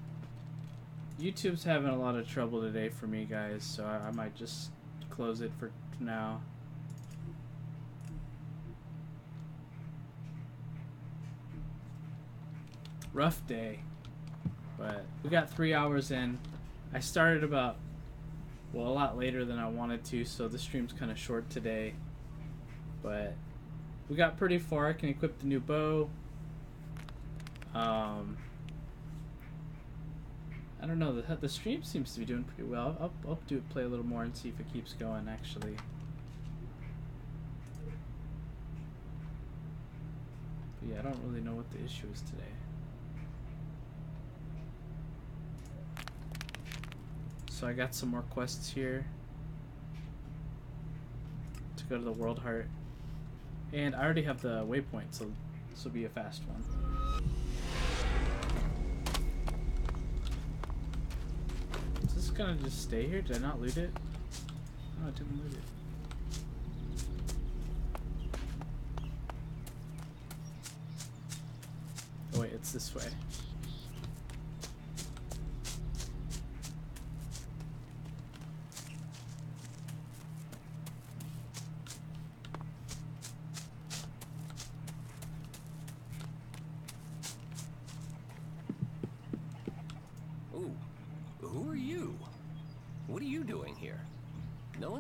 YouTube's having a lot of trouble today for me, guys, so I might just close it for now. Rough day, but we got 3 hours in. I started about, well, a lot later than I wanted to, so the stream's kind of short today, but we got pretty far. I can equip the new bow. I don't know, the stream seems to be doing pretty well. I'll play a little more and see if it keeps going, actually. But yeah, I don't really know what the issue is today. So I got some more quests here to go to the World Heart. And I already have the waypoint, so this will be a fast one. Is this gonna just stay here? Did I not loot it? No, I didn't loot it. Oh wait, it's this way.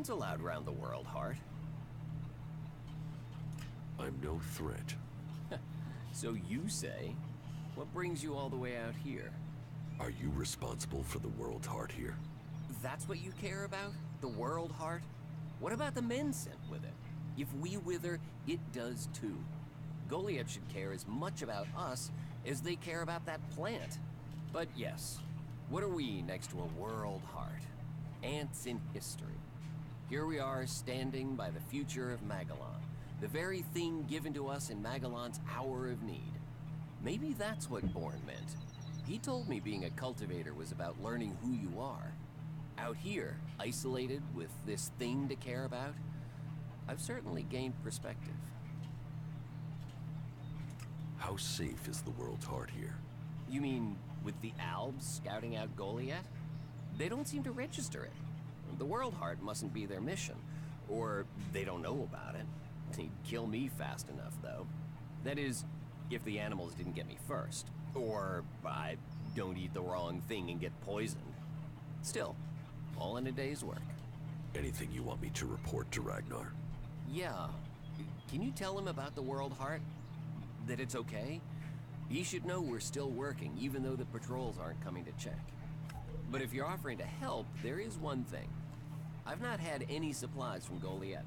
Allowed around the world, Hart. I'm no threat. So you say. What brings you all the way out here? Are you responsible for the world, Hart, here? That's what you care about? The world, Hart? What about the men sent with it? If we wither, it does too. Goliath should care as much about us as they care about that plant. But yes, what are we next to a world, Hart? Ants in history. Here we are, standing by the future of Magellan, the very thing given to us in Magellan's hour of need. Maybe that's what Bourne meant. He told me being a cultivator was about learning who you are. Out here, isolated with this thing to care about, I've certainly gained perspective. How safe is the world, Hart, here? You mean with the Albs scouting out Goliath? They don't seem to register it. The World Heart mustn't be their mission, or they don't know about it. They'd kill me fast enough, though. That is, if the animals didn't get me first, or I don't eat the wrong thing and get poisoned. Still, all in a day's work. Anything you want me to report to Ragnar? Yeah. Can you tell him about the World Heart? That it's okay? He should know we're still working, even though the patrols aren't coming to check. But if you're offering to help, there is one thing. I've not had any supplies from Goliath.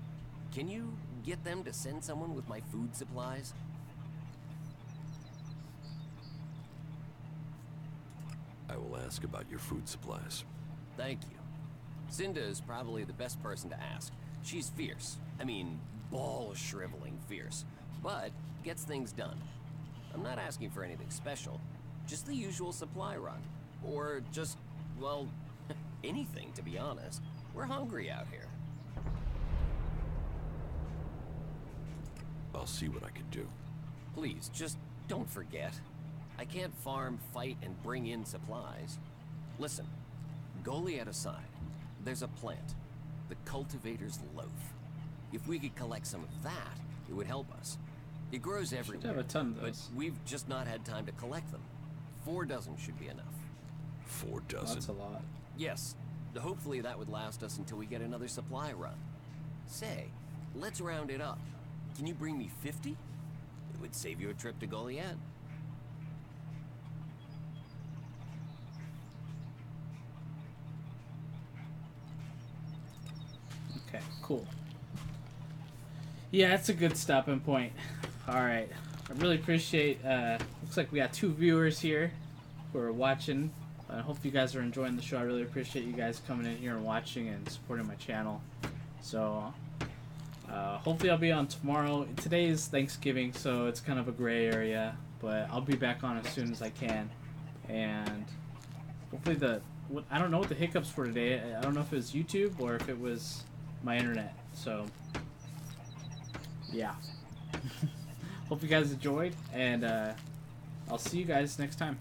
Can you get them to send someone with my food supplies? I will ask about your food supplies. Thank you. Cinda is probably the best person to ask. She's fierce. I mean, ball-shriveling fierce. But gets things done. I'm not asking for anything special. Just the usual supply run. Or just, well, anything, to be honest. We're hungry out here. I'll see what I can do. Please, just don't forget. I can't farm, fight, and bring in supplies. Listen, Goliath aside, there's a plant. The Cultivator's Loaf. If we could collect some of that, it would help us. It grows everywhere, should have a ton of but those. we've just not had time to collect them. 4 dozen should be enough. 4 dozen? That's a lot. Yes. Hopefully that would last us until we get another supply run. Say, let's round it up. Can you bring me 50? It would save you a trip to Goliath. Okay, cool. Yeah, that's a good stopping point. Alright. I really appreciate, looks like we got 2 viewers here who are watching. I hope you guys are enjoying the show. I really appreciate you guys coming in here and watching and supporting my channel. So, hopefully I'll be on tomorrow. Today is Thanksgiving, so it's kind of a gray area, but I'll be back on as soon as I can. And hopefully I don't know what the hiccups were today. I don't know if it was YouTube or if it was my internet. So, yeah. Hope you guys enjoyed, and I'll see you guys next time.